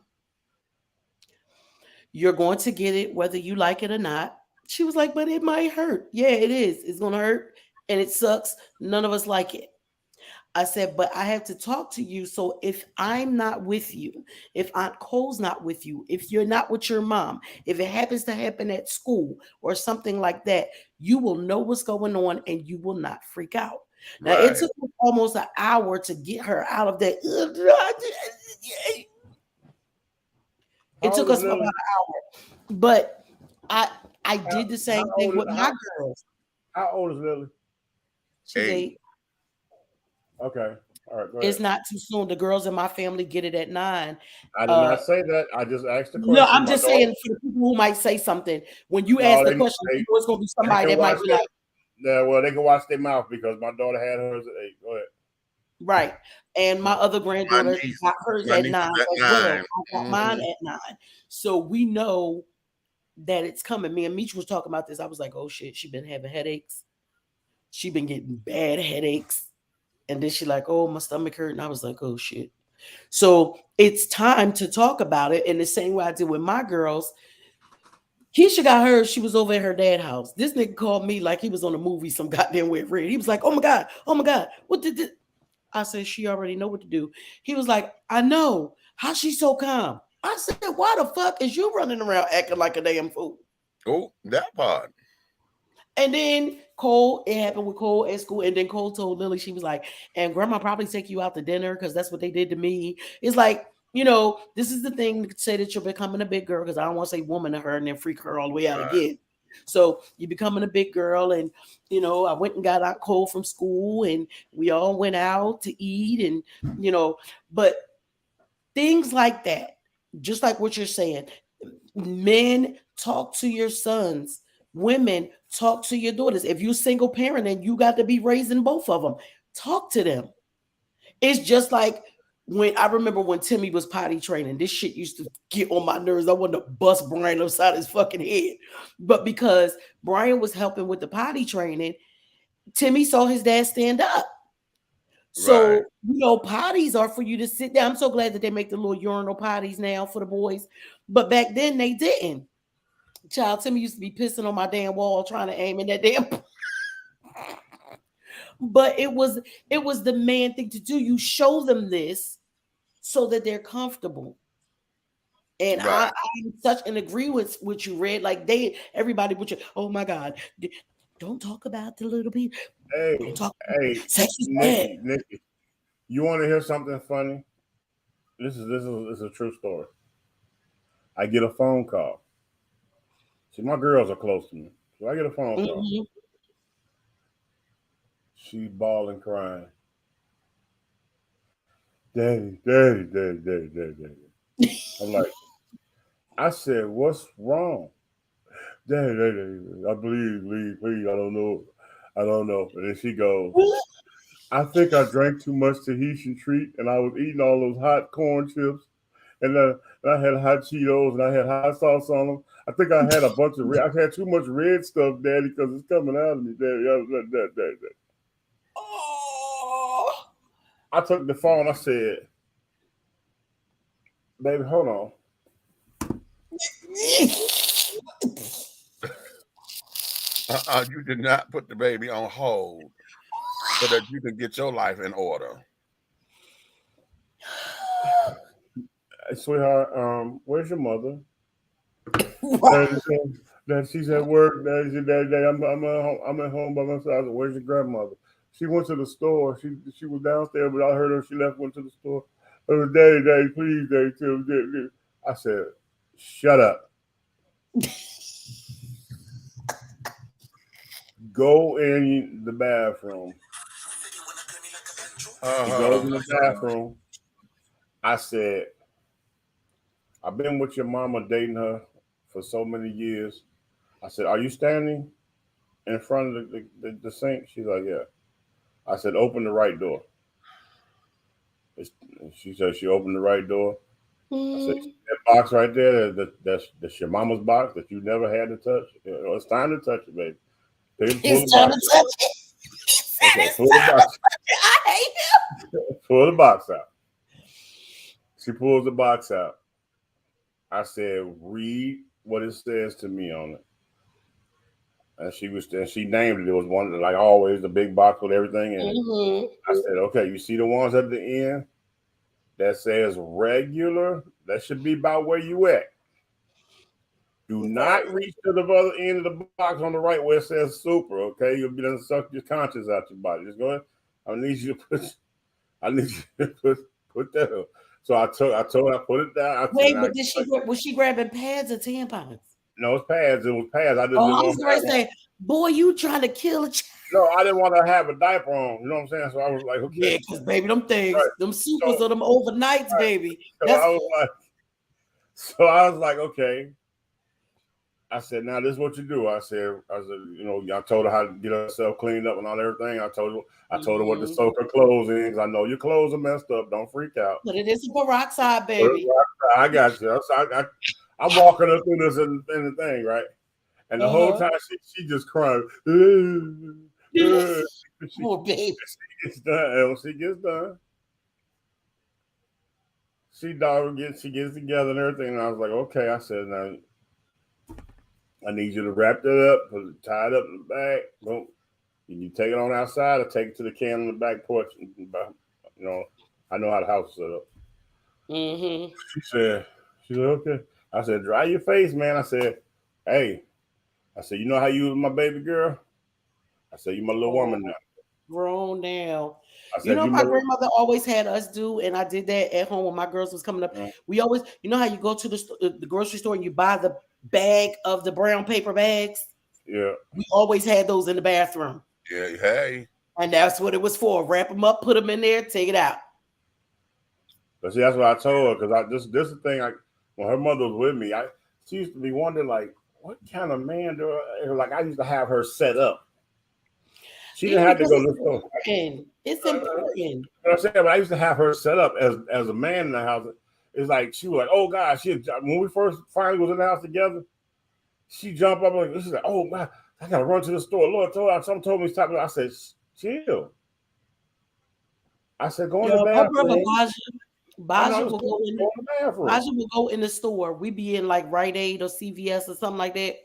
You're going to get it whether you like it or not. She was like, but it might hurt. Yeah, it is. It's going to hurt and it sucks. None of us like it. I said, but I have to talk to you. So if I'm not with you, if Aunt Cole's not with you, if you're not with your mom, if it happens to happen at school or something like that, you will know what's going on and you will not freak out. Now, it took almost an hour to get her out of that. It took us about an hour. But I did the same thing with my girls. How old is Lily? She's 8. Okay. All right. Go ahead. It's not too soon. The girls in my family get it at 9. I did not say that. I just asked the question. No, I'm just saying for the people who might say something. When you ask the question, you know it's going to be somebody that might be like, yeah, well, they can watch their mouth because my daughter had hers at 8. Go ahead. Right. And my other granddaughter got hers at 9 as well. I got mine at 9. So we know that it's coming. Me and Meech was talking about this. I was like, oh shit, she been having headaches. She been getting bad headaches. And then she like, oh, my stomach hurt. And I was like, oh shit. So it's time to talk about it in the same way I did with my girls. Keisha got hers. She was over at her dad's house. This nigga called me like he was on a movie, some goddamn weird read. He was like, oh my God, what did this? I said, she already know what to do. He was like, I know. How's she so calm? I said, why the fuck is you running around acting like a damn fool? Oh, that part. And then Cole, it happened with Cole at school. And then Cole told Lily, she was like, and grandma probably take you out to dinner because that's what they did to me. It's like, you know, this is the thing to say that you're becoming a big girl because I don't want to say woman to her and then freak her all the way out again. So you're becoming a big girl. And, you know, I went and got Aunt Cole from school and we all went out to eat and, you know, but things like that, just like what you're saying, men talk to your sons. Women, talk to your daughters. If you're single parent and you got to be raising both of them, talk to them. It's just like when I remember when Timmy was potty training, this shit used to get on my nerves. I wanted to bust Brian upside his fucking head. But because Brian was helping with the potty training, Timmy saw his dad stand up. So, potties are for you to sit down. I'm so glad that they make the little urinal potties now for the boys. But back then they didn't. Child, Timmy used to be pissing on my damn wall trying to aim in that damn. But it was the man thing to do. You show them this so that they're comfortable. And I'm such an agreement with you, Red. Like everybody would you, oh my God, don't talk about the little people. Hey, don't talk Nikki, you want to hear something funny? This is a true story. I get a phone call. See, my girls are close to me, so I get a phone call. She's bawling, crying. Daddy. I'm like, I said, what's wrong? Daddy, I believe, please, I don't know. And then she goes, I think I drank too much Tahitian treat and I was eating all those hot corn chips and I had hot Cheetos and I had hot sauce on them. I think I had a bunch of I had too much red stuff, Daddy, because it's coming out of me, Daddy. Oh. I took the phone. I said, baby, hold on. You did not put the baby on hold so that you can get your life in order. Sweetheart, where's your mother? That she's at work. Daddy, I'm at home by myself. I said, where's your grandmother? She went to the store. She was downstairs, but I heard her. She went to the store. I was, Daddy, please, Daddy. I said, shut up. Go in the bathroom. He goes in the bathroom. I said, I've been with your mama dating her for so many years. I said, are you standing in front of the sink? She's like, yeah. I said, open the right door. She said she opened the right door. I said, that box right there, that's your mama's box that you never had to touch. It's time to touch it, baby. It's time to touch it. Okay, pull the box. I hate him. Pull the box out. She pulls the box out. I said, read what it says to me on it. And she named it. It was one, like always, the big box with everything in it. I said, okay, you see the ones at the end that says regular? That should be about where you at. Do not reach to the other end of the box on the right where it says super, okay? You'll be done suck your conscience out your body. Just go ahead. I need you to put that up. So I told her I put it down. Wait, but was she grabbing pads or tampons? No, it's pads. It was pads. I was going to say, boy, you trying to kill a child. No, I didn't want to have a diaper on. You know what I'm saying? So I was like, okay. Yeah, because baby, them things, them supers or them overnights, baby. So I was like, okay. I said, now this is what you do. I said, I told her how to get herself cleaned up and all everything. I told her what to soak her clothes in because I know your clothes are messed up. Don't freak out. But it is a peroxide, baby. I got you. I'm walking her through this in the thing, right? And the whole time she just crying. Poor baby. She gets done. She gets done. She gets together and everything. And I was like, okay. I said, now I need you to wrap that up, tie it up in the back. Boom. You take it on outside or take it to the can on the back porch. I know how the house is set up. She said, okay. I said, dry your face, man. I said, hey. I said, you know how you was my baby girl? I said, you my little woman now. Grown now. Said, my grandmother always had us do, and I did that at home when my girls was coming up. We always, how you go to the grocery store and you buy the bag of the brown paper bags? Yeah. We always had those in the bathroom. Yeah, hey. And that's what it was for. Wrap them up, put them in there, take it out. But see, that's what I told her, because this is the thing, when her mother was with me, she used to be wondering, like, what kind of man do I, like? I used to have her set up. She didn't Yeah, have to go because to the store. it's important. You know what I'm saying? But I used to have her set up as a man in the house. It's like she was like, oh God, when we first finally was in the house together, she jumped up and she's like, oh God, I gotta run to the store. Lord someone told me to stop. I said, chill. I said, go in the My brother bathroom. Baja will go in the bathroom. Baja will go in the store. We be in like Rite Aid or CVS or something like that.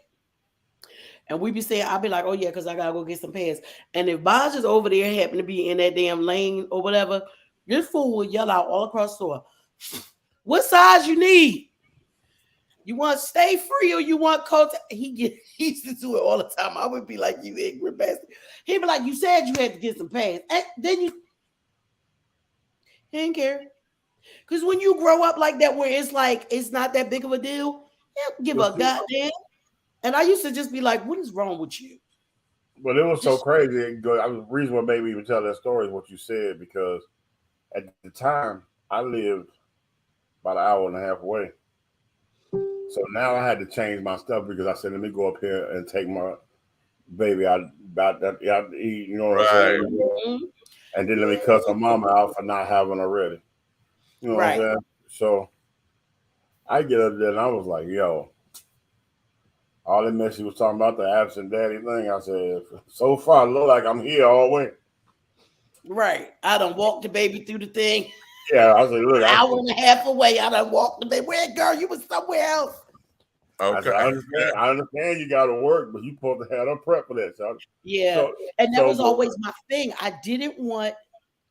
And we be saying, I'll be like, oh yeah, because I gotta go get some pants. And if Baja's over there happen to be in that damn lane or whatever, this fool will yell out all across the store, what size you need? You want stay free or you want coat? He used to do it all the time. I would be like, you ignorant bastard. He'd be like, you said you had to get some pants. And then he didn't care. Because when you grow up like that, where it's like, it's not that big of a deal, give a goddamn. And I used to just be like, what is wrong with you? But it was so crazy. The reason why maybe even tell that story is what you said, because at the time I lived about an hour and a half away. So now I had to change my stuff because I said, let me go up here and take my baby out to eat, you know what I'm saying? And then let me cuss her mama out for not having her ready. You know what I'm saying? So I get up there and I was like, yo, all that mess she was talking about, the absent daddy thing, I said, so far, look like I'm here all the way. Right. I done walked the baby through the thing. Yeah, I said, look, hour and a half away. I done walked the baby. Where, girl? You was somewhere else. Okay. I understand you got to work, but you supposed to have a prep for that. So, yeah. And that was always my thing. I didn't want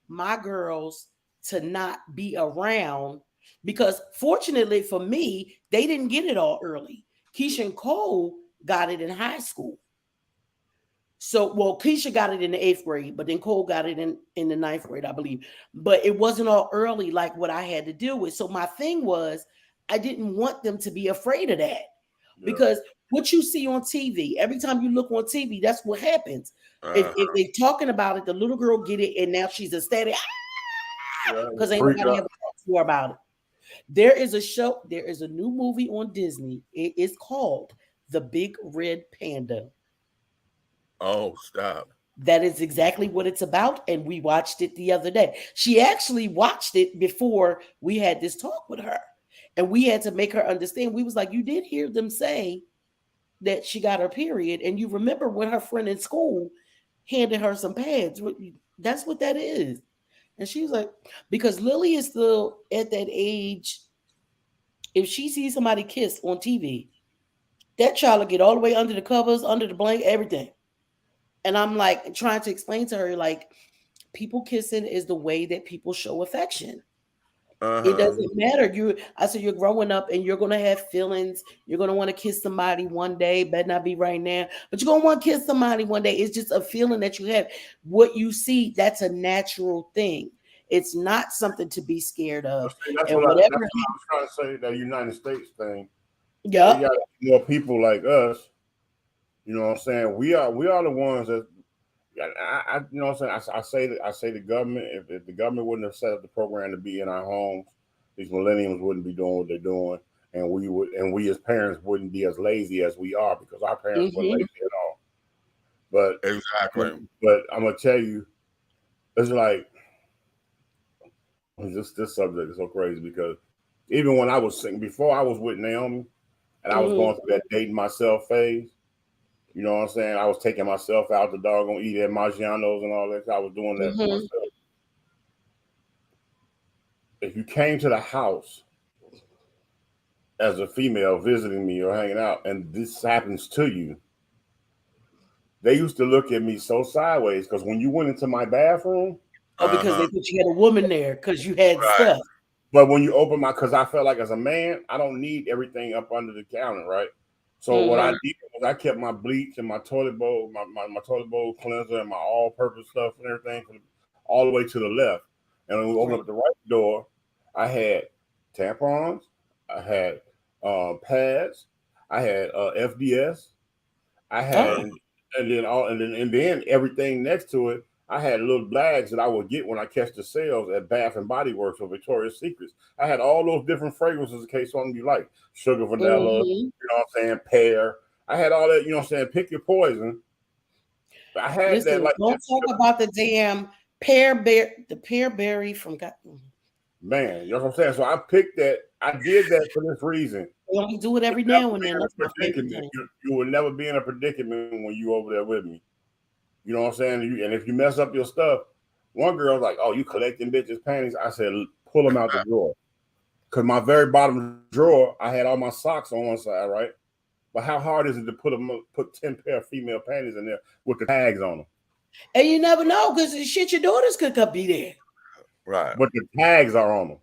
my girls to not be around because fortunately for me, they didn't get it all early. Keisha and Cole got it in high school. So, well, Keisha got it in the 8th grade, but then Cole got it in the 9th grade, I believe. But it wasn't all early like what I had to deal with. So my thing was, I didn't want them to be afraid of that. Yeah. Because what you see on TV, every time you look on TV, that's what happens. If they're talking about it, the little girl get it, and now she's ecstatic because ain't nobody ever talked to her about it. There is a new movie on Disney. It is called The Big Red Panda. Oh, stop. That is exactly what it's about. And we watched it the other day. She actually watched it before we had this talk with her. And we had to make her understand. We was like, you did hear them say that she got her period. And you remember when her friend in school handed her some pads. That's what that is. And she was like, because Lily is still at that age. If she sees somebody kiss on TV, that child will get all the way under the covers, under the blanket, everything. And I'm like trying to explain to her, like, people kissing is the way that people show affection. It doesn't matter. I said, you're growing up and you're going to have feelings. You're going to want to kiss somebody one day. Better not be right now, but you're going to want to kiss somebody one day. It's just a feeling that you have. What you see, that's a natural thing. It's not something to be scared of. That's what I was trying to say, that United States thing. Yeah. We got more people like us. You know what I'm saying? We are the ones that you know what I'm saying? I say the government, if the government wouldn't have set up the program to be in our homes, these millennials wouldn't be doing what they're doing, and we as parents wouldn't be as lazy as we are, because our parents weren't lazy at all. But exactly. But I'm gonna tell you, it's like this subject is so crazy, because even when I was singing, before I was with Naomi and I was going through that dating myself phase, you know what I'm saying? I was taking myself out the doggone eat at Maggiano's and all that. I was doing that for myself. If you came to the house as a female visiting me or hanging out, and this happens to you, they used to look at me so sideways, because when you went into my bathroom, because they thought you had a woman there because you had stuff. But when you open because I felt like as a man, I don't need everything up under the counter, right? So what I did was I kept my bleach and my toilet bowl, my toilet bowl cleanser and my all-purpose stuff and everything all the way to the left. And when we opened up the right door, I had tampons, I had pads, I had FDS, I had and then everything next to it. I had little bags that I would get when I catch the sales at Bath and Body Works or Victoria's Secrets. I had all those different fragrances in case something you like. Sugar vanilla, you know what I'm saying, pear, I had all that, you know what I'm saying, pick your poison. I had Listen, that like don't talk about the damn the pear berry from God. Man, you know what I'm saying? So I picked that. I did that for this reason. We only do it every now and then. That's my favorite thing. You will never be in a predicament when you over there with me. You know what I'm saying? And if you mess up your stuff, one girl was like, "Oh, you collecting bitches' panties?" I said, "Pull them out the drawer." Because my very bottom drawer, I had all my socks on one side, right? But how hard is it to put 10 pair of female panties in there with the tags on them? And you never know, because shit, your daughters could be there. Right. But the tags are on them.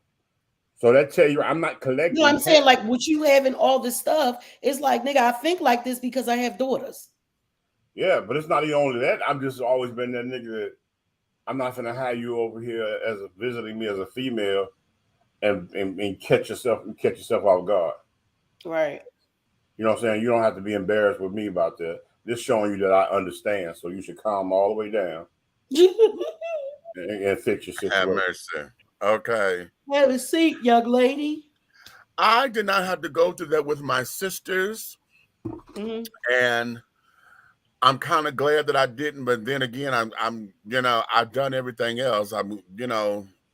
So that tell you I'm not collecting. You know what I'm saying? Like, with you having all this stuff, it's like, nigga, I think like this because I have daughters. Yeah, but it's not even only that. I've just always been that nigga that I'm not gonna hire you over here as visiting me as a female and catch yourself off guard. Right. You know what I'm saying? You don't have to be embarrassed with me about that. Just showing you that I understand. So you should calm all the way down and fix your situation. Have mercy. Okay. Have a seat, young lady. I did not have to go through that with my sisters. Mm-hmm. And I'm kind of glad that I didn't, but then again, I'm I've done everything else. I'm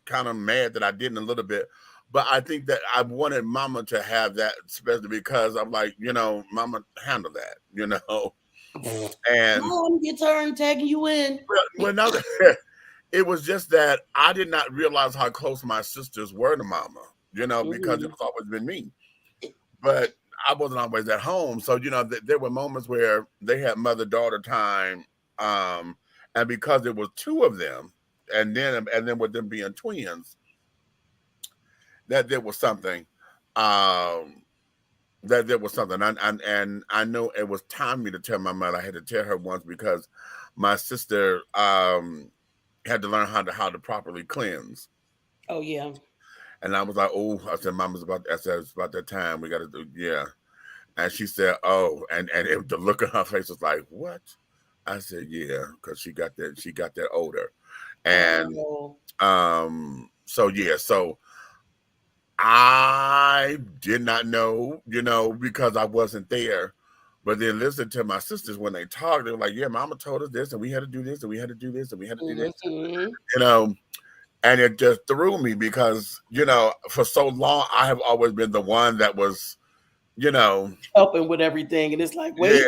kind of mad that I didn't a little bit. But I think that I wanted Mama to have that, especially because I'm like, Mama handle that, And Mom, your turn, tagging you in. Well, no, it was just that I did not realize how close my sisters were to Mama, because it was always been me. But I wasn't always at home. So, there were moments where they had mother-daughter time. And because there was two of them, and then with them being twins, that there was something. And I know it was time for me to tell my mother. I had to tell her once because my sister had to learn how to properly cleanse. Oh, yeah. And I was like, oh, I said, Mama's it's about that time. We got to do, yeah. And she said, oh, and the look on her face was like, what? I said, yeah, because she got that odor. And so I did not know, because I wasn't there. But then listen to my sisters when they talked, they were like, yeah, Mama told us this, and we had to do this, and we had to do this, and we had to do this. And it just threw me because, for so long, I have always been the one that was, helping with everything. And it's like, wait. Yeah.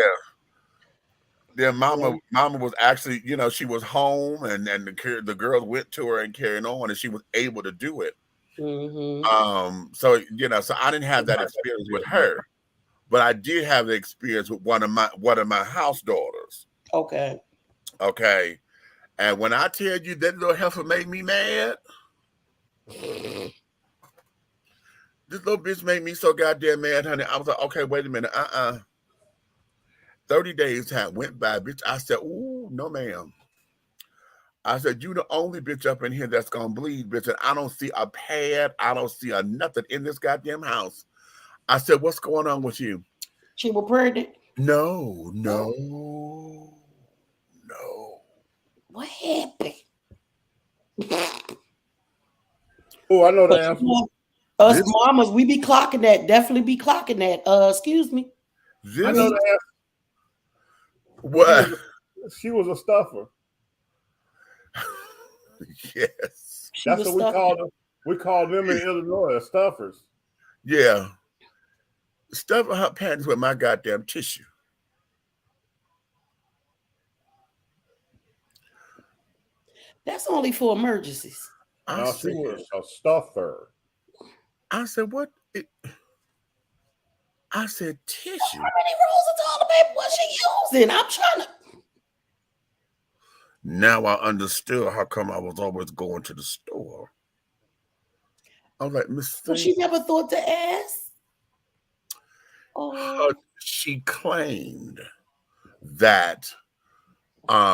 Then Mama was actually, she was home and the girls went to her and carrying on and she was able to do it. Mm-hmm. So, so I didn't have that experience with her, but I did have the experience with one of my house daughters. Okay. And when I tell you that little heifer made me mad, this little bitch made me so goddamn mad, honey. I was like, okay, wait a minute. 30 days went by, bitch. I said, ooh, no, ma'am. I said, you the only bitch up in here that's gonna bleed, bitch. And I don't see a pad. I don't see a nothing in this goddamn house. I said, what's going on with you? She was pregnant? No. What happened? Oh, I know the answer. Us mamas, we be clocking that. Definitely be clocking that. Excuse me. I know the answer. What? She was a stuffer. Yes. That's what we call them. We call them in Illinois stuffers. Yeah. Stuffing her panties with my goddamn tissue. That's only for emergencies. No, she was a stuffer. I said, what? I said, tissue. How many rolls of toilet paper was she using? I'm trying to. Now I understood how come I was always going to the store. I was like, Miss. Well, she never thought to ask. She claimed that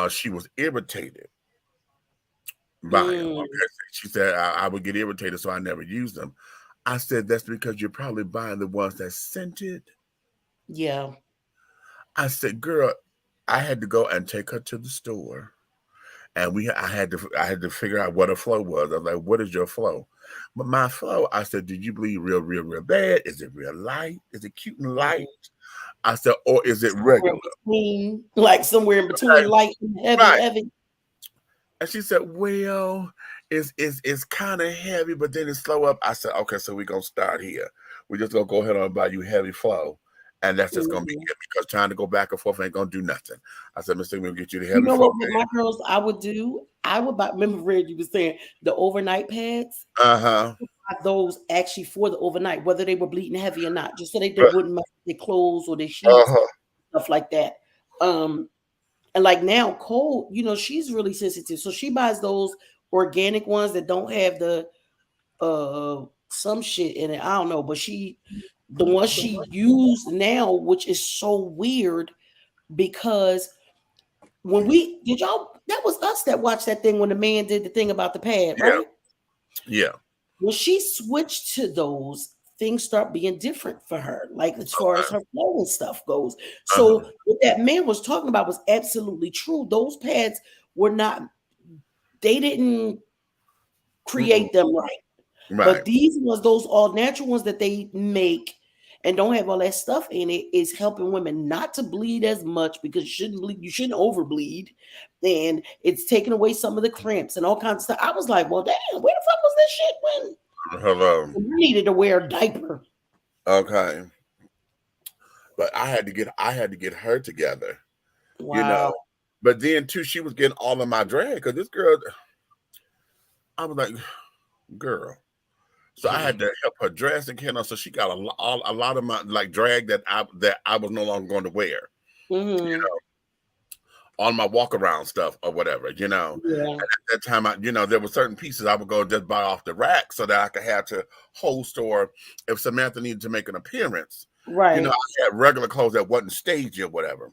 she was irritated by him. She said I would get irritated, so I never used them. I said, that's because you're probably buying the ones that scented. Yeah. I said, girl, I had to go and take her to the store. And I had to figure out what her flow was. I was like, what is your flow? But my flow, I said, did you bleed real, real, real bad? Is it real light? Is it cute and light? I said, or is it regular? Like somewhere in between light and heavy. And she said, well, it's kind of heavy, but then it's slow up. I said, okay, so we're going to start here. We're just going to go ahead and buy you heavy flow. And that's just going to be it, because trying to go back and forth ain't going to do nothing. I said, Mr. We'll get you the heavy flow. What my girls, I would do? I would buy, remember, Red, you were saying the overnight pads? Those actually for the overnight, whether they were bleeding heavy or not, just so they wouldn't mess with their clothes or their sheets, stuff like that. And like now, Cole, she's really sensitive, so she buys those organic ones that don't have the some shit in it. I don't know, but the one she used now, which is so weird, because when that was us that watched that thing when the man did the thing about the pad, right? Yeah. When she switched to those, things start being different for her, like as far as her flow and stuff goes. So what that man was talking about was absolutely true. Those pads they didn't create them right. But these ones, those all natural ones that they make and don't have all that stuff in it, is helping women not to bleed as much, because you shouldn't bleed, you shouldn't overbleed, and it's taking away some of the cramps and all kinds of stuff. I was like, well, damn, where the fuck was this shit when you needed to wear a diaper? Okay. But I had to get her together. Wow. But then too, she was getting all of my drag, because this girl, I was like, girl. So I had to help her dress and so she got a lot of my like drag that I was no longer going to wear, on my walk around stuff or whatever, And at that time, there were certain pieces I would go just buy off the rack so that I could have to host, or if Samantha needed to make an appearance, I had regular clothes that wasn't staged or whatever.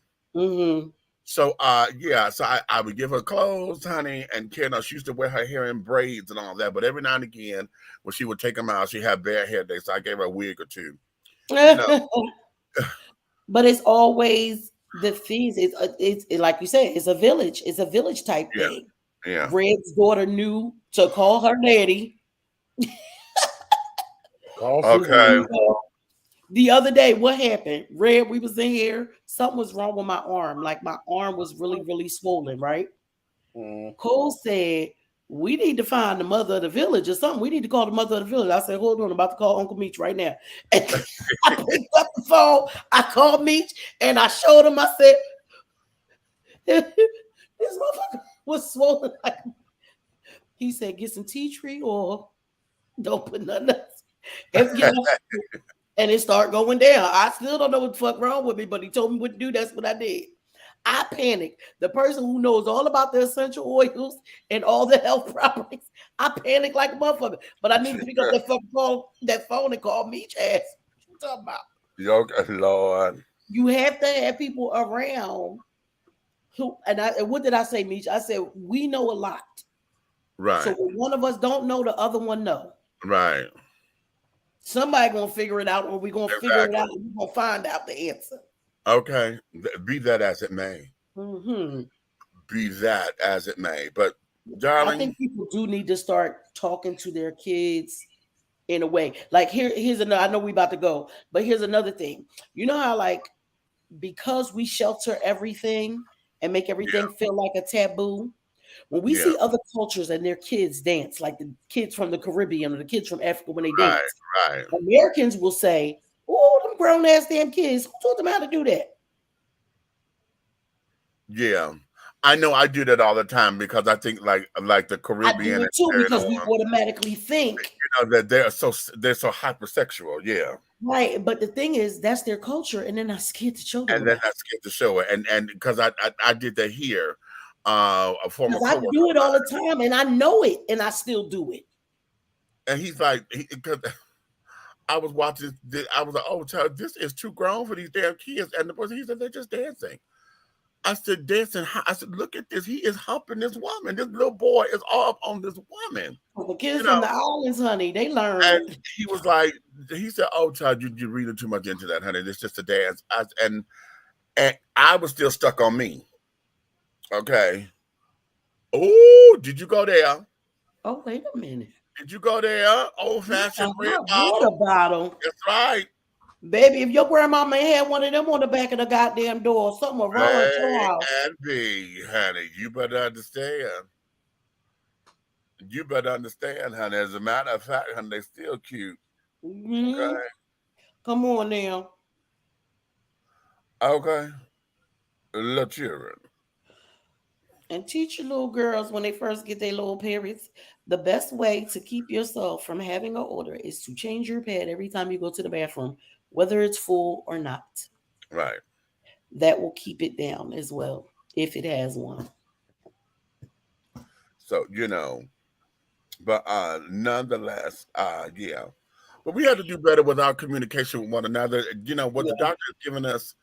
So, so I would give her clothes, honey, and she used to wear her hair in braids and all that. But every now and again, when she would take them out, she had bare hair days. So I gave her a wig or two. But it's always the things. It's like you said, it's a village. It's a village type thing. Yeah. Red's daughter knew to call her daddy. Okay. The other day, what happened? Red, we was in here. Something was wrong with my arm. Like my arm was really, really swollen, right? Cole said, we need to find the mother of the village or something. We need to call the mother of the village. I said, hold on, I'm about to call Uncle Meech right now. And I picked up the phone. I called Meech and I showed him. I said, this motherfucker was swollen. He said, get some tea tree or don't put nothing else. And it started going down. I still don't know what the fuck wrong with me, but he told me what to do. That's what I did. I panicked. The person who knows all about the essential oils and all the health properties, I panicked like a motherfucker. But I need to pick up that phone and call Meech ass. What you talking about? Okay, Lord. You have to have people around who, and what did I say, Meech? I said, we know a lot. Right. So when one of us don't know, the other one know. Right. Somebody gonna figure it out, or we're gonna figure it out, and we're gonna find out the answer. Okay, be that as it may. Be that as it may. But darling, I think people do need to start talking to their kids in a way. Like here's another. I know we about to go, but here's another thing. You know how because we shelter everything and make everything feel like a taboo. When we see other cultures and their kids dance, like the kids from the Caribbean or the kids from Africa when they dance, Americans will say, oh, them grown ass damn kids, who taught them how to do that? Yeah. I know I do that all the time, because I think like the Caribbean, I do it too, because we automatically think that they're so hypersexual. Yeah. Right. But the thing is, that's their culture, and they're not scared to show them. And they're not scared to show it. And because I did that here. A former I do it all the time, and I know it, and I still do it. And he's like, because I was watching, I was like, oh, child, this is too grown for these damn kids. And the person, he said, they're just dancing. I said, dancing? I said, look at this. He is humping this woman. This little boy is all up on this woman. Well, the kids from the islands, honey, they learn. And he was like, he said, oh, child, you're reading too much into that, honey. It's just a dance. And I was still stuck on me. Okay. Oh, did you go there? Oh, wait a minute. Did you go there? Old fashioned red bottle. That's right. Baby, if your grandmama had one of them on the back of the goddamn door, something was wrong at your A house. and B, honey. You better understand. You better understand, honey. As a matter of fact, honey, they still cute. Okay. Come on now. Okay. Little children. And teach your little girls when they first get their little periods, the best way to keep yourself from having an odor is to change your pad every time you go to the bathroom, whether it's full or not. Right. That will keep it down as well, if it has one. So, but nonetheless, yeah. But we had to do better with our communication with one another. What the doctor has given us,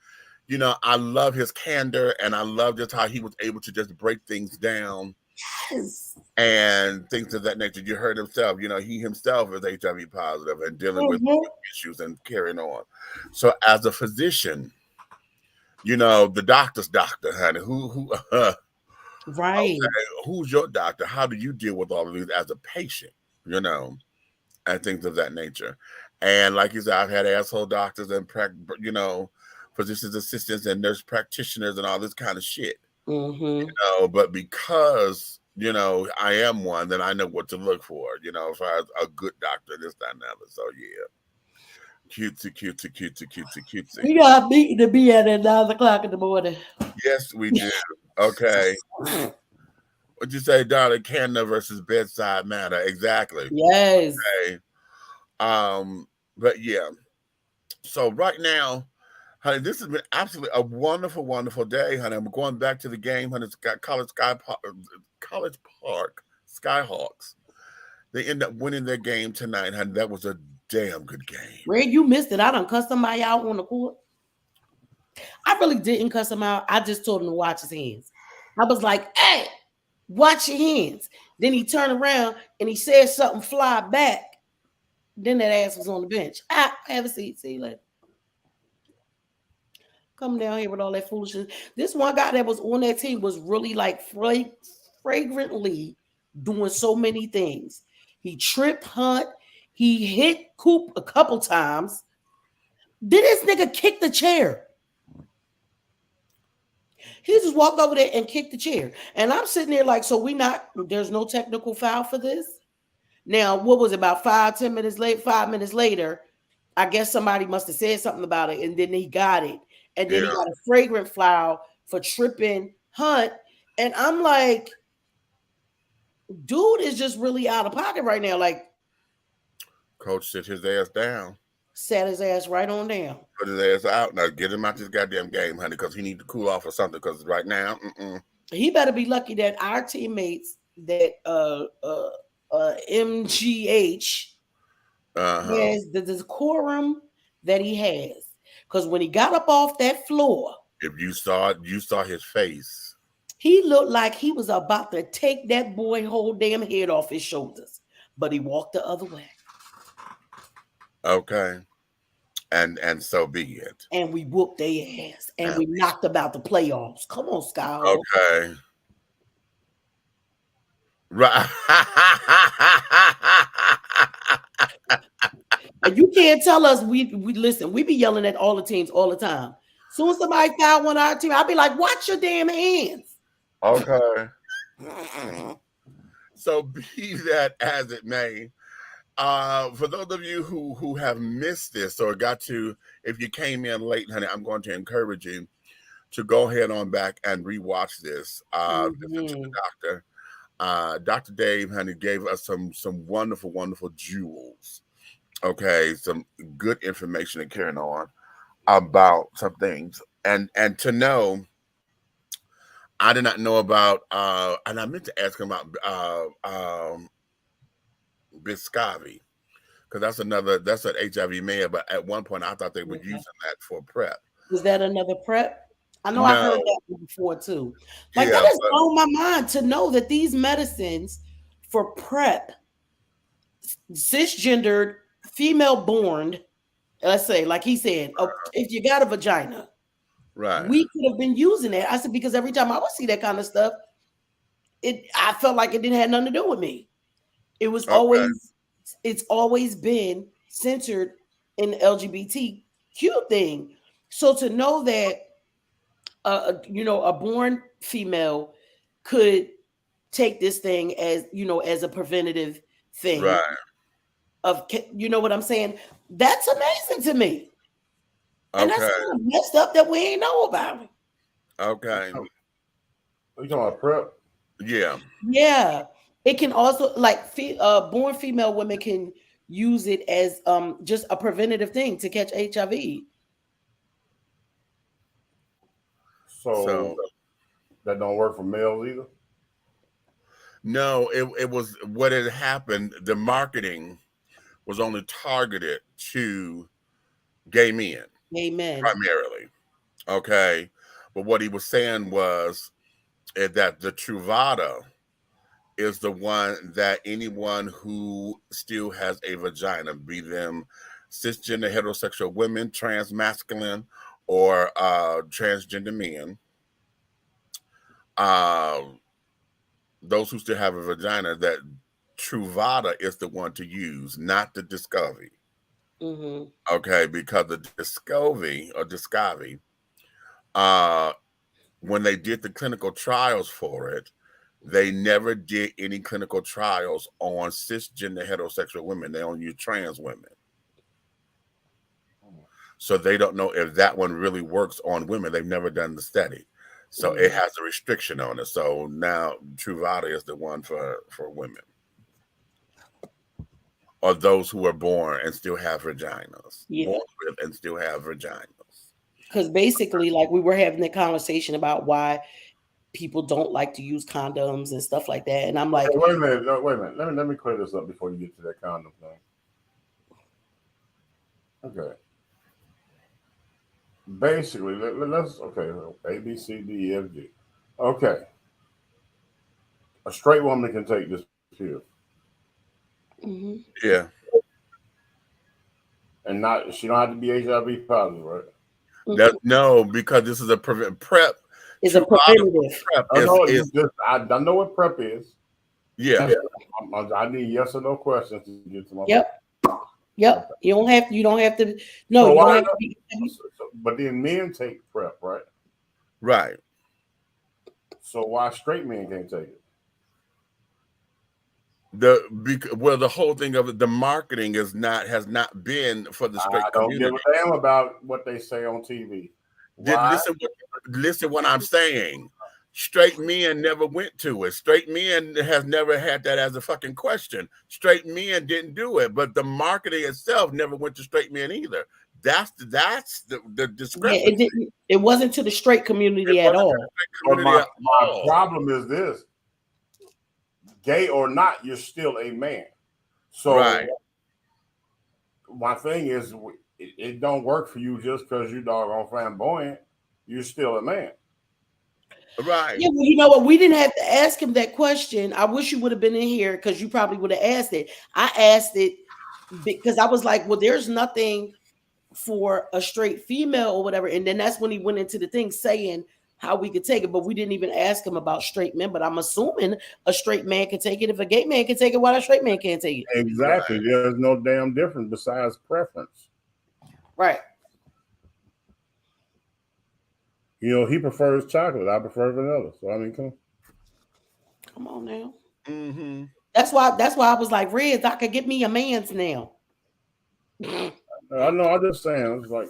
I love his candor, and I love just how he was able to just break things down. Yes. And things of that nature. You heard himself, he himself is HIV positive and dealing with issues and carrying on. So as a physician, the doctor's doctor, honey, who right. Okay, who's your doctor? How do you deal with all of these as a patient, and things of that nature? And like you said, I've had asshole doctors and, physician's assistants and nurse practitioners and all this kind of shit. But because, I am one, then I know what to look for, as far as a good doctor, this, that, and the other. So, yeah. Cutesy. We got a meeting to be at 9 o'clock in the morning. Yes, we do. Okay. What'd you say, darling? Canada versus bedside manner. Exactly. Yes. Okay. But yeah. So right now, honey, this has been absolutely a wonderful, wonderful day, honey. I'm going back to the game, honey. It's got College Park Skyhawks. They end up winning their game tonight, honey. That was a damn good game. Red, you missed it. I done cussed somebody out on the court. I really didn't cuss him out. I just told him to watch his hands. I was like, hey, watch your hands. Then he turned around and he said something fly back. Then that ass was on the bench. Have a seat. See you later. Come down here with all that foolishness. This one guy that was on that team was really like flagrantly doing so many things. He tripped Hunt. He hit Coop a couple times. Did this nigga kick the chair? He just walked over there and kicked the chair. And I'm sitting there like, there's no technical foul for this? Now, what was it, about 5 minutes later, I guess somebody must have said something about it, and then he got it. And then he got a flagrant foul for tripping Hunt. And I'm like, dude is just really out of pocket right now. Like, coach sit his ass down. Sat his ass right on down. Put his ass out. Now get him out this goddamn game, honey, because he need to cool off or something. Because right now, he better be lucky that our teammates that MGH has the decorum that he has. Because when he got up off that floor, if you saw his face. He looked like he was about to take that boy whole damn head off his shoulders, but he walked the other way. Okay. And so be it. And we whooped their ass. And we knocked about the playoffs. Come on, Skyhawk. Okay. Right. And you can't tell us we listen, we be yelling at all the teams all the time. Soon as somebody foul one of our team, I'll be like, watch your damn hands. Okay. So be that as it may. For those of you who have missed this or if you came in late, honey, I'm going to encourage you to go ahead on back and rewatch this. Listen to the doctor. Dr. Dave, honey, gave us some wonderful, wonderful jewels. Okay, some good information and carrying on about some things. And to know, I did not know about, and I meant to ask him about Biscovi, because that's an HIV male, but at one point I thought they were using that for PrEP. Was that another PrEP? I know I heard that before too. Like that is on my mind to know that these medicines for PrEP, cisgendered, female-born, let's say, like he said, if you got a vagina, right? We could have been using it. I said because every time I would see that kind of stuff, I felt like it didn't have nothing to do with me. It was it's always been centered in the LGBT cute thing. So to know that, a born female could take this thing as, as a preventative thing. Right. You know what I'm saying? That's amazing to me. And Okay. that's kind of messed up that we ain't know about it. Okay. Are you talking about PrEP? Yeah. Yeah. It can also, like, born female women can use it as just a preventative thing to catch HIV. So that don't work for males either? No, it was what had happened. The marketing was only targeted to gay men. Amen. Primarily. Okay. But what he was saying was that the Truvada is the one that anyone who still has a vagina, be them cisgender heterosexual women, transmasculine, or transgender men, those who still have a vagina, that Truvada is the one to use, not the Discovery. Mm-hmm. Okay, because the Discovery, when they did the clinical trials for it, they never did any clinical trials on cisgender heterosexual women. They only used trans women. So they don't know if that one really works on women. They've never done the study. So it has a restriction on it. So now Truvada is the one for women, or those who are born and still have vaginas. Yeah. Born with and still have vaginas. Because basically, like, we were having a conversation about why people don't like to use condoms and stuff like that. And I'm like, wait a minute. No, wait a minute. Let me clear this up before you get to that condom thing. Okay. Basically, let's A, B, C, D, E, F, G. Okay. A straight woman can take this pill. mm-hmm. Yeah. And she don't have to be HIV positive, right? Mm-hmm. No, because this is a PrEP. It's a preventative. I know what PrEP is. Yeah. I need yes or no questions to get to my Yep. You don't have to. No, you don't have to be. But then men take PrEP, right? Right. So why straight men can't take it? The whole thing of it, the marketing has not been for the straight community. I don't give a damn about what they say on TV. Listen what I'm saying. Straight men never went to it. Straight men has never had that as a fucking question. Straight men didn't do it, but the marketing itself never went to straight men either. That's the discrepancy. Yeah, it wasn't to the straight community at all. My problem is this: gay or not, you're still a man. So my thing is, it don't work for you just because you doggone flamboyant. You're still a man. Right. Yeah, well, you know what? We didn't have to ask him that question. I wish you would have been in here because you probably would have asked it. I asked it because I was like, well, there's nothing for a straight female or whatever. And then that's when he went into the thing saying how we could take it. But we didn't even ask him about straight men. But I'm assuming a straight man can take it. If a gay man can take it, why a straight man can't take it? Exactly. Right. There's no damn difference besides preference. Right. You know, he prefers chocolate. I prefer vanilla. So I mean, come on now. Mm-hmm. That's why I was like, Reds, I could get me a man's now. I know. I'm just saying. It's like,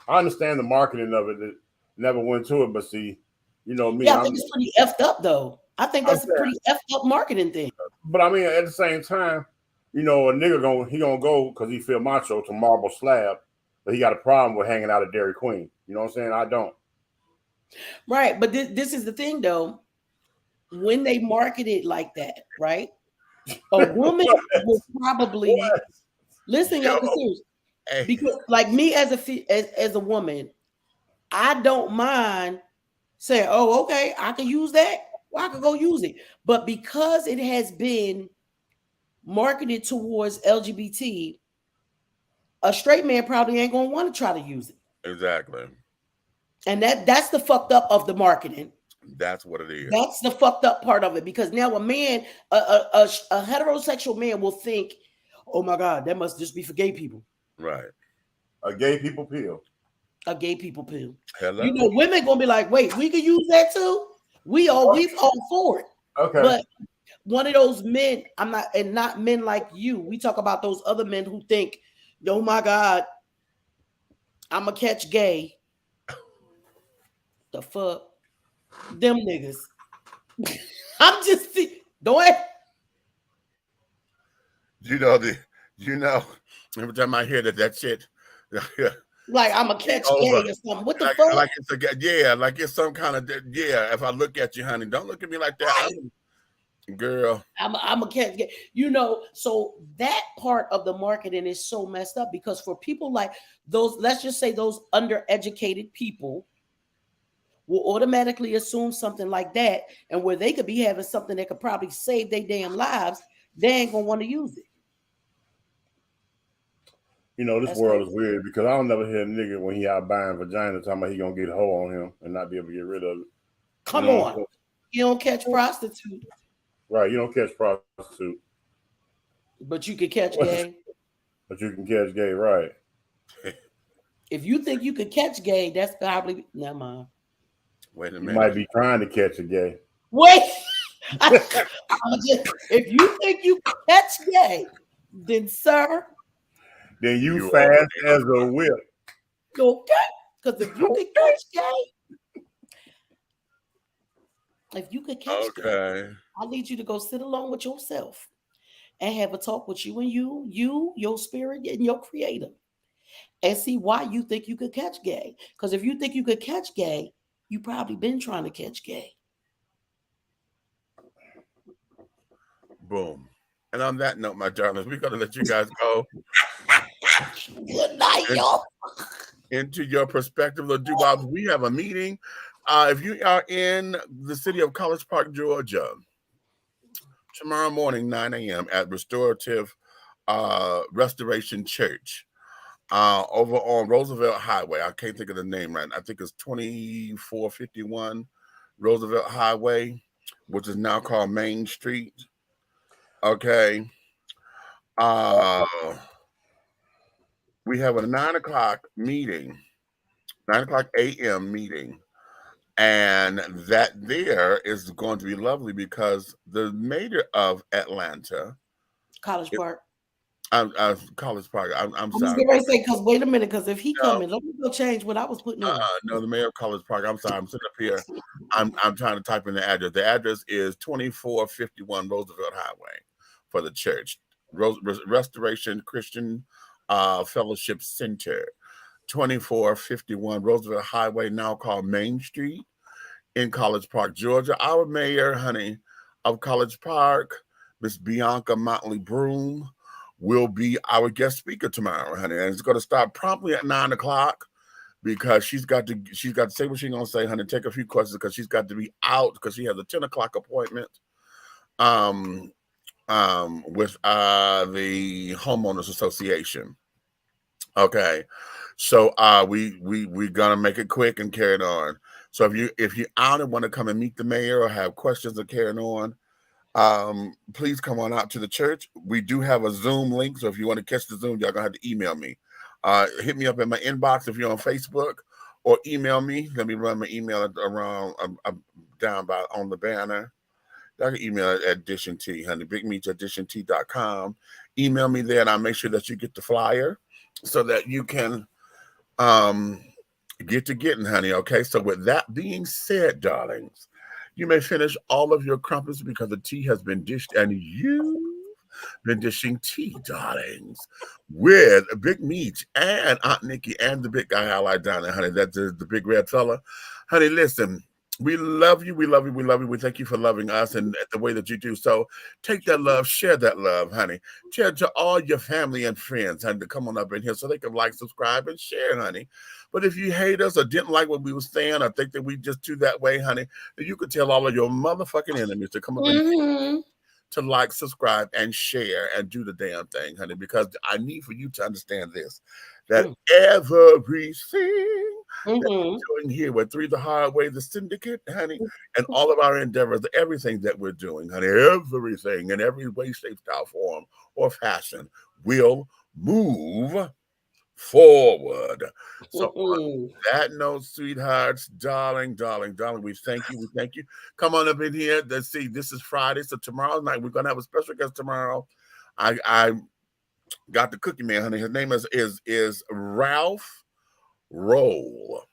I understand the marketing of it. It never went to it, but see, you know me. Yeah, I think it's pretty effed up, though. I think that's a pretty effed up marketing thing. But I mean, at the same time, you know, a nigga gonna go because he feel macho to Marble Slab, but he got a problem with hanging out at Dairy Queen. You know what I'm saying? I don't. Right, but this is the thing, though. When they market it like that, right? A woman will probably listen, y'all. Serious, because, like me as a woman, I don't mind saying, "Oh, okay, I can use that. Well, I can go use it." But because it has been marketed towards LGBT, a straight man probably ain't gonna want to try to use it. Exactly. And that's the fucked up of the marketing. That's what it is. That's the fucked up part of it, because now a man, a heterosexual man will think, oh my God, that must just be for gay people. Right. A gay people pill. A gay people pill. Hello. You know, women gonna be like, wait, we can use that too. We've all for it. Okay. But one of those men, not men like you. We talk about those other men who think, oh my God, I'ma catch gay. The fuck? Them niggas. I'm just don't. You know, every time I hear that shit, like I'm a catch gay or something. What the fuck? Like it's some kind of if I look at you, honey, don't look at me like that, girl. I'm a catch gay. You know, so that part of the marketing is so messed up because for people like those, let's just say those undereducated people will automatically assume something like that, and where they could be having something that could probably save their damn lives, they ain't gonna want to use it. You know, this world is weird because I don't never hear a nigga when he out buying vagina talking about he gonna get a hoe on him and not be able to get rid of it. Come on. You don't catch prostitute. Right, you don't catch prostitute. But you can catch gay. But you can catch gay, right. If you think you could catch gay, that's probably never mind. Wait a minute. You might be trying to catch a gay. Wait. If you think you can catch gay, then sir, then you fast as a whip. Okay. Because if you could catch gay, I need you to go sit alone with yourself and have a talk with you and your spirit and your creator and see why you think you could catch gay. Because if you think you could catch gay, you probably been trying to catch gay. Boom. And on that note, my darlings, we're going to let you guys go. Good night, y'all. Into your perspective of doo-wop. We have a meeting. If you are in the city of College Park, Georgia, tomorrow morning, 9 a.m. at Restorative Restoration Church over on Roosevelt Highway. I can't think of the name right now. I think it's 2451 Roosevelt Highway, which is now called Main Street. Okay. We have a 9 o'clock meeting, 9 o'clock a.m. meeting. And that there is going to be lovely because the mayor of Atlanta, College Park. College Park. I'm sorry. I was going to say, because wait a minute, because if he coming, let me go change what I was putting on. No, the mayor of College Park. I'm sorry. I'm sitting up here. I'm trying to type in the address. The address is 2451 Roosevelt Highway for the church. Restoration Christian Fellowship Center. 2451 Roosevelt Highway, now called Main Street in College Park, Georgia. Our mayor, honey, of College Park, Miss Bianca Motley Broom, will be our guest speaker tomorrow, honey. And it's going to start promptly at 9 o'clock because she's got to say what she's going to say, honey. Take a few questions because she's got to be out because she has a 10 o'clock appointment with the Homeowners Association. Okay. So we're gonna make it quick and carry it on. So if you're out and want to come and meet the mayor or have questions or carrying on, please come on out to the church. We do have a Zoom link, so if you want to catch the Zoom, y'all gonna have to email me. Hit me up in my inbox if you're on Facebook, or email me. Let me run my email around down by on the banner. Y'all can email it at Dish and Tea, honey. BigMeats@dishandtea.com. Email me there, and I'll make sure that you get the flyer so that you can get to getting, honey. Okay. So with that being said, darlings, you may finish all of your crumpets because the tea has been dished, and you've been dishing tea, darlings, with Big Meat and Aunt Nikki and the big guy I like down there, honey. That's the big red fella. Honey, listen. We love you. We love you. We love you. We thank you for loving us and the way that you do. So take that love, share that love, honey. Share it to all your family and friends, honey, to come on up in here so they can like, subscribe, and share, honey. But if you hate us or didn't like what we were saying or think that we just do that way, honey, then you could tell all of your motherfucking enemies to come up in here to like, subscribe, and share and do the damn thing, honey, because I need for you to understand this, that everything that we're doing here with Three the Hard Way, the syndicate, honey, and all of our endeavors, everything that we're doing, honey, everything in every way, shape, style, form, or fashion will move forward. So on that note, sweethearts, darling, we thank you. We thank you. Come on up in here. Let's see. This is Friday, so tomorrow night we're gonna have a special guest tomorrow. I got the cookie man, honey. His name is Ralph Roll.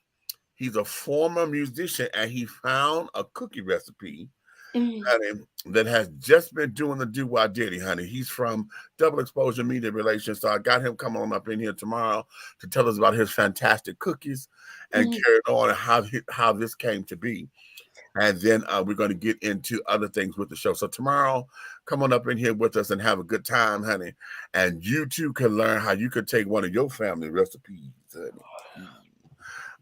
He's a former musician, and he found a cookie recipe, honey, that has just been doing the do-wah-diddy, honey. He's from Double Exposure Media Relations, so I got him coming on up in here tomorrow to tell us about his fantastic cookies and carry on how this came to be. And then we're going to get into other things with the show. So tomorrow, come on up in here with us and have a good time, honey. And you too can learn how you could take one of your family recipes, honey.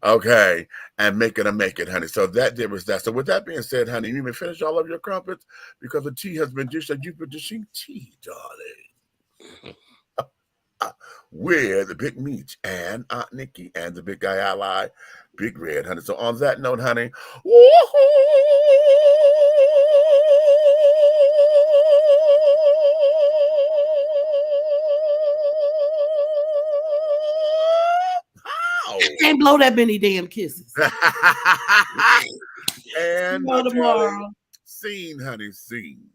Okay, and make it, honey. So that there was that. So with that being said, honey, you may finish all of your crumpets because the tea has been dished and you've been dishing tea, darling. With the Big Meech and Aunt Nikki and the big guy ally, Big Red, honey. So on that note, honey, can't blow that many damn kisses. And tomorrow. Scene, honey, scene.